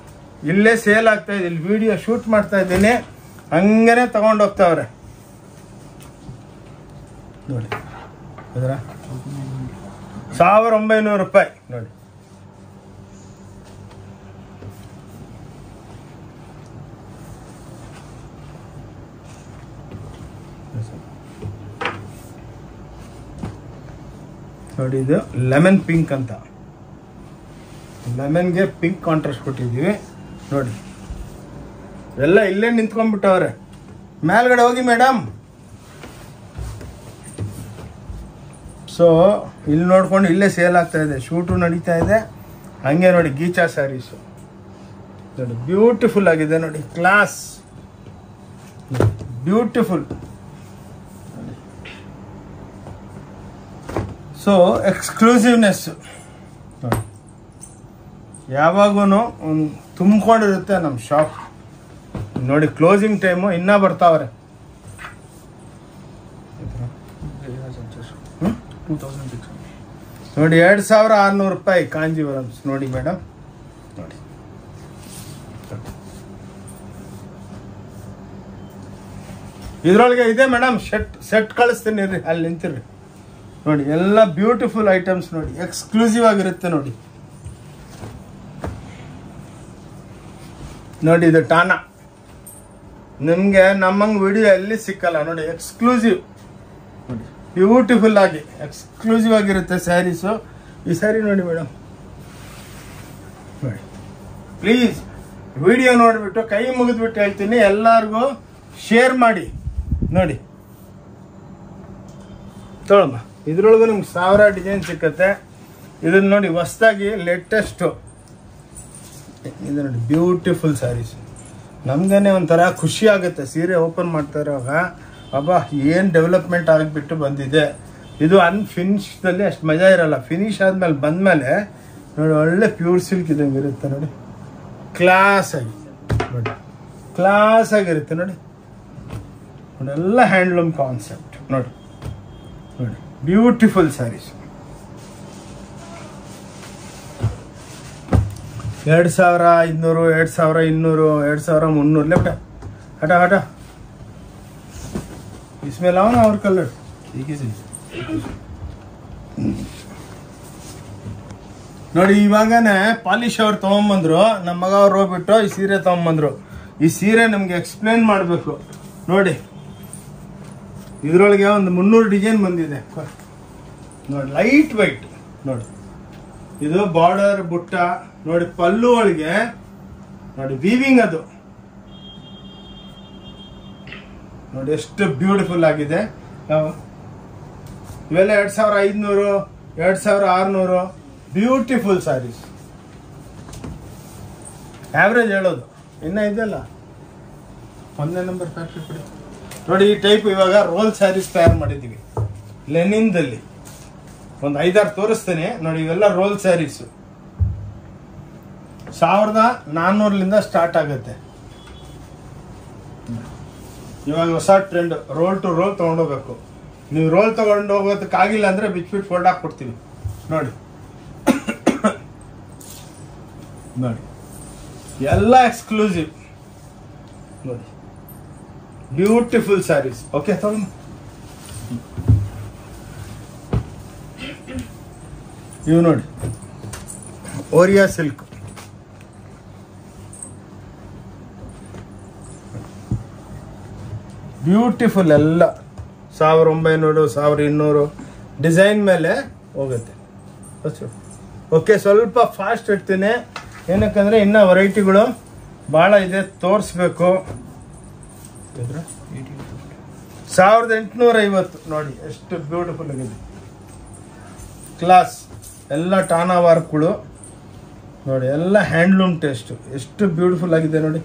ಇಲ್ಲೇ ಸೇಲ್ ಆಗ್ತಾ ಇದೆ, ಇಲ್ಲಿ ವಿಡಿಯೋ ಶೂಟ್ ಮಾಡ್ತಾ ಇದ್ದೀನಿ, ಹಂಗೇನೆ ತಗೊಂಡು ಹೋಗ್ತಾವ್ರೆ ನೋಡಿ. ಅದರ 1900 ರೂಪಾಯಿ ನೋಡಿ. ನೋಡಿ ಇದು ಲೆಮನ್ ಪಿಂಕ್ ಅಂತ, ಲೆಮನ್ಗೆ ಪಿಂಕ್ ಕಾಂಟ್ರಾಸ್ಟ್ ಕೊಟ್ಟಿದ್ದೀವಿ ನೋಡಿ. ಎಲ್ಲ ಇಲ್ಲೇ ನಿಂತ್ಕೊಂಡ್ಬಿಟ್ಟವ್ರೆ. ಮೇಲ್ಗಡೆ ಹೋಗಿ ಮೇಡಮ್. ಸೊ ಇಲ್ಲಿ ನೋಡ್ಕೊಂಡು ಇಲ್ಲೇ ಸೇಲ್ ಆಗ್ತಾ ಇದೆ, ಶೂಟು ನಡೀತಾ ಇದೆ. ಹಂಗೆ ನೋಡಿ ಗೀಚಾ ಸ್ಯಾರೀಸು ನೋಡಿ, ಬ್ಯೂಟಿಫುಲ್ ಆಗಿದೆ ನೋಡಿ. Class, beautiful. ಸೊ ಎಕ್ಸ್ಕ್ಲೂಸಿವ್ನೆಸ್ ನೋಡಿ. ಯಾವಾಗೂ ತುಂಬಿಕೊಂಡಿರುತ್ತೆ ನಮ್ಮ ಶಾಪ್ ನೋಡಿ. ಕ್ಲೋಸಿಂಗ್ ಟೈಮು ಇನ್ನೂ ಬರ್ತಾವ್ರೆ. 2600 ನೋಡಿ. 2600 ರೂಪಾಯಿ ಕಾಂಜೀವರಮ್ಸ್ ನೋಡಿ ಮೇಡಮ್ ನೋಡಿ. ಇದ್ರೊಳಗೆ ಇದೆ ಮೇಡಮ್, ಸೆಟ್ ಕಳಿಸ್ತೀನಿ ರೀ, ಅಲ್ಲಿ ನಿಂತಿರ್ರಿ ನೋಡಿ. ಎಲ್ಲ ಬ್ಯೂಟಿಫುಲ್ ಐಟಮ್ಸ್ ನೋಡಿ, ಎಕ್ಸ್ಕ್ಲೂಸಿವ್ ಆಗಿರುತ್ತೆ ನೋಡಿ. ನೋಡಿ ಇದು ಟಾನಾ, ನಿಮಗೆ ನಮ್ಮಂಗೆ ವಿಡಿಯೋ ಎಲ್ಲಿ ಸಿಕ್ಕಲ್ಲ ನೋಡಿ. ಎಕ್ಸ್ಕ್ಲೂಸಿವ್ ನೋಡಿ, ಬ್ಯೂಟಿಫುಲ್ ಆಗಿ ಎಕ್ಸ್ಕ್ಲೂಸಿವ್ ಆಗಿರುತ್ತೆ ಸ್ಯಾರೀಸು. ಈ ಸ್ಯಾರಿ ನೋಡಿ ಮೇಡಮ್ ನೋಡಿ. ಪ್ಲೀಸ್ ವಿಡಿಯೋ ನೋಡಿಬಿಟ್ಟು ಕೈ ಮುಗಿದ್ಬಿಟ್ಟು ಹೇಳ್ತೀನಿ, ಎಲ್ಲರಿಗೂ ಶೇರ್ ಮಾಡಿ ನೋಡಿ. ತೊಗೊಳಮ್ಮ, ಇದ್ರೊಳಗೂ ನಿಮ್ಗೆ 1000 ಡಿಸೈನ್ ಸಿಕ್ಕತ್ತೆ. ಇದನ್ನ ನೋಡಿ ಹೊಸ್ದಾಗಿ ಲೇಟೆಸ್ಟು ಇದು ನೋಡಿ, ಬ್ಯೂಟಿಫುಲ್ ಸ್ಯಾರೀಸ್. ನಮ್ಗೇ ಒಂಥರ ಖುಷಿ ಆಗುತ್ತೆ ಸೀರೆ ಓಪನ್ ಮಾಡ್ತಾ ಇರೋವಾಗ. ಅಬ್ಬಾ ಏನು ಡೆವಲಪ್ಮೆಂಟ್ ಆಗಿಬಿಟ್ಟು ಬಂದಿದೆ. ಇದು ಅನ್ಫಿನಿಶ್ದಲ್ಲಿ ಅಷ್ಟು ಮಜಾ ಇರಲ್ಲ. ಫಿನಿಶ್ ಆದ್ಮೇಲೆ ಬಂದಮೇಲೆ ನೋಡಿ ಒಳ್ಳೆ ಪ್ಯೂರ್ ಸಿಲ್ಕ್ ಇದ್ದಂಗೆ ಇರುತ್ತೆ ನೋಡಿ. ಕ್ಲಾಸ್ ಆಗಿ ನೋಡಿ, ಕ್ಲಾಸ್ ಆಗಿರುತ್ತೆ ನೋಡಿ. ಎಲ್ಲ ಹ್ಯಾಂಡ್ಲೂಮ್ ಕಾನ್ಸೆಪ್ಟ್ ನೋಡಿ. ನೋಡಿ ಬ್ಯೂಟಿಫುಲ್ ಸ್ಯಾರೀಸ್. 2500, 2200, 2300 लेफ्ट हटा हटा. इसमें लाओ ना और कलर. ठीक है ನೋಡಿ. ಇವಾಗನೇ ಪಾಲಿಶ್ ಅವ್ರು ತೊಗೊಂಬಂದ್ರು, ನಮ್ಮ ಮಗ ಅವ್ರು ಹೋಗ್ಬಿಟ್ಟು ಈ ಸೀರೆ ತೊಗೊಂಬಂದ್ರು. ಈ ಸೀರೆ ನಮ್ಗೆ ಎಕ್ಸ್ಪ್ಲೇನ್ ಮಾಡಬೇಕು ನೋಡಿ. ಇದ್ರೊಳಗೆ ಒಂದು 300 ಡಿಸೈನ್ ಬಂದಿದೆ ನೋಡಿ. ಲೈಟ್ ವೈಟ್ ನೋಡಿ. ಇದು ಬಾರ್ಡರ್ ಬುಟ್ಟ ನೋಡಿ. ಪಲ್ಲು ಒಳಗೆ ನೋಡಿ ವೀವಿಂಗ್ ಅದು ನೋಡಿ, ಎಷ್ಟು ಬ್ಯೂಟಿಫುಲ್ ಆಗಿದೆ. ಇವೆಲ್ಲ 2500, 2600 ಬ್ಯೂಟಿಫುಲ್ ಸ್ಯಾರೀಸ್. ಆವ್ರೇಜ್ ಹೇಳೋದು ಇನ್ನ ಇದೆಲ್ಲ 1ನೇ ನಂಬರ್ ಫ್ಯಾಕ್ಟ್ರಿ ನೋಡಿ. ಈ ಟೈಪ್ ಇವಾಗ ರೋಲ್ ಸ್ಯಾರೀಸ್ ತಯಾರು ಮಾಡಿದ್ದೀವಿ ಲೆನಿನ್ದಲ್ಲಿ. ಒಂದು 5-6 ತೋರಿಸ್ತೇನೆ ನೋಡಿ. ಇವೆಲ್ಲ ರೋಲ್ ಸ್ಯಾರೀಸು 1400 ಸ್ಟಾರ್ಟ್ ಆಗುತ್ತೆ. ಇವಾಗ ಹೊಸ ಟ್ರೆಂಡ್ ರೋಲ್ ಟು ರೋಲ್ ತೊಗೊಂಡೋಗ್ಬೇಕು. ನೀವು ರೋಲ್ ತೊಗೊಂಡು ಹೋಗೋದಕ್ಕಾಗಿಲ್ಲ ಅಂದರೆ ಬಿಚ್ಬಿಟ್ಟು ಫೋಲ್ಡ್ ಹಾಕ್ಕೊಡ್ತೀವಿ ನೋಡಿ. ನೋಡಿ ಎಲ್ಲ ಎಕ್ಸ್ಕ್ಲೂಸಿವ್ ನೋಡಿ, ಬ್ಯೂಟಿಫುಲ್ ಸ್ಯಾರೀಸ್. ಓಕೆ ತಗೊಂಡು ಇವು ನೋಡಿ, ಓರಿಯಾ ಸಿಲ್ಕ್ ಬ್ಯೂಟಿಫುಲ್. ಎಲ್ಲ 1900, 1200 ಡಿಸೈನ್ ಮೇಲೆ ಹೋಗುತ್ತೆ. ಓಕೆ, ಸ್ವಲ್ಪ ಫಾಸ್ಟ್ ಇಡ್ತೀನಿ, ಏನಕ್ಕಂದರೆ ಇನ್ನೂ ವೆರೈಟಿಗಳು ಭಾಳ ಇದೆ, ತೋರಿಸ್ಬೇಕು. 1850 ನೋಡಿ, ಎಷ್ಟು ಬ್ಯೂಟಿಫುಲ್ ಆಗಿದೆ. ಕ್ಲಾಸ್ ಎಲ್ಲ ಟಾನಾ ವರ್ಕ್ಗಳು ನೋಡಿ, ಎಲ್ಲ ಹ್ಯಾಂಡ್ಲೂಮ್ ಟೇಸ್ಟು, ಎಷ್ಟು ಬ್ಯೂಟಿಫುಲ್ ಆಗಿದೆ ನೋಡಿ,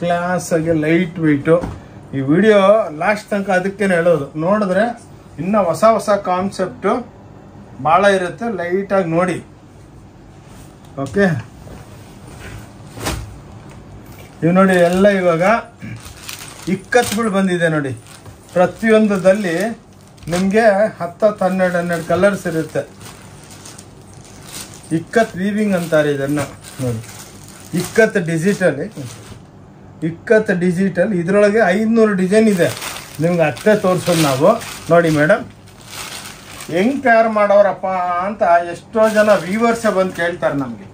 ಕ್ಲಾಸ್ ಆಗಿ ಲೈಟ್ ವೆಯ್ಟು. ಈ ವಿಡಿಯೋ ಲಾಸ್ಟ್ ತನಕ ಅದಕ್ಕೇನೆ ಹೇಳೋದು, ನೋಡಿದ್ರೆ ಇನ್ನೂ ಹೊಸ ಹೊಸ ಕಾನ್ಸೆಪ್ಟು ಭಾಳ ಇರುತ್ತೆ, ಲೈಟಾಗಿ ನೋಡಿ. ಓಕೆ, ಇವು ನೋಡಿ ಎಲ್ಲ ಇವಾಗ ಇಕ್ಕತ್ಗಳು ಬಂದಿದೆ ನೋಡಿ. ಪ್ರತಿಯೊಂದರಲ್ಲಿ ನಿಮಗೆ 10-12 ಕಲರ್ಸ್ ಇರುತ್ತೆ. ಇಕ್ಕತ್ ವೀವಿಂಗ್ ಅಂತಾರೆ ಇದನ್ನು ನೋಡಿ. ಇಕ್ಕತ್ ಡಿಜಿಟಲ್ ಇದರೊಳಗೆ 500 ಡಿಸೈನ್ ಇದೆ. ನಿಮ್ಗೆ ಅಷ್ಟೇ ತೋರಿಸೋದು ನಾವು. ನೋಡಿ ಮೇಡಮ್, ಹೆಂಗೆ ತಯಾರು ಮಾಡೋರಪ್ಪ ಅಂತ ಎಷ್ಟೋ ಜನ ವ್ಯೂವರ್ಸೇ ಬಂದು ಕೇಳ್ತಾರೆ ನಮಗೆ.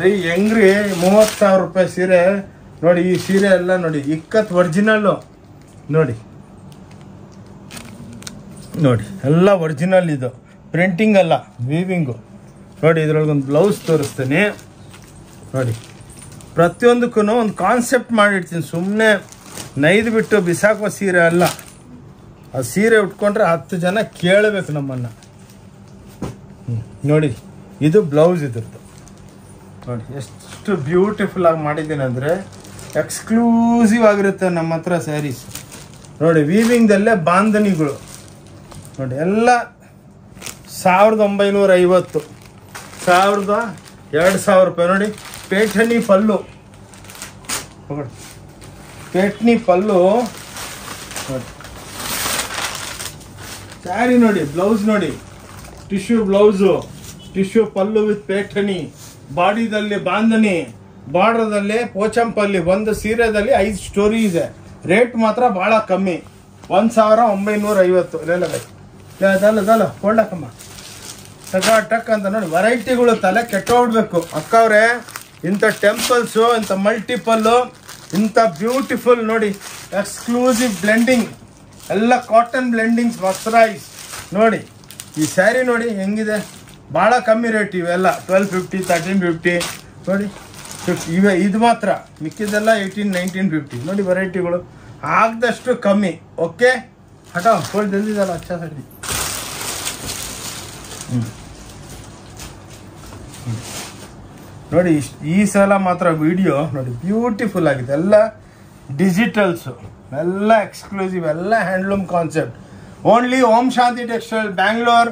ರೀ ಹೆಂಗ್ರಿ 30,000 ರೂಪಾಯಿ ಸೀರೆ ನೋಡಿ, ಈ ಸೀರೆ ಎಲ್ಲ ನೋಡಿ ಇಕ್ಕತ್ ಒರಿಜಿನಲ್ಲು ನೋಡಿ ಎಲ್ಲ ಒರಿಜಿನಲ್, ಇದು ಪ್ರಿಂಟಿಂಗ್ ಅಲ್ಲ, ವೀವಿಂಗು ನೋಡಿ. ಇದ್ರೊಳಗೊಂದು ಬ್ಲೌಸ್ ತೋರಿಸ್ತೀನಿ ನೋಡಿ. ಪ್ರತಿಯೊಂದಕ್ಕೂ ಒಂದು ಕಾನ್ಸೆಪ್ಟ್ ಮಾಡಿರ್ತೀನಿ, ಸುಮ್ಮನೆ ನೈದು ಬಿಟ್ಟು ಬಿಸಾಕುವ ಸೀರೆ ಅಲ್ಲ. ಆ ಸೀರೆ ಉಟ್ಕೊಂಡ್ರೆ 10 ಜನ ಕೇಳಬೇಕು ನಮ್ಮನ್ನು. ನೋಡಿ, ಇದು ಬ್ಲೌಸ್ ಇದ್ರದ್ದು ನೋಡಿ, ಎಷ್ಟು ಬ್ಯೂಟಿಫುಲ್ ಆಗಿ ಮಾಡಿದ್ದೀನಿ ಅಂದರೆ ಎಕ್ಸ್ಕ್ಲೂಸಿವ್ ಆಗಿರುತ್ತೆ ನಮ್ಮ ಹತ್ರ ಸ್ಯಾರೀಸ್ ನೋಡಿ. ವೀವಿಂಗ್ದಲ್ಲೇ ಬಾಂಧನಿಗಳು ನೋಡಿ, ಎಲ್ಲ 1950, 2,000 ರೂಪಾಯಿ ನೋಡಿ. ಪೇಠಣಿ ಪಲ್ಲು ನೋಡಿ, ಸ್ಯಾರಿ ನೋಡಿ, ಬ್ಲೌಸ್ ನೋಡಿ, tissue blouse, tissue pallu with Paithani, ಬಾಡಿದಲ್ಲಿ ಬಾಂಧನಿ, ಬಾರ್ಡರ್ದಲ್ಲಿ ಪೋಚಂಪಲ್ಲಿ. ಒಂದು ಸೀರೆದಲ್ಲಿ 5 ಸ್ಟೋರಿ ಇದೆ. ರೇಟ್ ಮಾತ್ರ ಭಾಳ ಕಮ್ಮಿ, 1950. ಅದಲ್ಲ ಕೊಳ್ಳಕ್ಕಮ್ಮ ಟಕ್ ಅಂತ ನೋಡಿ. ವೆರೈಟಿಗಳು ತಲೆ ಕೆಟ್ಟೋಗ್ಬೇಕು ಅಕ್ಕವ್ರೆ. ಇಂಥ ಟೆಂಪಲ್ಸು, ಇಂಥ ಮಲ್ಟಿಪಲ್ಲು, ಇಂಥ ಬ್ಯೂಟಿಫುಲ್ ನೋಡಿ, ಎಕ್ಸ್ಕ್ಲೂಸಿವ್ ಬ್ಲೆಂಡಿಂಗ್, ಎಲ್ಲ ಕಾಟನ್ ಬ್ಲೆಂಡಿಂಗ್ಸ್, ಮಸ್ರೈಸ್ ನೋಡಿ. ಈ ಸ್ಯಾರಿ ನೋಡಿ ಹೆಂಗಿದೆ, ಭಾಳ ಕಮ್ಮಿ ರೇಟ್ ಇವೆಲ್ಲ. 1250, 1350 ನೋಡಿ. ಇದು ಮಾತ್ರ, ಮಿಕ್ಕಿದೆಲ್ಲ 18-1950 ನೋಡಿ. ವೆರೈಟಿಗಳು ಆಗದಷ್ಟು ಕಮ್ಮಿ. ಓಕೆ, ಹಠ ಫುಲ್ ಜಲ್ದಿದಲ್ಲ ಅಚ್ಚ ಸರಿ. ನೋಡಿ, ಈ ಸಲ ಮಾತ್ರ ವಿಡಿಯೋ ನೋಡಿ ಬ್ಯೂಟಿಫುಲ್ ಆಗಿದೆ. ಎಲ್ಲ ಡಿಜಿಟಲ್ಸು, ಎಲ್ಲ ಎಕ್ಸ್ಕ್ಲೂಸಿವ್, ಎಲ್ಲ ಹ್ಯಾಂಡ್ಲೂಮ್ ಕಾನ್ಸೆಪ್ಟ್. ಓನ್ಲಿ ಓಂ ಶಾಂತಿ ಟೆಕ್ಸ್ಟೈಲ್ ಬ್ಯಾಂಗ್ಳೂರ್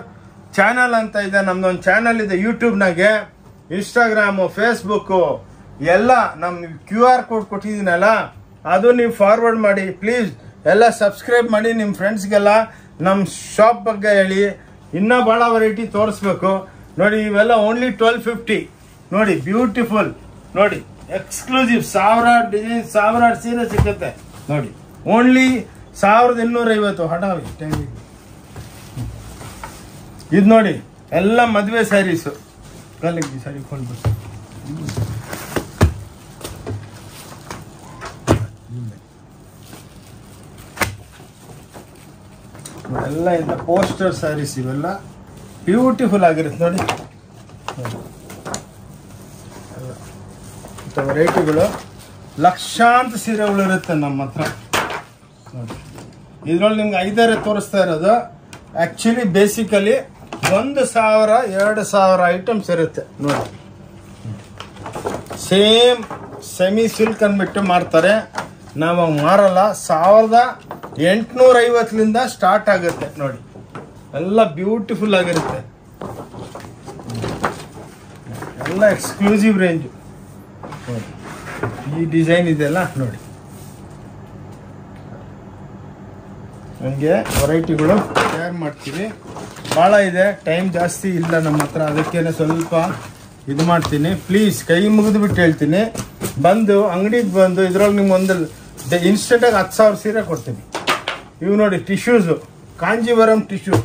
ಚಾನಲ್ ಅಂತ ಇದೆ. ನಮ್ದೊಂದು ಚಾನಲ್ ಇದೆ ಯೂಟ್ಯೂಬ್ನಾಗೆ, ಇನ್ಸ್ಟಾಗ್ರಾಮು, ಫೇಸ್ಬುಕ್ಕು ಎಲ್ಲ. ನಮ್ಮ QR ಕೋಡ್ ಕೊಟ್ಟಿದ್ದೀನಲ್ಲ, ಅದು ನೀವು ಫಾರ್ವರ್ಡ್ ಮಾಡಿ ಪ್ಲೀಸ್. ಎಲ್ಲ ಸಬ್ಸ್ಕ್ರೈಬ್ ಮಾಡಿ, ನಿಮ್ಮ ಫ್ರೆಂಡ್ಸ್ಗೆಲ್ಲ ನಮ್ಮ ಶಾಪ್ ಬಗ್ಗೆ ಹೇಳಿ. ಇನ್ನೂ ಭಾಳ ವೆರೈಟಿ ತೋರಿಸ್ಬೇಕು ನೋಡಿ. ಇವೆಲ್ಲ ಓನ್ಲಿ 1250 ನೋಡಿ, ಬ್ಯೂಟಿಫುಲ್ ನೋಡಿ, ಎಕ್ಸ್ಕ್ಲೂಸಿವ್. 1000 ಡಿಸೈನ್, 1000 ಸೀರೆ ಸಿಗುತ್ತೆ ನೋಡಿ. ಓನ್ಲಿ 1250 ಹಠಾವಿ. ಇದು ನೋಡಿ, ಎಲ್ಲ ಮದುವೆ ಸ್ಯಾರೀಸು. ಕಲಿಗೆ ಸ್ಯಾರಿ ಕೊಂಡು ಎಲ್ಲ ಇಂಥ ಪೋಸ್ಟರ್ ಸ್ಯಾರೀಸ್, ಇವೆಲ್ಲ ಬ್ಯೂಟಿಫುಲ್ ಆಗಿರುತ್ತೆ ನೋಡಿ. ಇಂಥ ವೆರೈಟಿಗಳು ಲಕ್ಷಾಂತರ ಸೀರೆಗಳು ಇರುತ್ತೆ ನಮ್ಮ ಹತ್ರ ನೋಡಿ. ಇದ್ರೊಳಗೆ ನಿಮ್ಗೆ 5 ತೋರಿಸ್ತಾ ಇರೋದು. ಆ್ಯಕ್ಚುಲಿ ಬೇಸಿಕಲಿ 1,000-2,000 ಐಟಮ್ಸ್ ಇರುತ್ತೆ ನೋಡಿ. ಸೇಮ್ ಸೆಮಿ ಸಿಲ್ಕ್ ಅಂದ್ಬಿಟ್ಟು ಮಾರ್ತಾರೆ, ನಾವು ಮಾರಲ್ಲ. 1850 ಸ್ಟಾರ್ಟ್ ಆಗುತ್ತೆ ನೋಡಿ. ಎಲ್ಲ ಬ್ಯೂಟಿಫುಲ್ ಆಗಿರುತ್ತೆ, ಎಲ್ಲ ಎಕ್ಸ್ಕ್ಲೂಸಿವ್ ರೇಂಜು ನೋಡಿ. ಈ ಡಿಸೈನ್ ಇದೆಲ್ಲ ನೋಡಿ. ನನಗೆ ವೆರೈಟಿಗಳು ತಯಾರು ಮಾಡ್ತೀವಿ, ಭಾಳ ಇದೆ. ಟೈಮ್ ಜಾಸ್ತಿ ಇಲ್ಲ ನಮ್ಮ ಹತ್ರ, ಅದಕ್ಕೇನೆ ಸ್ವಲ್ಪ ಇದು ಮಾಡ್ತೀನಿ. ಪ್ಲೀಸ್ ಕೈ ಮುಗಿದ್ಬಿಟ್ಟು ಹೇಳ್ತೀನಿ, ಬಂದು ಅಂಗಡಿಗೆ ಬಂದು ಇದ್ರೊಳಗೆ ನಿಮ್ಗೆ ಒಂದು ಇನ್ಸ್ಟೆಂಟಾಗಿ 10,000 ಸೀರೆ ಕೊಡ್ತೀನಿ. ಇವು ನೋಡಿ, ಟಿಶ್ಯೂಸು, ಕಾಂಜೀವರಂ ಟಿಶ್ಯೂ,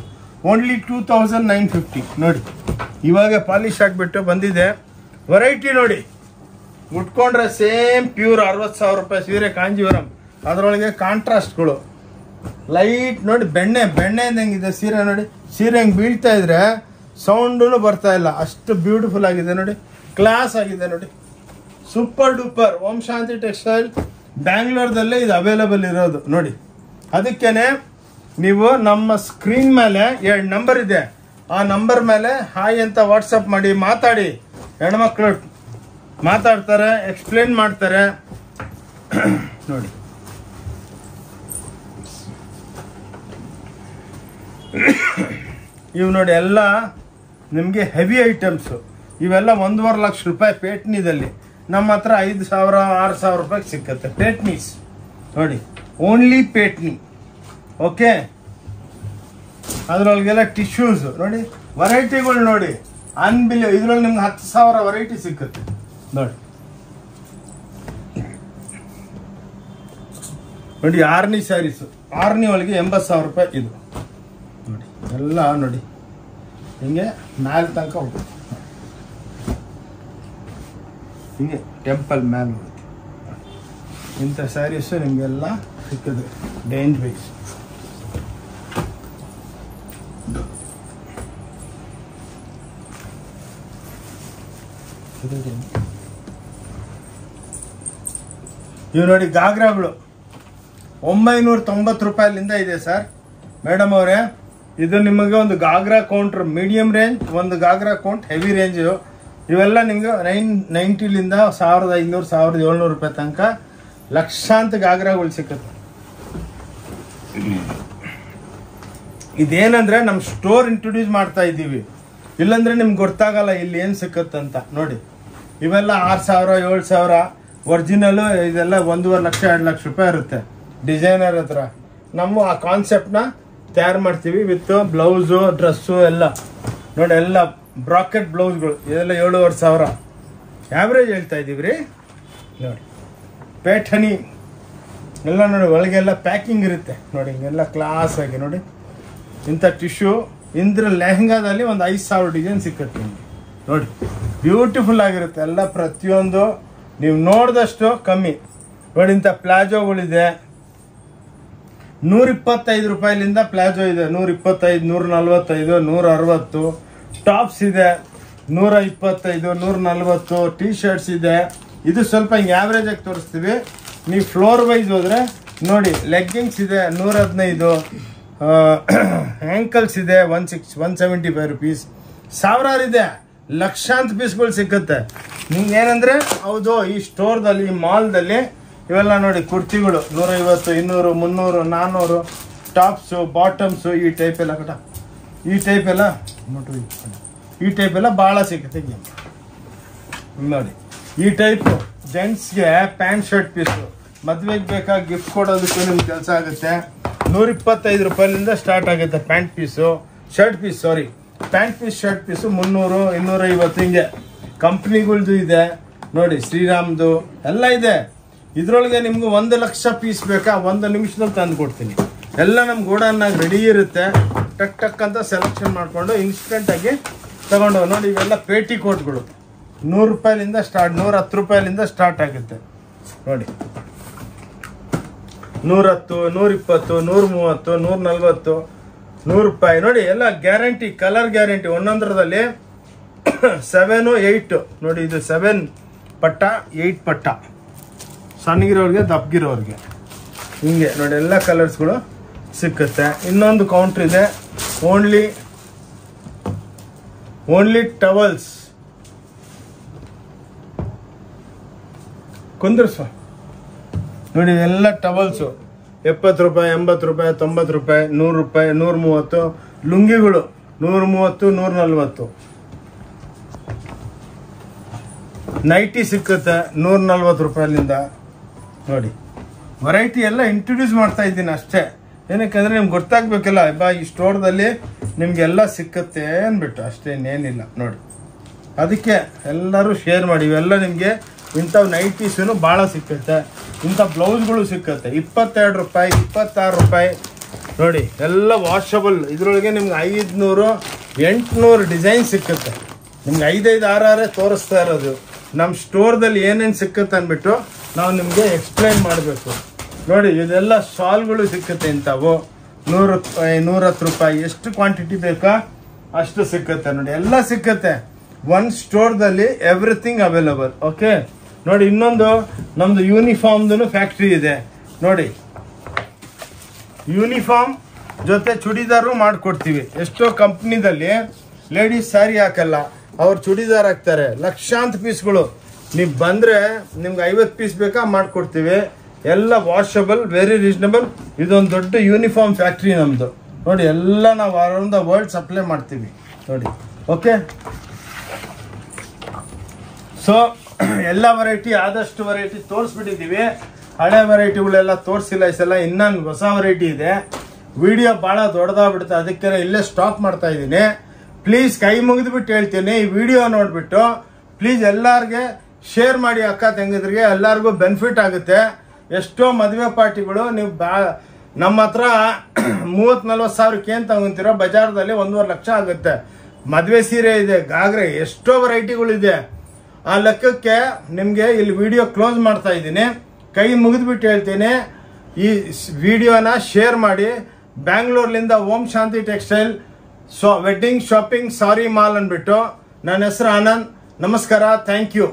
ಓನ್ಲಿ 2,950 ನೋಡಿ. ಇವಾಗ ಪಾಲಿಶ್ ಆಗಿಬಿಟ್ಟು ಬಂದಿದೆ ವೆರೈಟಿ ನೋಡಿ. ಉಟ್ಕೊಂಡ್ರೆ ಸೇಮ್ ಪ್ಯೂರ್ 60,000 ರೂಪಾಯಿ ಸೀರೆ ಕಾಂಜೀವರಂ. ಅದರೊಳಗೆ ಕಾಂಟ್ರಾಸ್ಟ್ಗಳು ಲೈಟ್ ನೋಡಿ, ಬೆಣ್ಣೆ ಹೆಂಗಿದೆ ಸೀರೆ ನೋಡಿ. ಸೀರೆ ಹೆಂಗೆ ಬೀಳ್ತಾ ಇದ್ರೆ ಸೌಂಡೂ ಬರ್ತಾ ಇಲ್ಲ, ಅಷ್ಟು ಬ್ಯೂಟಿಫುಲ್ ಆಗಿದೆ ನೋಡಿ, ಕ್ಲಾಸ್ ಆಗಿದೆ ನೋಡಿ, ಸೂಪರ್ ಡೂಪರ್. ಓಂ ಶಾಂತಿ ಟೆಕ್ಸ್ಟೈಲ್ ಬ್ಯಾಂಗ್ಳೂರ್ದಲ್ಲೇ ಇದು ಅವೈಲೇಬಲ್ ಇರೋದು ನೋಡಿ. ಅದಕ್ಕೇನೆ ನೀವು ನಮ್ಮ ಸ್ಕ್ರೀನ್ ಮೇಲೆ 2 ನಂಬರ್ ಇದೆ, ಆ ನಂಬರ್ ಮೇಲೆ ಹಾಯ್ ಅಂತ ವಾಟ್ಸಪ್ ಮಾಡಿ ಮಾತಾಡಿ. ಹೆಣ್ಮಕ್ಳು ಮಾತಾಡ್ತಾರೆ, ಎಕ್ಸ್ಪ್ಲೇನ್ ಮಾಡ್ತಾರೆ ನೋಡಿ. ಇವು ನೋಡಿ ಎಲ್ಲ ನಿಮಗೆ ಹೆವಿ ಐಟಮ್ಸು. ಇವೆಲ್ಲ 1.5 ಲಕ್ಷ ರೂಪಾಯಿ ಪೇಟ್ನಿದಲ್ಲಿ. ನಮ್ಮ ಹತ್ರ 5,000 6,000 ರೂಪಾಯಿಗೆ ಸಿಕ್ಕತ್ತೆ ಪೇಟ್ನೀಸ್ ನೋಡಿ, ಓನ್ಲಿ ಪೇಟ್ನಿ. ಓಕೆ, ಅದರೊಳಗೆಲ್ಲ ಟಿಶ್ಯೂಸ್ ನೋಡಿ, ವೆರೈಟಿಗಳು ನೋಡಿ, ಅನ್ಬಿಲಿವ್. ಇದ್ರಲ್ಲಿ ನಿಮ್ಗೆ 10,000 ವೆರೈಟಿ ಸಿಕ್ಕತ್ತೆ ನೋಡಿ. ನೋಡಿ ಆರ್ನಿ ಸ್ಯಾರೀಸು, ಆರ್ನಿ ಒಳಗೆ 80,000 ರೂಪಾಯಿ ಇದು ನೋಡಿ. ಎಲ್ಲ ನೋಡಿ ಹಿಂಗೆ ಮ್ಯಾಲ್ ತನಕ ಹೋಗುತ್ತೆ, ಹಿಂಗೆ ಟೆಂಪಲ್ ಮ್ಯಾಲ್ ಹೋಗುತ್ತೆ. ಇಂಥ ಸ್ಯಾರೀಸು ನಿಮಗೆಲ್ಲ ಸಿಕ್ಕದು ರೇಂಜ್ ವೈಸ್. ಇವು ನೋಡಿ ಗಾಗ್ರಾಗಳು 990 ರೂಪಾಯಿಲಿಂದ ಇದೆ ಸರ್. ಮೇಡಮ್ ಅವರೇ, ಇದು ನಿಮಗೆ ಒಂದು ಗಾಗ್ರಾ ಕೌಂಟ್ರ್ ಮೀಡಿಯಂ ರೇಂಜ್, ಒಂದು ಗಾಗ್ರಾ ಕೌಂಟ್ ಹೆವಿ ರೇಂಜು. ಇವೆಲ್ಲ ನಿಮ್ಗೆ 990ಲಿಂದ 1,500 1,700 ರೂಪಾಯಿ ತನಕ ಲಕ್ಷಾಂತ ಗಾಗ್ರಾಗಳು ಸಿಕ್ಕುತ್ತೆ. ಇದೇನಂದ್ರೆ ನಮ್ಮ ಸ್ಟೋರ್ ಇಂಟ್ರೊಡ್ಯೂಸ್ ಮಾಡ್ತಾ ಇದ್ದೀವಿ, ಇಲ್ಲಾಂದ್ರೆ ನಿಮ್ಗೆ ಗೊತ್ತಾಗಲ್ಲ ಇಲ್ಲಿ ಏನು ಸಿಕ್ಕತ್ತಂತ ನೋಡಿ. ಇವೆಲ್ಲ 6,000 7,000 ಒರಿಜಿನಲ್, ಇದೆಲ್ಲ 1.5 ಲಕ್ಷ 2 ಲಕ್ಷ ರೂಪಾಯಿ ಇರುತ್ತೆ ಡಿಸೈನರ್ ಹತ್ರ. ನಮ್ಮ ಆ ಕಾನ್ಸೆಪ್ಟ್ನ ತಯಾರು ಮಾಡ್ತೀವಿ ವಿತ್ ಬ್ಲೌಸು ಡ್ರೆಸ್ಸು ಎಲ್ಲ ನೋಡಿ. ಎಲ್ಲ ಬ್ರಾಕೆಟ್ ಬ್ಲೌಸ್ಗಳು ಇದೆಲ್ಲ 7,500 ಆವ್ರೇಜ್ ಹೇಳ್ತಾ ಇದ್ದೀವಿ ರೀ ನೋಡಿ. ಪೇಠಣಿ ಎಲ್ಲ ನೋಡಿ, ಒಳಗೆಲ್ಲ ಪ್ಯಾಕಿಂಗ್ ಇರುತ್ತೆ ನೋಡಿ, ಹಿಂಗೆಲ್ಲ ಕ್ಲಾಸ್ ಆಗಿ ನೋಡಿ. ಇಂಥ ಟಿಶ್ಯೂ ಇಂದ್ರ ಲೆಹಂಗಾದಲ್ಲಿ ಒಂದು 5,000 ಡಿಸೈನ್ ಸಿಕ್ಕತ್ತೆ ನಿಮಗೆ ನೋಡಿ. ಬ್ಯೂಟಿಫುಲ್ ಆಗಿರುತ್ತೆ ಎಲ್ಲ, ಪ್ರತಿಯೊಂದು ನೀವು ನೋಡಿದಷ್ಟು ಕಮ್ಮಿ ನೋಡಿ. ಇಂಥ ಪ್ಲಾಜೋಗಳಿದೆ 125 ರೂಪಾಯಿಲಿಂದ ಪ್ಲಾಜೋ ಇದೆ, 125 145 160. ಟಾಪ್ಸ್ ಇದೆ 125 140. ಟೀ ಶರ್ಟ್ಸ್ ಇದೆ. ಇದು ಸ್ವಲ್ಪ ಹಿಂಗೆ ಆವ್ರೇಜ್ ಆಗಿ ತೋರಿಸ್ತೀವಿ. ನೀವು ಫ್ಲೋರ್ ವೈಸ್ ಹೋದ್ರೆ ನೋಡಿ, ಲೆಗ್ಗಿಂಗ್ಸ್ ಇದೆ 115. ಆ್ಯಂಕಲ್ಸ್ ಇದೆ 175 ರೂಪೀಸ್. ಸಾವಿರಾರು ಇದೆ, ಲಕ್ಷಾಂತ ಪೀಸ್ಗಳು ಸಿಕ್ಕತ್ತೆ ನಿಮ್ಗೆ. ಏನಂದ್ರೆ ಹೌದು, ಈ ಸ್ಟೋರ್ದಲ್ಲಿ ಈ ಮಾಲ್ದಲ್ಲಿ ಇವೆಲ್ಲ ನೋಡಿ ಕುರ್ತಿಗಳು 150 200 300 400. ಟಾಪ್ಸು ಬಾಟಮ್ಸು ಈ ಟೈಪ್ ಎಲ್ಲ ಈ ಟೈಪ್ ಎಲ್ಲ ಭಾಳ ಸಿಗುತ್ತೆ ನೋಡಿ. ಈ ಟೈಪ್ ಜೆಂಟ್ಸ್ಗೆ ಪ್ಯಾಂಟ್ ಶರ್ಟ್ ಪೀಸು ಮದುವೆಗೆ ಬೇಕಾಗಿ ಗಿಫ್ಟ್ ಕೊಡೋದಕ್ಕೆ ನಿಮ್ಗೆ ಕೆಲಸ ಆಗುತ್ತೆ. 125 ರೂಪಾಯಿಲಿಂದ ಸ್ಟಾರ್ಟ್ ಆಗುತ್ತೆ pant piece, shirt piece pant piece shirt piece 300 250 ಹಿಂಗೆ. ಕಂಪ್ನಿಗಳ್ದು ಇದೆ ನೋಡಿ, ಶ್ರೀರಾಮ್ದು ಎಲ್ಲ ಇದೆ. ಇದ್ರೊಳಗೆ ನಿಮ್ಗೆ 1 ಲಕ್ಷ ಪೀಸ್ ಬೇಕಾ, 1 ನಿಮಿಷದಲ್ಲಿ ತಂದು ಕೊಡ್ತೀನಿ. ಎಲ್ಲ ನಮ್ಮ ಗೋಡನ್ನಾಗಿ ರೆಡಿ ಇರುತ್ತೆ. ಟಕ್ ಟಕ್ ಅಂತ ಸೆಲೆಕ್ಷನ್ ಮಾಡಿಕೊಂಡು ಇನ್ಸ್ಟೆಂಟಾಗಿ ತಗೊಂಡು ನೋಡಿ. ಇವೆಲ್ಲ ಪೇಟಿ ಕೋಟ್ಗಳು 100 ರೂಪಾಯಿಲಿಂದ ಸ್ಟಾರ್ಟ್, 110 ರೂಪಾಯಿಲಿಂದ ಸ್ಟಾರ್ಟ್ ಆಗುತ್ತೆ ನೋಡಿ. 110 120 130 140 100 ರೂಪಾಯಿ ನೋಡಿ. ಎಲ್ಲ ಗ್ಯಾರಂಟಿ, ಕಲರ್ ಗ್ಯಾರಂಟಿ. ಒಂದೊಂದರದಲ್ಲಿ 7 8 ನೋಡಿ. ಇದು 7 ಪಟ್ಟ 8 ಪಟ್ಟ, ಸಣ್ಣಗಿರೋರಿಗೆ ದಪ್ಪಗಿರೋರಿಗೆ ಹಿಂಗೆ ನೋಡಿ. ಎಲ್ಲ ಕಲರ್ಸ್ಗಳು ಸಿಕ್ಕುತ್ತೆ. ಇನ್ನೊಂದು ಕೌಂಟ್ರ್ ಇದೆ, ಓನ್ಲಿ ಟವಲ್ಸ್. ಕುಂದ್ರಸು ನೋಡಿ, ಎಲ್ಲ ಟವಲ್ಸು 70 ರೂಪಾಯಿ 80 ರೂಪಾಯಿ 90 ರೂಪಾಯಿ 100 ರೂಪಾಯಿ 130. ಲುಂಗಿಗಳು 130 140. ನೈಟಿ ಸಿಕ್ಕುತ್ತೆ 140 ರೂಪಾಯಿಲಿಂದ ನೋಡಿ. ವೆರೈಟಿ ಎಲ್ಲ ಇಂಟ್ರೊಡ್ಯೂಸ್ ಮಾಡ್ತಾ ಇದ್ದೀನಿ ಅಷ್ಟೇ, ಏನಕ್ಕೆಂದ್ರೆ ನಿಮ್ಗೆ ಗೊತ್ತಾಗ್ಬೇಕಲ್ಲ, ಈ ಸ್ಟೋರ್ದಲ್ಲಿ ನಿಮ್ಗೆಲ್ಲ ಸಿಕ್ಕತ್ತೆ ಅಂದ್ಬಿಟ್ಟು ಅಷ್ಟೇ, ಇನ್ನೇನಿಲ್ಲ ನೋಡಿ. ಅದಕ್ಕೆ ಎಲ್ಲರೂ ಶೇರ್ ಮಾಡಿ. ಇವೆಲ್ಲ ನಿಮಗೆ ಇಂಥವು ನೈಟೀಸೂ ಭಾಳ ಸಿಕ್ಕತ್ತೆ, ಇಂಥ ಬ್ಲೌಸ್ಗಳು ಸಿಕ್ಕತ್ತೆ 22 ರೂಪಾಯಿ 26 ರೂಪಾಯಿ ನೋಡಿ. ಎಲ್ಲ ವಾಷಬಲ್. ಇದರೊಳಗೆ ನಿಮ್ಗೆ 500 800 ಡಿಸೈನ್ ಸಿಕ್ಕತ್ತೆ. ನಿಮ್ಗೆ 5 6 ತೋರಿಸ್ತಾ ಇರೋದು. ನಮ್ಮ ಸ್ಟೋರ್ದಲ್ಲಿ ಏನೇನು ಸಿಕ್ಕತ್ತೆ ಅಂದ್ಬಿಟ್ಟು ನಾವು ನಿಮಗೆ ಎಕ್ಸ್ಪ್ಲೈನ್ ಮಾಡಬೇಕು ನೋಡಿ. ಇದೆಲ್ಲ ಶಾಲ್ಗಳು ಸಿಕ್ಕತ್ತೆ ಇಂಥವು 110 ರೂಪಾಯಿ. ಎಷ್ಟು ಕ್ವಾಂಟಿಟಿ ಬೇಕಾ ಅಷ್ಟು ಸಿಕ್ಕುತ್ತೆ ನೋಡಿ, ಎಲ್ಲ ಸಿಕ್ಕುತ್ತೆ ಒನ್ ಸ್ಟೋರ್ದಲ್ಲಿ, ಎವ್ರಿಥಿಂಗ್ ಅವೈಲಬಲ್. ಓಕೆ ನೋಡಿ, ಇನ್ನೊಂದು ನಮ್ದು ಯೂನಿಫಾರ್ಮ್ದು ಫ್ಯಾಕ್ಟ್ರಿ ಇದೆ ನೋಡಿ. ಯೂನಿಫಾರ್ಮ್ ಜೊತೆ ಚೂಡಿದಾರು ಮಾಡಿಕೊಡ್ತೀವಿ. ಎಷ್ಟೋ ಕಂಪ್ನಿದಲ್ಲಿ ಲೇಡೀಸ್ ಸ್ಯಾರಿ ಹಾಕಲ್ಲ, ಅವ್ರು ಚೂಡಿದಾರ್ ಹಾಕ್ತಾರೆ. ಲಕ್ಷಾಂತರ ಪೀಸ್ಗಳು. ನೀವು ಬಂದರೆ ನಿಮ್ಗೆ 50 ಪೀಸ್ ಬೇಕಾ ಮಾಡಿಕೊಡ್ತೀವಿ. ಎಲ್ಲ ವಾಷಬಲ್, ವೆರಿ ರೀಸನಬಲ್. ಇದೊಂದು ದೊಡ್ಡ ಯೂನಿಫಾರ್ಮ್ ಫ್ಯಾಕ್ಟ್ರಿ ನಮ್ಮದು ನೋಡಿ. ಎಲ್ಲ ನಾವು ಅರೌಂಡ್ ದ ವರ್ಲ್ಡ್ ಸಪ್ಲೈ ಮಾಡ್ತೀವಿ ನೋಡಿ. ಓಕೆ, ಸೊ ಎಲ್ಲ ವೆರೈಟಿ, ಆದಷ್ಟು ವೆರೈಟಿ ತೋರಿಸ್ಬಿಟ್ಟಿದ್ದೀವಿ. ಹಳೆ ವೆರೈಟಿಗಳೆಲ್ಲ ತೋರಿಸಿಲ್ಲ ಈ ಸಲ. ಇನ್ನೊಂದು ಹೊಸ ವೆರೈಟಿ ಇದೆ. ವಿಡಿಯೋ ಭಾಳ ದೊಡ್ಡದಾಗ್ಬಿಡುತ್ತೆ, ಅದಕ್ಕೆ ಇಲ್ಲೇ ಸ್ಟಾಪ್ ಮಾಡ್ತಾ ಇದ್ದೀನಿ. ಪ್ಲೀಸ್ ಕೈ ಮುಗಿದ್ಬಿಟ್ಟು ಹೇಳ್ತೀನಿ, ಈ ವಿಡಿಯೋ ನೋಡಿಬಿಟ್ಟು ಪ್ಲೀಸ್ ಎಲ್ಲರಿಗೆ ಶೇರ್ ಮಾಡಿ. ಅಕ್ಕ ತಂಗಿದ್ರಿಗೆ ಎಲ್ಲರಿಗೂ ಬೆನಿಫಿಟ್ ಆಗುತ್ತೆ. ಎಷ್ಟೋ ಮದುವೆ ಪಾರ್ಟಿಗಳು ನೀವು ನಮ್ಮ ಹತ್ರ 30-40 ಸಾವಿರಕ್ಕೆ ಏನು ತಗೊಂತೀರೋ, ಬಜಾರ್ದಲ್ಲಿ 1.5 ಲಕ್ಷ ಆಗುತ್ತೆ. ಮದುವೆ ಸೀರೆ ಇದೆ, ಗಾಗ್ರೆ, ಎಷ್ಟೋ ವೆರೈಟಿಗಳಿದೆ. ಆ ಲೆಕ್ಕಕ್ಕೆ ನಿಮಗೆ ಇಲ್ಲಿ ವಿಡಿಯೋ ಕ್ಲೋಸ್ ಮಾಡ್ತಾ ಇದ್ದೀನಿ. ಕೈ ಮುಗಿದ್ಬಿಟ್ಟು ಹೇಳ್ತೀನಿ, ಈ ವಿಡಿಯೋನ ಶೇರ್ ಮಾಡಿ. ಬ್ಯಾಂಗ್ಳೂರ್ಲಿಂದ ಓಂ ಶಾಂತಿ ಟೆಕ್ಸ್ಟೈಲ್ ವೆಡ್ಡಿಂಗ್ ಶಾಪಿಂಗ್ ಸಾರಿ ಮಾಲ್ ಅಂದ್ಬಿಟ್ಟು. ನನ್ನ ಹೆಸರು ಆನಂದ್. ನಮಸ್ಕಾರ, ಥ್ಯಾಂಕ್ ಯು.